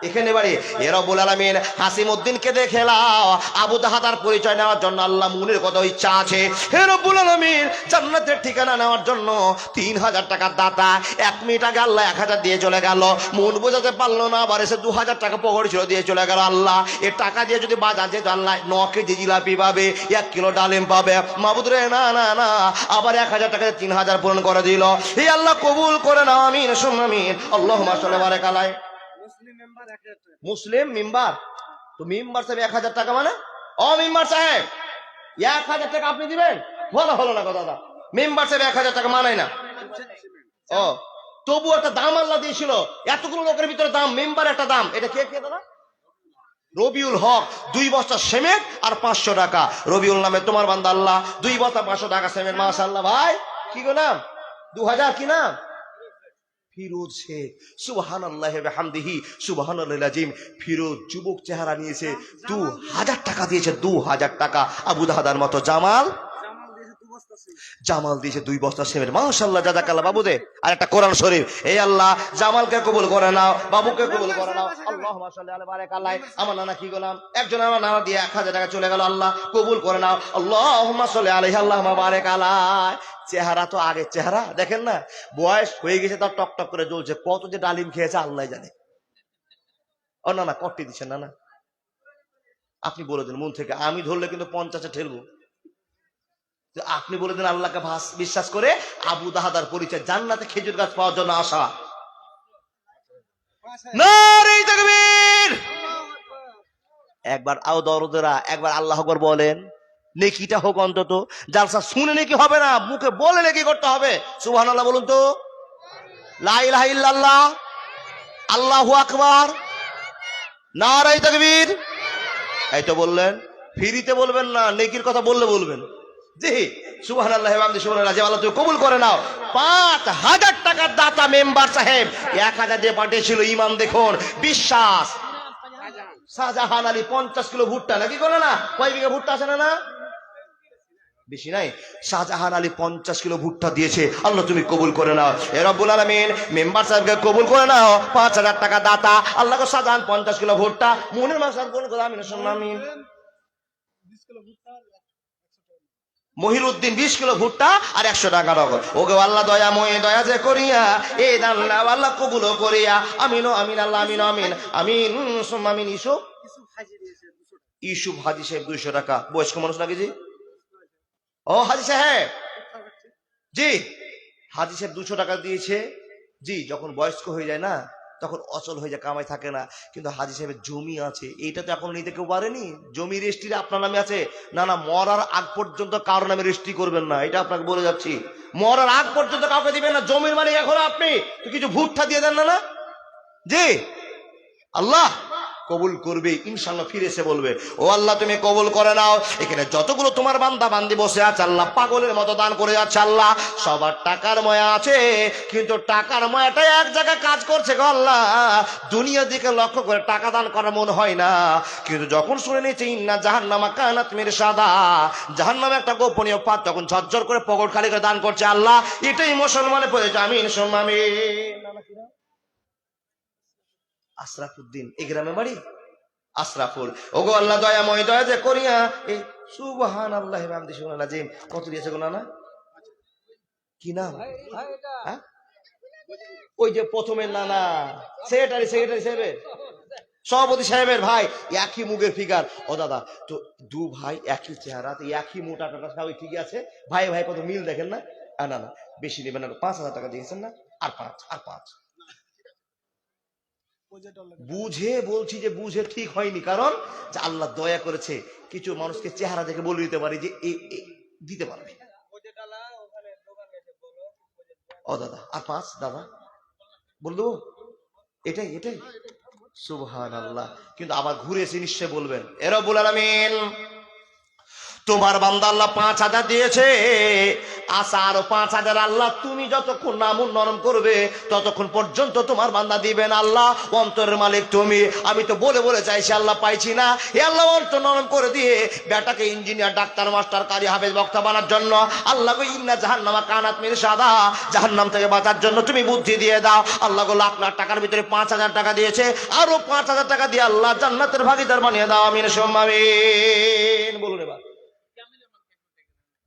A: এখানে বাড়ি। এ রব্বুল আলামিন হাসিমউদ্দিনকে দেখে নাও। আবু দাহাদার পরিচয় নেওয়ার জন্য আল্লাহ মনের কত ইচ্ছা আছে। হে রব্বুল আলামিন, জান্নাতের ঠিকানা নেওয়ার জন্য 3000 টাকার দাতা। 1 মিনিট আগে আল্লাহ 1000 দিয়ে চলে গেল, মন বোঝাতে পারলো না, আবার এসে 2000 টাকা পকেটে ছিল দিয়ে চলে গেল। আল্লাহ এ টাকা দিয়ে যদি বাজার যেত, আল্লাহ 9 কেজি জিলাপি পাবে, 1 কিলো ডালিম পাবে। মাবুদ রে, না না না, আবার 1000 টাকা 3000 পূরণ করে দিল। হে আল্লাহ কবুল করে নাও। আমিন সুম্মা আমিন। আল্লাহুম্মা সাল্লি বারিক আলাইহি। মুসলিম মেম্বার তো মেম্বার সাহেব 1000 টাকা মানে, ও মেম্বার সাহেব 1000 টাকা আপনি দিবেন? হলো না কথা, দাদা মেম্বার সাহেব 1000 টাকা মানায় না। ও তবু একটা দাম আল্লাহ দিয়েছিল, এতগুলো লোকের ভিতরে দাম, মেম্বার একটা দাম, এটা কে কে দাদা? রবিউল হক 2 বস্তা সিমেন্ট আর 500 টাকা। রবিউল নামে তোমার বান্দা আল্লাহ 2 বস্তা 500 টাকা সিমেন্ট, মাশাআল্লাহ। ভাই কি গো নাম? 2000 কি নাম? ফিরোজ শেখ। সুবহানাল্লাহি ওয়া বিহামদিহি সুবহানাল্লাহিল আযীম। ফিরোজ যুবক চেহারা নিয়েছে, 2000 টাকা দিয়েছে, 2000 টাকা। আবু দাহাদার মতো জামাল দিয়েছে 2 বস্তা সিমেন্ট, মাশাআল্লাহ জাযাকাল্লাহ। বাবু দে আর একটা কোরআন শরীফ। এই আল্লাহ জামালকে কবুল করে নাও, বাবুকে কবুল করে নাও। আল্লাহুম্মা সাল্লি আলা বারাকাল্লাহ। আমার নানা কি গোলাম, একজন আমার নানা দিয়ে 1000 টাকা চলে গেল, আল্লাহ কবুল করে নাও। আল্লাহুম্মা সাল্লি আলাইহি আল্লাহুম্মা বারাক আলাইহি। চেহারা তো আগের চেহারা, দেখেন না বয়স হয়ে গেছে তার টকটক করে জ্বলছে, কত যে ডালিম খেয়েছে আল্লাহ জানে। ও না কট্টি দিচ্ছেন না, আপনি বলে দিন মন থেকে, আমি ধরলে কিন্তু 50-এ ঠেলবো। আপনি বলে দেন আল্লাহকে বিশ্বাস করে আবু দাহাদার পরিচয়, জান্নাতে খেজুর গাছ পাওয়ার জন্য আসা। নারে তাকবীর। একবার আও দরদেরা একবার আল্লাহু আকবার বলেন, নেকিটা হোক অন্তত। জালসা শুনে নেকি হবে না, মুখে বলে নেকি করতে হবে। সুবহানাল্লাহ বলুন তো, লা ইলাহা ইল্লাল্লাহ, আল্লাহু আকবার, নারে তাকবীর। এই তো বললেন, ফ্রিতে বলবেন না, নেকির কথা বললে বলবেন। জি সুবহানাল্লাহি ওয়া বিহামদিহি সুবহানাল্লাহ। আল্লাহ তুমি কবুল করে নাও। 5000 টাকার দাতা মেম্বার সাহেব 1000 দিয়ে পাঠিয়েছিল। ইমান দেখুন, বিশ্বাস। শাহজাহান আলী 50 কিলো ভুট্টা নাকি করে না, কয় বিঘা ভুট্টা আছে না? বেশি নাই। শাহজাহান আলী 50 কিলো ভুট্টা দিয়েছে, আল্লাহ তুমি কবুল করে নাও। এ রব্বুল আলামিন মেম্বার সাহেবকে কবুল করে নাও। 5000 টাকা দাতা আল্লাহকে, শাহজাহান 50 কিলো ভুট্টা, মনের মাসার কোন কথা আমিন আমিন। মহিরুদ্দিন 20 কিলো ভুট্টা আর 100 টাকা নগদ। ওকে আল্লাহ দয়াময় দয়া যে করিয়া এই দান আল্লাহ কবুল করিয়া। আমিন আমিন আল্লাহ আমিন আমিন আমিন সুম্মা আমিন। ইউসুফ হাজি সাহেব 200 টাকা। বয়স্ক মানুষ নাকি জি? ও হাজি সাহেব জি, হাজি সাহেব 200 টাকা দিয়েছে জি। যখন বয়স্ক হয়ে যায় না তখন অচল হয়ে যায়, কামাই থাকে না। কিন্তু হাজি সাহেবের জমি আছে, এইটা তো এখন নিতে কেউ পারেনি। জমি রেজিস্ট্রি আপনার নামে আছে না? মরার আগ পর্যন্ত কারোর নামে রেজিস্ট্রি করবেন না, এটা আপনাকে বলে যাচ্ছি। মরার আগ পর্যন্ত কাউকে দিবেন না, জমির মালিক এখন আপনি। তো কিছু ভুট্টা দিয়ে দেন না জি, আল্লাহ কবুল করবে ইনশাআল্লাহ। ফিরে এসে বলবে, ও আল্লাহ তুমি কবুল করে নাও। এখানে যতগুলো তোমার বান্দা বান্দি বসে আছে আল্লাহ, পাগলের মতো দান করে যাচ্ছে আল্লাহ। সবার টাকার ময়া আছে, কিন্তু টাকার ময়াটা এক জায়গায় কাজ করছে গো আল্লাহ। দুনিয়ার দিকে লক্ষ্য করে টাকা দান করার মন হয় না, কিন্তু যখন শুনে নিয়েছে ইন্না জাহান্নামা কানাত মিরসাদা, জাহান্নামে একটা গোপনীয় পাত, তখন ঝরঝর করে পকেট খালি করে দান করছে আল্লাহ। এটাই মুসলমানের পড়েছে। আমিন সুম্মা আমিন। আশরাফুদ্দিন, এই গ্রামে বাড়ি আশরাফুল। ওগো আল্লাহ দয়াময় দয়া যে করিয়া। এই সুবহানাল্লাহি ওয়া বিহামদিহি সুবহানাল্লাহ জি। কত দিয়েছে গো নানা? কি নাম? হ্যাঁ ওই যে প্রথমের নানা, সেক্রেটারি সাহেবের, সভাপতি সাহেবের ভাই, একই মুখের ফিগার। ও দাদা তো 2 ভাই একই চেহারা, তো একই মোটা টাটা সবাই ঠিক আছে। ভাই ভাই কত মিল দেখেন না? না বেশি নেবেন না, 5000 টাকা দিয়েছেন না? আর 5 বুঝে বলছি যে বুঝে ঠিক হয়নি, কারণ যে আল্লাহ দয়া করেছে কিছু মানুষকে চেহারা দেখে বলে দিতে পারি যে দিতে পারবে। ও দাদা আর 5 দাদা বললো, এটাই সুবহানাল্লাহ। কিন্তু আবার ঘুরে এসে নিশ্চয় বলবেন, এ রব্বুল আলামিন তোমার বান্দা আল্লাহ 5000 দিয়েছে, আশা আরো 5000 আল্লাহ তুমি যতক্ষণ নাম নরম করবে ততক্ষণ পর্যন্ত তোমার বান্দা দিবেন আল্লাহ। অন্তরের মালিক তুমি। আমি তো বলে চাইছি আল্লাহ, পাইছি না। এ আল্লাহ অন্তর নরম করে দিয়ে বেটাকে ইঞ্জিনিয়ার, ডাক্তার, মাস্টার, কারি, হাফেজ, বক্তা বানার জন্য আল্লাহ গো, ইন্না জাহান্নামা কানাত মিরসাদা, জাহান্নাম থেকে বাঁচার জন্য তুমি বুদ্ধি দিয়ে দাও আল্লাহ গো। লাখ লাখ টাকার ভিতরে 5000 টাকা দিয়েছে, আরো 5000 টাকা দিয়ে আল্লাহ জান্নাতের ভাগীদার বানিয়ে দাও। আমিন সুম্মা আমিন বলুন এবার।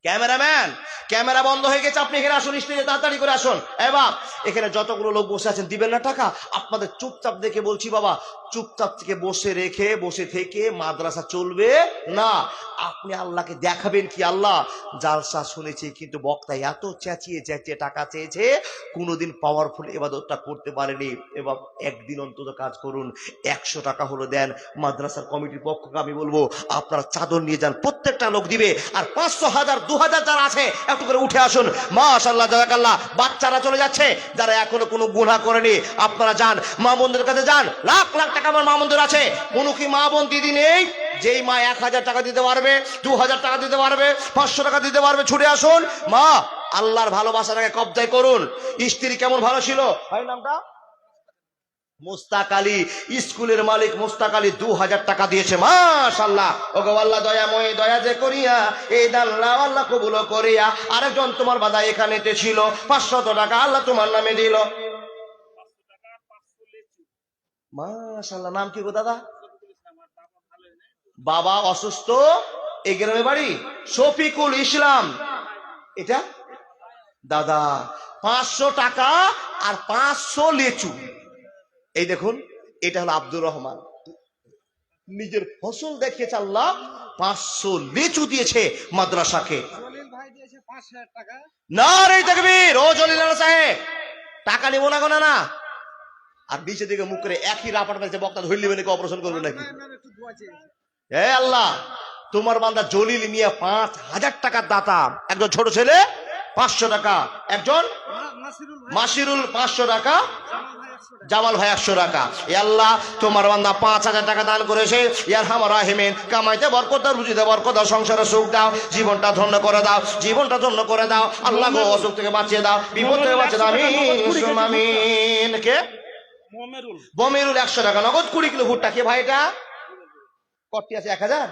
A: ক্যামেরাম্যান, ক্যামেরা বন্ধ হয়ে গেছে, আপনি এখানে আসুন, স্টেজে তাড়াতাড়ি করে আসুন। বাপ, এখানে যতগুলো লোক বসে আছেন দিবেন না টাকা? আপনাদের চুপচাপ দেখে বলছি বাবা, চুপচাপ থেকে বসে থেকে মাদ্রাসা চলবে না। আপনি আল্লাহকে দেখাবেন কি? আল্লাহ, জালসা শুনেছি কিন্তু বক্তা এত চেঁচিয়ে চেঁচিয়ে টাকা চেয়েছে, কোনোদিন পাওয়ারফুল ইবাদতটা করতে পারেনি। এবার একদিন অন্তত কাজ করুন, 100 টাকা হলো দেন। মাদ্রাসার কমিটির পক্ষকে আমি বলবো আপনারা চাদর নিয়ে যান, প্রত্যেকটা লোক দিবে। আর 500, 1000, 2000 যারা আছে একটু করে উঠে আসুন। মাশাআল্লাহ, জাযাকাল্লাহ। বাচ্চারা চলে যাচ্ছে, যারা এখনো কোনো গুনাহ করেনি, আপনারা যান, মা বোনদের কাছে যান। লাখ লাখ টাকা আমার মা বোনদের আছে। কোনো কি মা বোন দিদি নেই যেই মা 1000 টাকা দিতে পারবে, 2000 টাকা দিতে পারবে, 500 টাকা দিতে পারবে? ছুটে আসুন। মা, আল্লাহর ভালোবাসাটাকে কবজায় করুন। স্ত্রী কেমন ভালো ছিল? ভাই নামটা মুস্তাক আলী, স্কুলের মালিক মুস্তাক আলী 2000 টাকা দিয়েছে। মাশাআল্লাহ। ওগো আল্লাহ দয়াময়, দয়া যে করিয়া এই দাল্লা আল্লাহ কবুল করিয়া। আরেকজন তোমার বাদা এখানেতে ছিল, 500 টাকা আল্লাহ তোমার নামে দিল। মাশাআল্লাহ। নাম কি গো দাদা? বাবা অসুস্থ, এই গ্রামে বাড়ি, শফিকুল ইসলাম। এটা দাদা 500 টাকা আর 500 লেচু। এই দেখুন, এটা হলো আব্দুর রহমান, নিজের ফসল দেখিয়েছে আল্লাহ, 500 লিচু দিয়েছে মাদ্রাসাকে। নারে তাকবীর। ও জলিল সাহেব, টাকা নিব না গোনা না। আর নিচে দিকে মুখ করে একই রাপাট মেরেছে, বক্তা ধরলি মানে অপারেশন করবে নাকি? হে আল্লাহ, তোমার বান্দা জলিল মিয়া 5000 টাকার দাতা। একজন ছোট ছেলে 500 টাকা, একজন মাসিরুল 500 টাকা, জামাল ভাই 100 টাকা। এ আল্লাহ, তোমার বান্দা 5000 টাকা দান করেছে। ইয়ার হামার রাহিমিন, কামাইতে বরকত দাও, রুজিতে বরকত দাও, সংসারে সুখ দাও, জীবনটা ধন্য করে দাও, জীবনটা ধন্য করে দাও। আল্লাহ গো, অসুখ থেকে বাঁচিয়ে দাও, বিপদ থেকে বাঁচিয়ে দাও। আমিন আমিন। কে? বমিরুল 100 টাকা নগদ। 20 কিলো ভুট্টা। কে ভাই এটা? কটি আছে? 1000।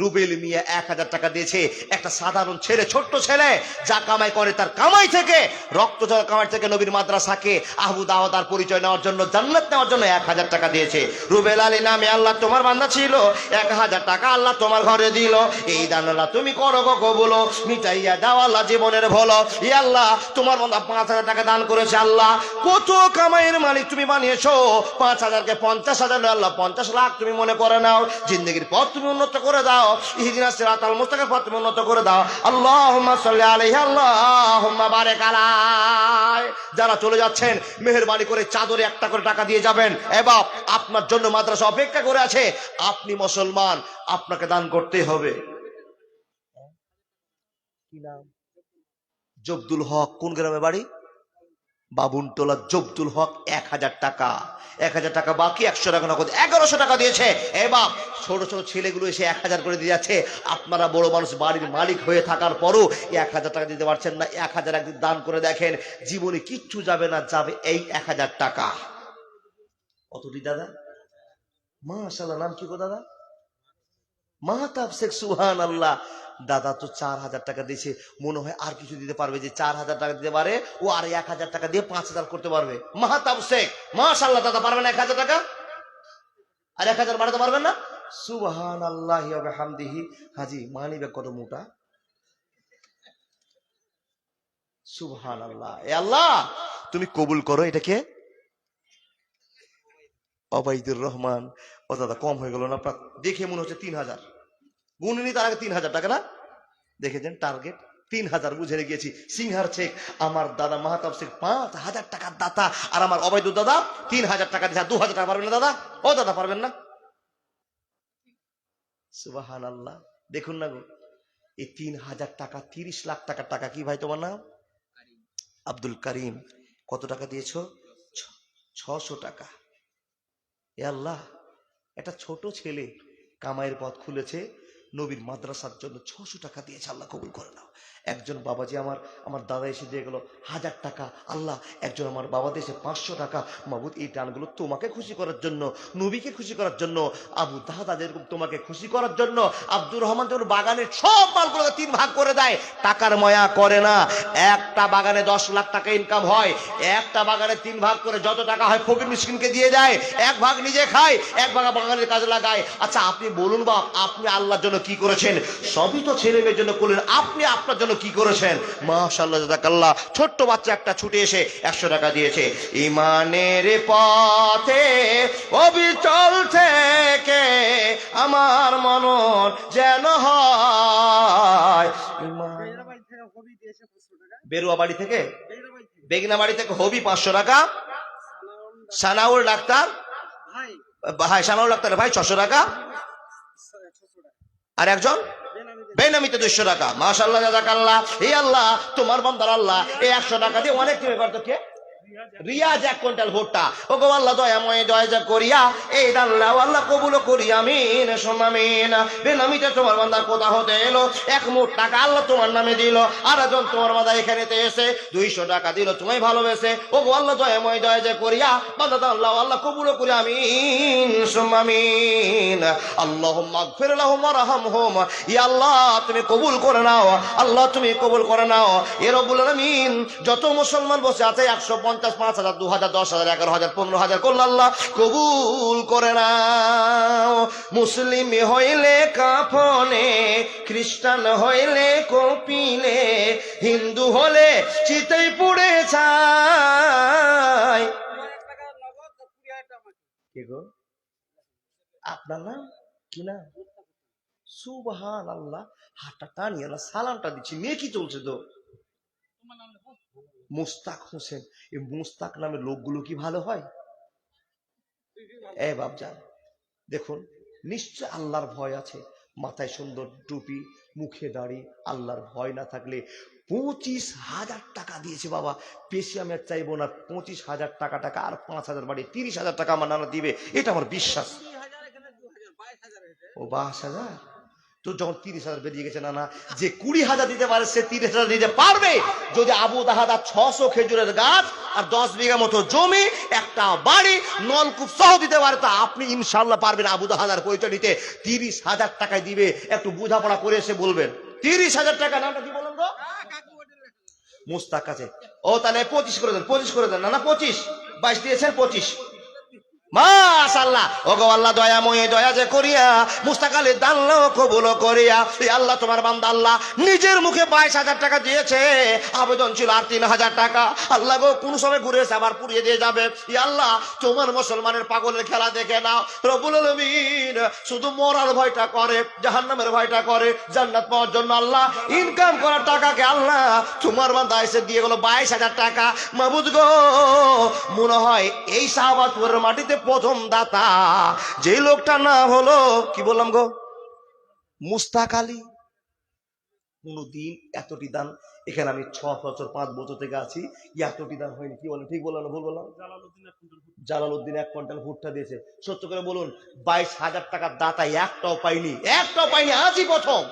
A: রুবেল মিয়া 1000 টাকা দিয়েছে। একটা সাধারণ ছেলে, ছোট্ট ছেলে, যা কামাই করে তার কামাই থেকে, রক্ত জল কামাই থেকে নবীর মাদ্রাসাকে আহু দাওয়াতার পরিচয় নেওয়ার জন্য, জান্নাত নেওয়ার জন্য 1000 টাকা দিয়েছে। রুবেল আলী নামে আল্লাহ তোমার বান্দা ছিল, 1000 টাকা আল্লাহ তোমার ঘরে দিল। এই দান আল্লাহ তুমি করো গো কবুল, মিটাইয়া দাও আল্লাহ জীবনের ভলো। ই আল্লাহ, তোমার বান্দা 5000 টাকা দান করেছে। আল্লাহ, কত কামাইয়ের মালিক তুমি বানিয়েছো। 5000কে 50,000, আল্লাহ 50 লাখ তুমি মনে করে নাও। জিন্দগির পথ তুমি উন্নত করে দাও, ইহদিনাস সিরাতাল মুস্তাকিম পথ তুমি উন্নত করে দাও। আল্লাহুম্মা সাল্লি আলাইহি, আল্লাহুম্মা বারিক আলাইহি। যারা চলে যাচ্ছেন মেহেরবানি করে চাদরে একটা করে টাকা দিয়ে যাবেন। এবার আপনার জন্য মাদ্রাসা অপেক্ষা করে আছে। আপনি মুসলমান, আপনাকে দান করতে হবে। কি নাম? জব্দুল হক। কোন গ্রামে বাড়ি? বাবুনটোলা। জব্দুল হক 1000 টাকা। 1000 টাকা বাকি, 100 টাকা নগদ, 1100 টাকা দিয়েছে। এবার ছোট ছোট ছেলেগুলো এসে 1000 করে দিয়ে যাচ্ছে। আপনারা বড় মানুষ, বাড়ির মালিক হয়ে থাকার পরও 1000 টাকা দিতে পারছেন না। 1000 একদিন দান করে দেখেন, জীবনে কিচ্ছু যাবে না, যাবে এই 1000 টাকা। কতটি দাদা? মাশাআল্লাহ। নাম কি গো দাদা? মাহতাব শেখ। সুবহানাল্লাহ। দাদা তো 4000 টাকা দিয়েছে। মনে হয় আর কিছু দিতে পারবে, যে 4000 টাকা দিতে পারে ও আর 1000 টাকা দিয়ে 5000 করতে পারবে। মাহতাব শেখ, মাশাআল্লাহ। দাদা পারবেন 1000 টাকা? আর 1000 বাড়াতে পারবেন না? সুবহানাল্লাহি ওয়া বিহামদিহি। হাজি মানি ব্যাগ কত মোটা। সুবহানাল্লাহ। এ আল্লাহ, তুমি কবুল করো। এটাকে অবাইদুর রহমান। ও দাদা কম হয়ে গেল না আপনার? দেখে মনে হচ্ছে 3000। গুণিনি তার আগে 3000 টাকা না? দেখেছেন টার্গেট 3000, বুঝে গিয়েছি। সিংহার শেখ আমার দাদা মাহতাব শেখ 5000 টাকার দাতা। আর আমার অবৈধ দাদা 3000 টাকা দিয়েছে। 2000 টাকা পারবেন না দাদা? ও দাদা পারবেন না? সুবহানাল্লাহ। দেখুন না গো, এই 3000 টাকা 30 লাখ টাকার টাকা। কি ভাই তোমার নাম? আব্দুল করিম। কত টাকা দিয়েছো? 600 টাকা। এ আল্লাহ, একটা ছোট ছেলে কামাইয়ের পথ খুলেছে, নবীর মাদ্রাসার জন্য 600 টাকা দিয়েছে। আল্লাহ কবুল করে নাও। একজন বাবাজি আমার আমার দাদা এসে দিয়ে গেল 1000 টাকা। আল্লাহ, একজন আমার বাবা দিয়েছে 500 টাকা। মাবুদ, এই দানগুলো তোমাকে খুশি করার জন্য, নবীকে খুশি করার জন্য, আবু দাদা যেরকম তোমাকে খুশি করার জন্য। আব্দুর রহমান যখন বাগানের সব মালগুলোকে 3 ভাগ করে দেয়, টাকার ময়া করে না। একটা বাগানে 10 লাখ টাকা ইনকাম হয়, একটা বাগানে 3 ভাগ করে যত টাকা হয় ফকির মিসকিনকে দিয়ে দেয়, 1 ভাগ নিজে খায়, 1 ভাগ বাগানের কাজে লাগায়। আচ্ছা আপনি বলুন বাপ, আপনি আল্লাহর জন্য কি করেছেন? সবই তো ছেলে মেয়ের জন্য করলেন, আপনি আপনার জন্য কি করেছেন? মাশাআল্লাহ, জাযাকাল্লাহ। ছোট্ট বাচ্চা একটা ছুটে এসে 100 টাকা দিয়েছে। ইমানের পথে অবিচল থেকে আমার মনন যেন হয়। বেরুয়া বাড়ি থেকে, বেগনা বাড়ি থেকে হবি 500 টাকা। সানাউল ডাক্তার ভাই, সানাউল ডাক্তার ভাই 600 টাকা। আর একজন বেনামিতে 200 টাকা। মাশাআল্লাহ, জাযাকাল্লাহ। এই আল্লাহ, তোমার বান্দার আল্লাহ এই 100 টাকা দিয়ে অনেক তুমি করতো। কে? রিয়াজ 1 কুইন্টাল ভুট্টা। ও গো আল্লাহ, দয়াময় দয়া করিয়া এই দাল্লাহ আল্লাহ কবুল করি, আমিন আমিন। বেনামিতে তোমার বান্দা কোথা হতে এলো, 1 মুঠ টাকা আল্লাহ তোমার নামে দিল। আর একজন তোমার বান্দা এখানেতে এসে 200 টাকা দিল তোমায় ভালোবেসে। ও গো আল্লাহ, দয়াময় দয়া করিয়া বান্দা দাল্লাহ আল্লাহ কবুল করি, আমিন আমিন। আল্লাহুম্মা গফির লাহুম ওয়ারহামহুম। ইয়া আল্লাহ, তুমি কবুল করে নাও, আল্লাহ তুমি কবুল করে নাও। এ রব্বুল আলামিন, যত মুসলমান বসে আছে 150, 5000, 2000, 10,000, 11,000, 15,000 করল, আল্লাহ কবুল করে নাও। মুসলিম হইলে কাফনে, খ্রিস্টান হইলে কপিলে, হিন্দু হলে চিতাই পুড়ে ছাই। কে গো? আপনার নাম কি? না সুবহানাল্লাহ। হাতটা টানিয়ে না সালামটা দিচ্ছি, মেয়ে কি চলছে তো? মুস্তাক হোসেন। এই মুস্তাক নামের লোকগুলো কি ভালো হয়? এ বাপজান, দেখুন, নিশ্চয় আল্লাহর ভয় আছে। মাথায় সুন্দর টুপি, মুখে দাড়ি। আল্লাহর ভয় না থাকলে 25,000 টাকা দিয়েছে বাবা। বেশি আমি আর চাইবো না। 25,000 টাকা টাকা আর 5,000 বাড়ি 30,000 টাকা আমার নানা দিবে, এটা আমার বিশ্বাস। ও 22,000 তো যখন 30,000 বেরিয়ে গেছে নানা, যে 20,000 দিতে পারে সে 30,000 দিতে পারবে। যদি আবু দাহাদা 600 খেজুরের গাছ আর 10 বিঘা মতো জমি, একটা বাড়ি, নলকূপ সহ দিতে পারে, তা আপনি ইনশাল্লাহ পারবেন আবু দাহাদার পরিচয় দিতে। 30,000 টাকায় দিবে। একটু বোঝাপড়া করে এসে বলবেন 30,000 টাকা। নামটা কি বলেন গো? মুস্তাক আছে। ও তাহলে 25 করে দেন, 25 করে দেন। না 25, 22 দিয়েছেন, 25। মাশাআল্লাহ। ওগো আল্লাহ, দয়াময় দয়া যে করিয়া মুস্তাক আলীর দান কবুল করিয়া। এই আল্লাহ, তোমার বান্দা আল্লাহ নিজের মুখে 22,000 টাকা দিয়েছে। আবেদন ছিল আর 3,000 টাকা। আল্লাহ গো, কোন সময় ঘুরে এসে আবার পুড়িয়ে দিয়ে যাবে। এই আল্লাহ, তোমার মুসলমানের পাগলের খেলা দেখে নাও। রব্বুল আলামিন শুধু মরার ভয়টা করে, জাহান্নামের ভয়টা করে। জান্নাত পাওয়ার জন্য আল্লাহ ইনকাম করার টাকাকে আল্লাহ তোমার বান্দা এসে দিয়ে গেল 22,000 টাকা। মাবুদ গো, মনে হয় এই শাহবাজপুরের মাটিতে প্রথম দাতা যে লোকটা না হলো, কি বললাম গো, মুস্তাক আলী। কোনদিন এতটি দান, এখানে আমি 6 বছর 5 বছর থেকে আছি, এতটি দান হয়নি। কি বলেন? ঠিক বললাম না ভুল বললাম? জালালউদ্দিন 1 কুইন্টাল ভুট্টা দিয়েছে। সত্য করে বলুন, 22,000 টাকার দাতা একটাও পাইনি, একটাও পাইনি, আজই প্রথম।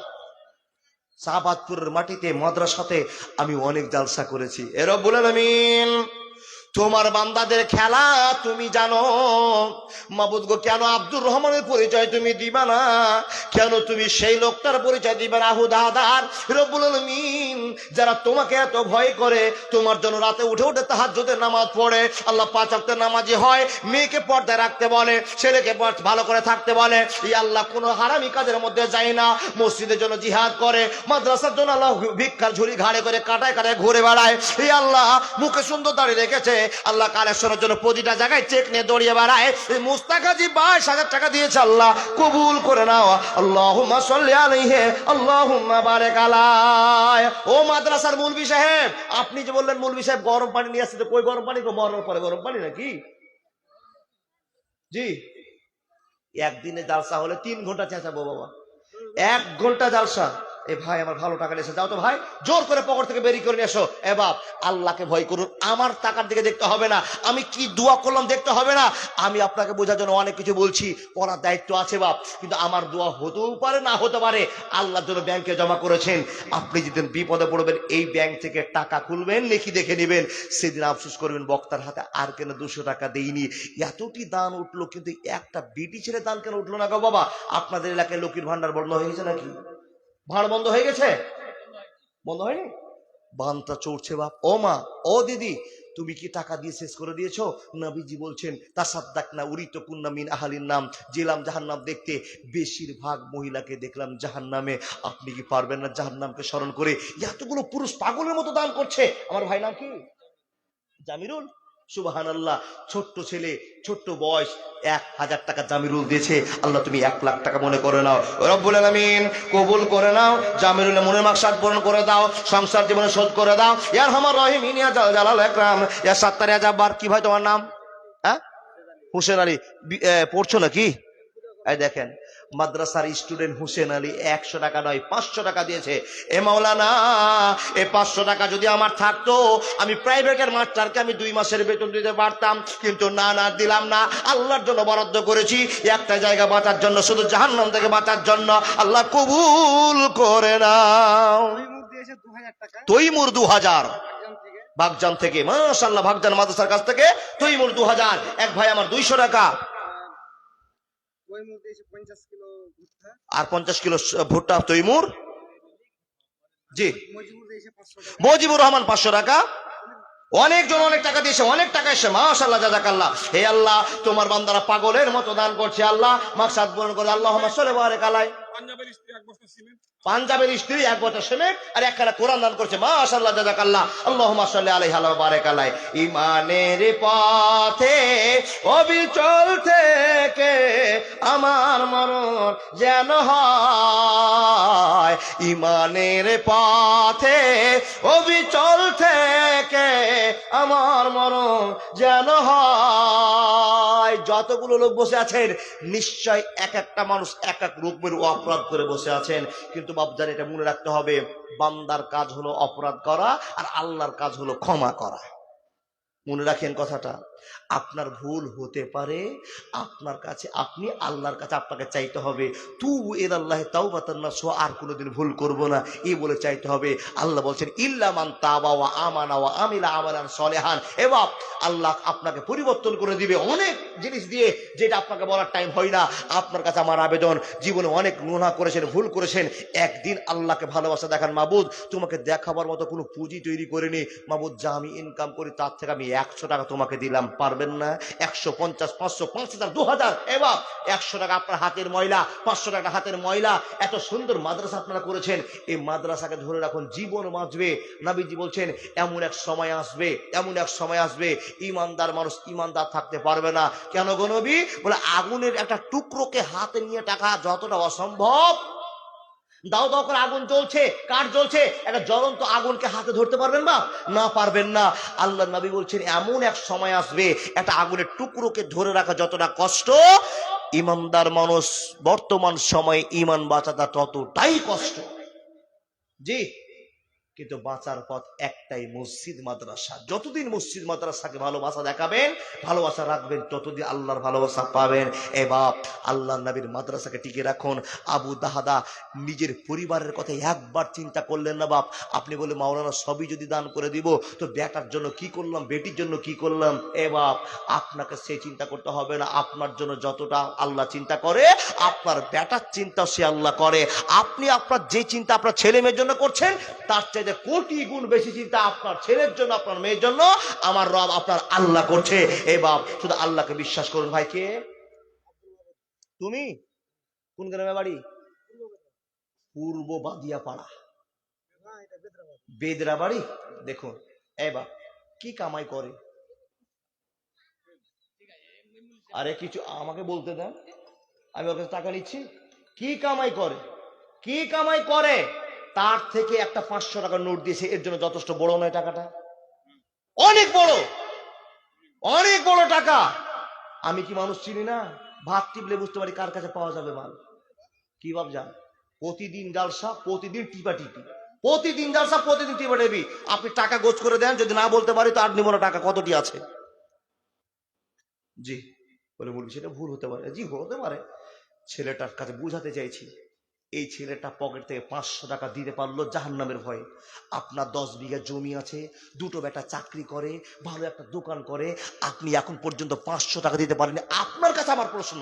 A: শাহবাজপুরের মাটিতে মাদ্রাসাতে আমি অনেক জালসা করেছি। এ রব্বুল আলামিন, তোমার বান্দাদের খেলা তুমি জানো। মাবুদ গো, কেন আব্দুর রহমানের পরিচয় তুমি দিবা না? কেন তুমি সেই লোকটার পরিচয় দিবা না, হুদাদার? রব্বুল আলামিন, যারা তোমাকে এত ভয় করে, তোমার জন্য রাতে উঠে উঠে তাহাজ্জুদের নামাজ পড়ে, আল্লাহ 5 ওয়াক্তের নামাজি হয়, মেয়েকে পর্দায় রাখতে বলে, ছেলেকে ভালো করে থাকতে বলে। এই আল্লাহ কোনো হারামি কাজের মধ্যে যায় না। মসজিদের জন্য জিহাদ করে, মাদ্রাসার জন্য আল্লাহ ভিক্ষার ঝুড়ি ঘাড়ে করে কাটায় কাটায় ঘুরে বেড়ায়। এই আল্লাহ মুখে সুন্দর দাড়ি রেখেছে, আল্লাহ কালেকশনের জন্য প্রতিটা জায়গায় চেক নিয়ে দৌড়িয়ে বেড়ায়। মুস্তাক হাজী 22,000 টাকা দিয়েছে, আল্লাহ কবুল করে নাও। আল্লাহুম্মা সাল্লি আলাইহি, আল্লাহুম্মা বারিক আলাইহি। ও মাদ্রাসার মৌলভী সাহেব, আপনি যে বললেন মৌলভী সাহেব গরম পানি নিয়ে আসছে, কই গরম পানি? মরার পরে গরম পানি নাকি? জি, একদিনে জালসা হলে 3 ঘন্টা চেঁচাবো বাবা। 1 ঘন্টা জালসা, এ ভাই আমার ভালো টাকা নিয়েছে, যাও তো ভাই, জোর করে পকেট থেকে বেরিয়ে করে নিয়ে এসো। এ বাপ, আল্লাহকে ভয় করুন, আমার টাকার দিকে দেখতে হবে না, আমি কি দোয়া করলাম দেখতে হবে না। আমি আপনাকে বোঝার জন্য অনেক কিছু বলছি, করার দায়িত্ব আছে বাপ, কিন্তু আমার দোয়া হতেও পারে না হতে পারে। আল্লাহর জন্য ব্যাংকে জমা করেছেন, আপনি যেদিন বিপদে পড়বেন এই ব্যাংক থেকে টাকা খুলবেন, লেখি দেখে নেবেন, সেদিন আফসোস করবেন বক্তার হাতে আর কেন 200 টাকা দেইনি। এতটি দান উঠলো, কিন্তু একটা বিটি ছেলে দান কেন উঠলো না গো বাবা? আপনাদের এলাকায় লক্ষ্মীর ভান্ডার বন্ধ হয়ে গেছে নাকি? ভাড় বন্ধ হয়ে গেছে? বন্ধ হয়নি? বানটা চড়ছে বাপ। ও মা, ও দিদি, তুমি কি টাকা দিয়ে শেষ করে দিয়েছো? নবীজি বলছেন তাসাদ্দাকনা উরিত কুন্না মিন আহালিন নাম, জেলাম জাহান্নাম দেখতে, বেশিরভাগ মহিলাকে দেখলাম জাহান্নামে। আপনি কি পারবেন না জাহান্নামকে স্মরণ করে? এতগুলো পুরুষ পাগলের মতো দান করছে। আমার ভাই নাম কি? জামিরুল। সুবহানাল্লাহ। ছোট্ট ছেলে, ছোট্ট বয়স, 1000 টাকা জামিরুল দিয়েছে। আল্লাহ তুমি 1 লাখ টাকা মনে করে নাও, রব্বুল আলামিন কবুল করে নাও। জামিরুলের মনের মাকসাদ পূরণ করে দাও, সংসার জীবনে শোধ করে দাও। ইয়া রহমান রহিম ইয়া জালাল একরাম ইয়া সাত্তার ইয়া জাব্বার। কি ভাই তোমার নাম? হ্যাঁ, হোসেন আলী। পড়ছো নাকি? এই দেখেন, মাদ্রাসার স্টুডেন্ট হোসেন আলী 100 টাকা নয় 500 টাকা দিয়েছে। এ মাওলানা, এই 500 টাকা যদি আমার থাকতো, আমি প্রাইভেটের মাস্টারকে আমি 2 মাসের বেতন দিতে পারতাম, কিন্তু না, দিলাম না। আল্লাহর জন্য বরাদ্দ করেছি, একটা জায়গা বাঁচার জন্য, শুধু জাহান্নাম থেকে বাঁচার জন্য। আল্লাহ কবুল করে নাও। তৈমুর 2000 বাগজান থেকে, মাশাআল্লাহ, বাগজান মাদ্রাসার কাছ থেকে তৈমুর 2000। এক ভাই আমার 200 টাকা, আর 50 কিলো ভুট্টা তৈমুর। জি, মজিবুর রহমান 500 টাকা। অনেকজন অনেক টাকা দিয়েছে, অনেক টাকা এসে, মাশাআল্লাহ, জাযাকাল্লাহ। হে আল্লাহ, তোমার বান্দারা পাগলের মতো দান করছে, আল্লাহ মাকসাদ পূরণ করে। আল্লাহুম্মা সাল্লি ওয়া বারিক আলাইহি। পাঞ্জাবের স্ত্রী 1 বছর সিমেন্ট আর 1 খানা কোরআন দান করছে, মাশাআল্লাহ, জাযাকাল্লাহ। আল্লাহুম্মা সাল্লি আলাইহি ওয়া বারিক আলাইহি। ঈমানের পথে অবিচল থেকে আমার মরণ যেন হয়, ঈমানের পথে অবিচল থেকে আমার মরণ যেন হয়। যতগুলো লোক বসে আছেন, নিশ্চয় এক একটা মানুষ এক এক রূপের অপরাধ করে বসে আছেন, কিন্তু বাপজান এটা মনে রাখতে হবে, বান্দার কাজ হলো অপরাধ করা, আর আল্লাহর কাজ হলো ক্ষমা করা। মনে রাখেন কথাটা। আপনার ভুল হতে পারে, আপনার কাছে, আপনি আল্লাহর কাছে আপনাকে চাইতে হবে, তুবু ইলাল্লাহি তাওবাতান নাসুহা, আর কোনোদিন ভুল করব না এই বলে চাইতে হবে। আল্লাহ বলছেন ইল্লা মান তাবা ওয়া আমানা ওয়া আমিলা আমালান সলিহান। এবার আল্লাহ আপনাকে পরিবর্তন করে দিবে অনেক জিনিস দিয়ে, যেটা আপনাকে বলার টাইম হয় না। আপনার কাছে আমার আবেদন, জীবনে অনেক গুনাহ করেছেন, ভুল করেছেন, একদিন আল্লাহকে ভালোবাসা দেখান। মাবুদ, তোমাকে দেখাবার মতো কোনো পুঁজি তৈরি করিনি, মাবুদ, যা আমি ইনকাম করি তার থেকে আমি 100 টাকা তোমাকে দিলাম, পারবেন না? 150, 500, 5000, 2000। এবার 100 টাকা আপনার হাতের ময়লা, 500 টাকা হাতের ময়লা। এত সুন্দর মাদ্রাসা আপনারা করেছেন, এই মাদ্রাসাকে ধরে রাখুন, জীবন বাঁচবে। নবীজি বলছেন এমন এক সময় আসবে, এমন এক সময় আসবে, ইমানদার মানুষ ইমানদার থাকতে পারবে না। কেন গো নবী? বলে আগুনের একটা টুকরোকে হাতে নিয়ে টাকা যতটা অসম্ভব, দাও দাও করে আগুন জ্বলছে, কাঠ জ্বলছে, একটা জ্বলন্ত আগুনকে হাতে ধরতে পারবেন বা? না, পারবেন না। আল্লাহ নবী বলছেন এমন এক সময় আসবে, একটা আগুনের টুকরোকে ধরে রাখা যতটা কষ্ট, ইমানদার মানুষ বর্তমান সময়ে ইমান বাঁচাটা ততটাই কষ্ট। জি, কিন্তু বাঁচার পথ একটাই, মসজিদ মাদ্রাসা। যতদিন মসজিদ মাদ্রাসাকে ভালোবাসা দেখাবেন, ভালোবাসা রাখবেন, ততদিন আল্লাহর ভালোবাসা পাবেন। এ বাপ, আল্লাহ নবীর মাদ্রাসাকে টিকে রাখুন। আবু দাহাদা নিজের পরিবারের কথা একবার চিন্তা করলেন না বাপ। আপনি বলে মাওলানা সবই যদি দান করে দিব, তো বেটার জন্য কি করলাম, বেটির জন্য কি করলাম? এ বাপ, আপনাকে সেই চিন্তা করতে হবে না। আপনার জন্য যতটা আল্লাহ চিন্তা করে, আপনার বেটার চিন্তা সে আল্লাহ করে। আপনি আপনার যে চিন্তা আপনার ছেলে মেয়ের জন্য করছেন, তার চাইতে কোটি গুণ বেশি চিন্তা আপনার ছেলের জন্য, আপনার মেয়ের জন্য আমার রব, আপনার আল্লাহ করছে। এ বাপ, শুধু আল্লাহকে বিশ্বাস করুন। ভাই কে তুমি? কোন গ্রামে বাড়ি? পূর্ব বাদিয়া পাড়া, বেদরা বাড়ি। দেখুন, এ বাপ, কি কামাই করে? আরে কিছু আমাকে বলতে দেন, আমি ওর কাছে টাকা নিচ্ছি। কি কামাই করে? কি কামাই করে? তার থেকে একটা 500 টাকার নোট দিয়েছে, এর জন্য যথেষ্ট বড় নয় টাকাটা? অনেক বড়, অনেক বড় টাকা। আমি কি মানুষ চিনি না? ভাত টিপলে বুঝতে পারি কার কাছে পাওয়া যাবে মাল। কি ভাবজান, প্রতিদিন জালসা, প্রতিদিন টিপাটিপি, প্রতিদিন জালসা, প্রতিদিন টিপাটিপি। আপনি টাকা গোছ করে দেন, যদি না বলতে পারি তো আর নিব না টাকা। কতটি আছে? জি বলে বলবি সেটা ভুল হতে পারে। জি হতে পারে। ছেলেটার কাছে বুঝাতে চাইছি, এই ছেলেটা পকেট থেকে 500 টাকা দিতে পারলো জাহান্নামের ভয়ে। আপনার 10 বিঘা জমি আছে, দুটো বেটা চাকরি করে, ভালো একটা দোকান করে, আপনি এখন পর্যন্ত 500 টাকা দিতে পারেননি। আপনার কাছে আমার প্রশ্ন,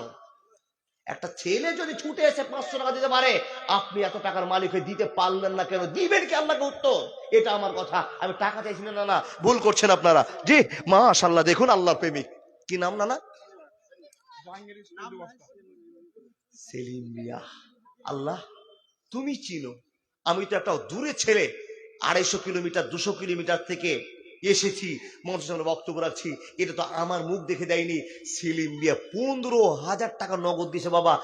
A: একটা ছেলে যদি ছুটে এসে 500 টাকা দিতে পারে, আপনি এত টাকার মালিক হয়ে দিতে পারলেন না কেন? দিবেন কি আল্লাহকে উত্তর? এটা আমার কথা। আমি টাকা চাইছি না, না ভুল করছেন আপনারা। জি মাশাআল্লাহ, দেখুন আল্লাহর প্রেমিক। কি নাম নানা? সেলিম মিয়া। আল্লাহ তুমি চিনো, আমি তো একটা দূরে ছেলে, 250 কিলোমিটার 200 কিলোমিটার থেকে এসেছি, মানুষের সামনে বক্তব্য রাখছি। এটা তো আমার মুখ দেখে দেয়নি। সেলিম মিয়া 15,000 টাকা নগদ দিয়েছে। বাবা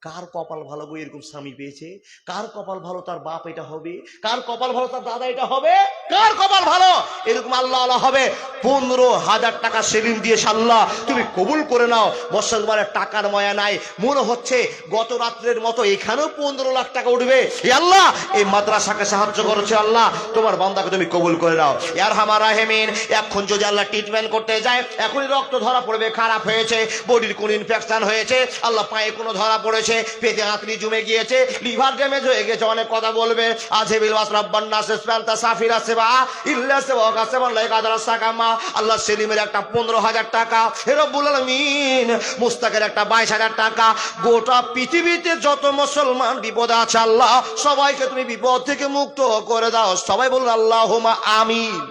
A: কার কপাল ভালো গো এরকম স্বামী পেয়েছে? কার কপাল ভালো তার বাপ এটা হবে? কার কপাল ভালো তার দাদা এটা হবে? কার কপাল ভালো এরকম আল্লাহ আল্লাহ হবে? 15,000 টাকা সেলিম দিয়ে আল্লাহ তুমি কবুল করে নাও। বর্ষার মানে টাকার ময়া নাই, মনে হচ্ছে গত রাত্রের মতো এখানেও 15 লাখ টাকা উঠবে। এ আল্লাহ এই মাদ্রাসাকে সাহায্য করেছে, আল্লাহ তোমার বান্দাকে তুমি কবুল করে নাও। ইয়ার হামার রাহেমিন। এখন যদি আল্লাহ ট্রিটমেন্ট করতে যায়, এখনই রক্ত ধরা পড়বে, খারাপ হয়েছে, বডির কোন ইনফেকশন হয়েছে, আল্লাহ পায়ে কোনো ধরা পড়েছে, পেটে হাতলি জমে গিয়েছে, লিভার ড্যামেজ হয়ে গেছে, অনেক কথা বলবে। আজেবিল ওয়াস রাব্বান নাস ইসফালতা সাফিরা সেবা ইল্লা সেবা কাসেমান লাইকা দারাস সাকামা। আল্লাহ সেলিমের একটা 15,000 টাকা, হে রব্বুল আলামিন মুস্তাকের একটা 22,000 টাকা। গোটা পৃথিবীতে যত মুসলমান বিপদে আছে আল্লাহ সবাইকে তুমি বিপদ থেকে মুক্ত করে দাও। সবাই বলুন আল্লাহুম্মা আমিন।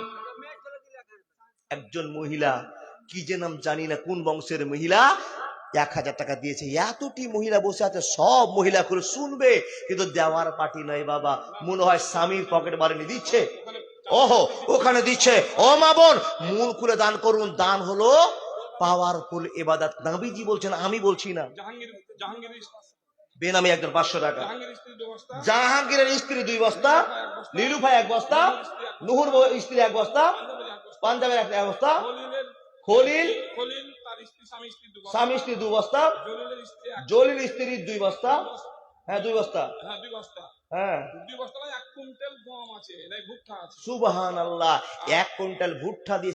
A: একজন মহিলা, কি যে নাম জানি না, কোন বংশের মহিলা, 1,000 টাকা দিয়েছে। এতটি মহিলা বসে আছে, সব মহিলা করে শুনবে, কিন্তু দেওয়ার পার্টি নয় বাবা। মনে হয় স্বামীর পকেট মারেনি, দিচ্ছে। ওহো ওখানে দিচ্ছে। ও মা বোন, মূল খুলে দান করুন। দান হলো পাওয়ারফুল ইবাদত। নবীজি বলছেন, আমি বলছি না। বেনামি একজন 500 টাকা। জাহাঙ্গীরের স্ত্রী 2 বস্তা, নীলুফা 1 বস্তা, নুহুর স্ত্রী 1 বস্তা, পাঞ্জাবের 1 বস্তা, খলিল স্বামী স্ত্রী 2 বস্তা, জলিল স্ত্রীর 2 বস্তা। হ্যাঁ 2 বস্তা। হ্যাঁ সুবহানাল্লাহ, 1 কুইন্টাল ভুট্টা দিয়ে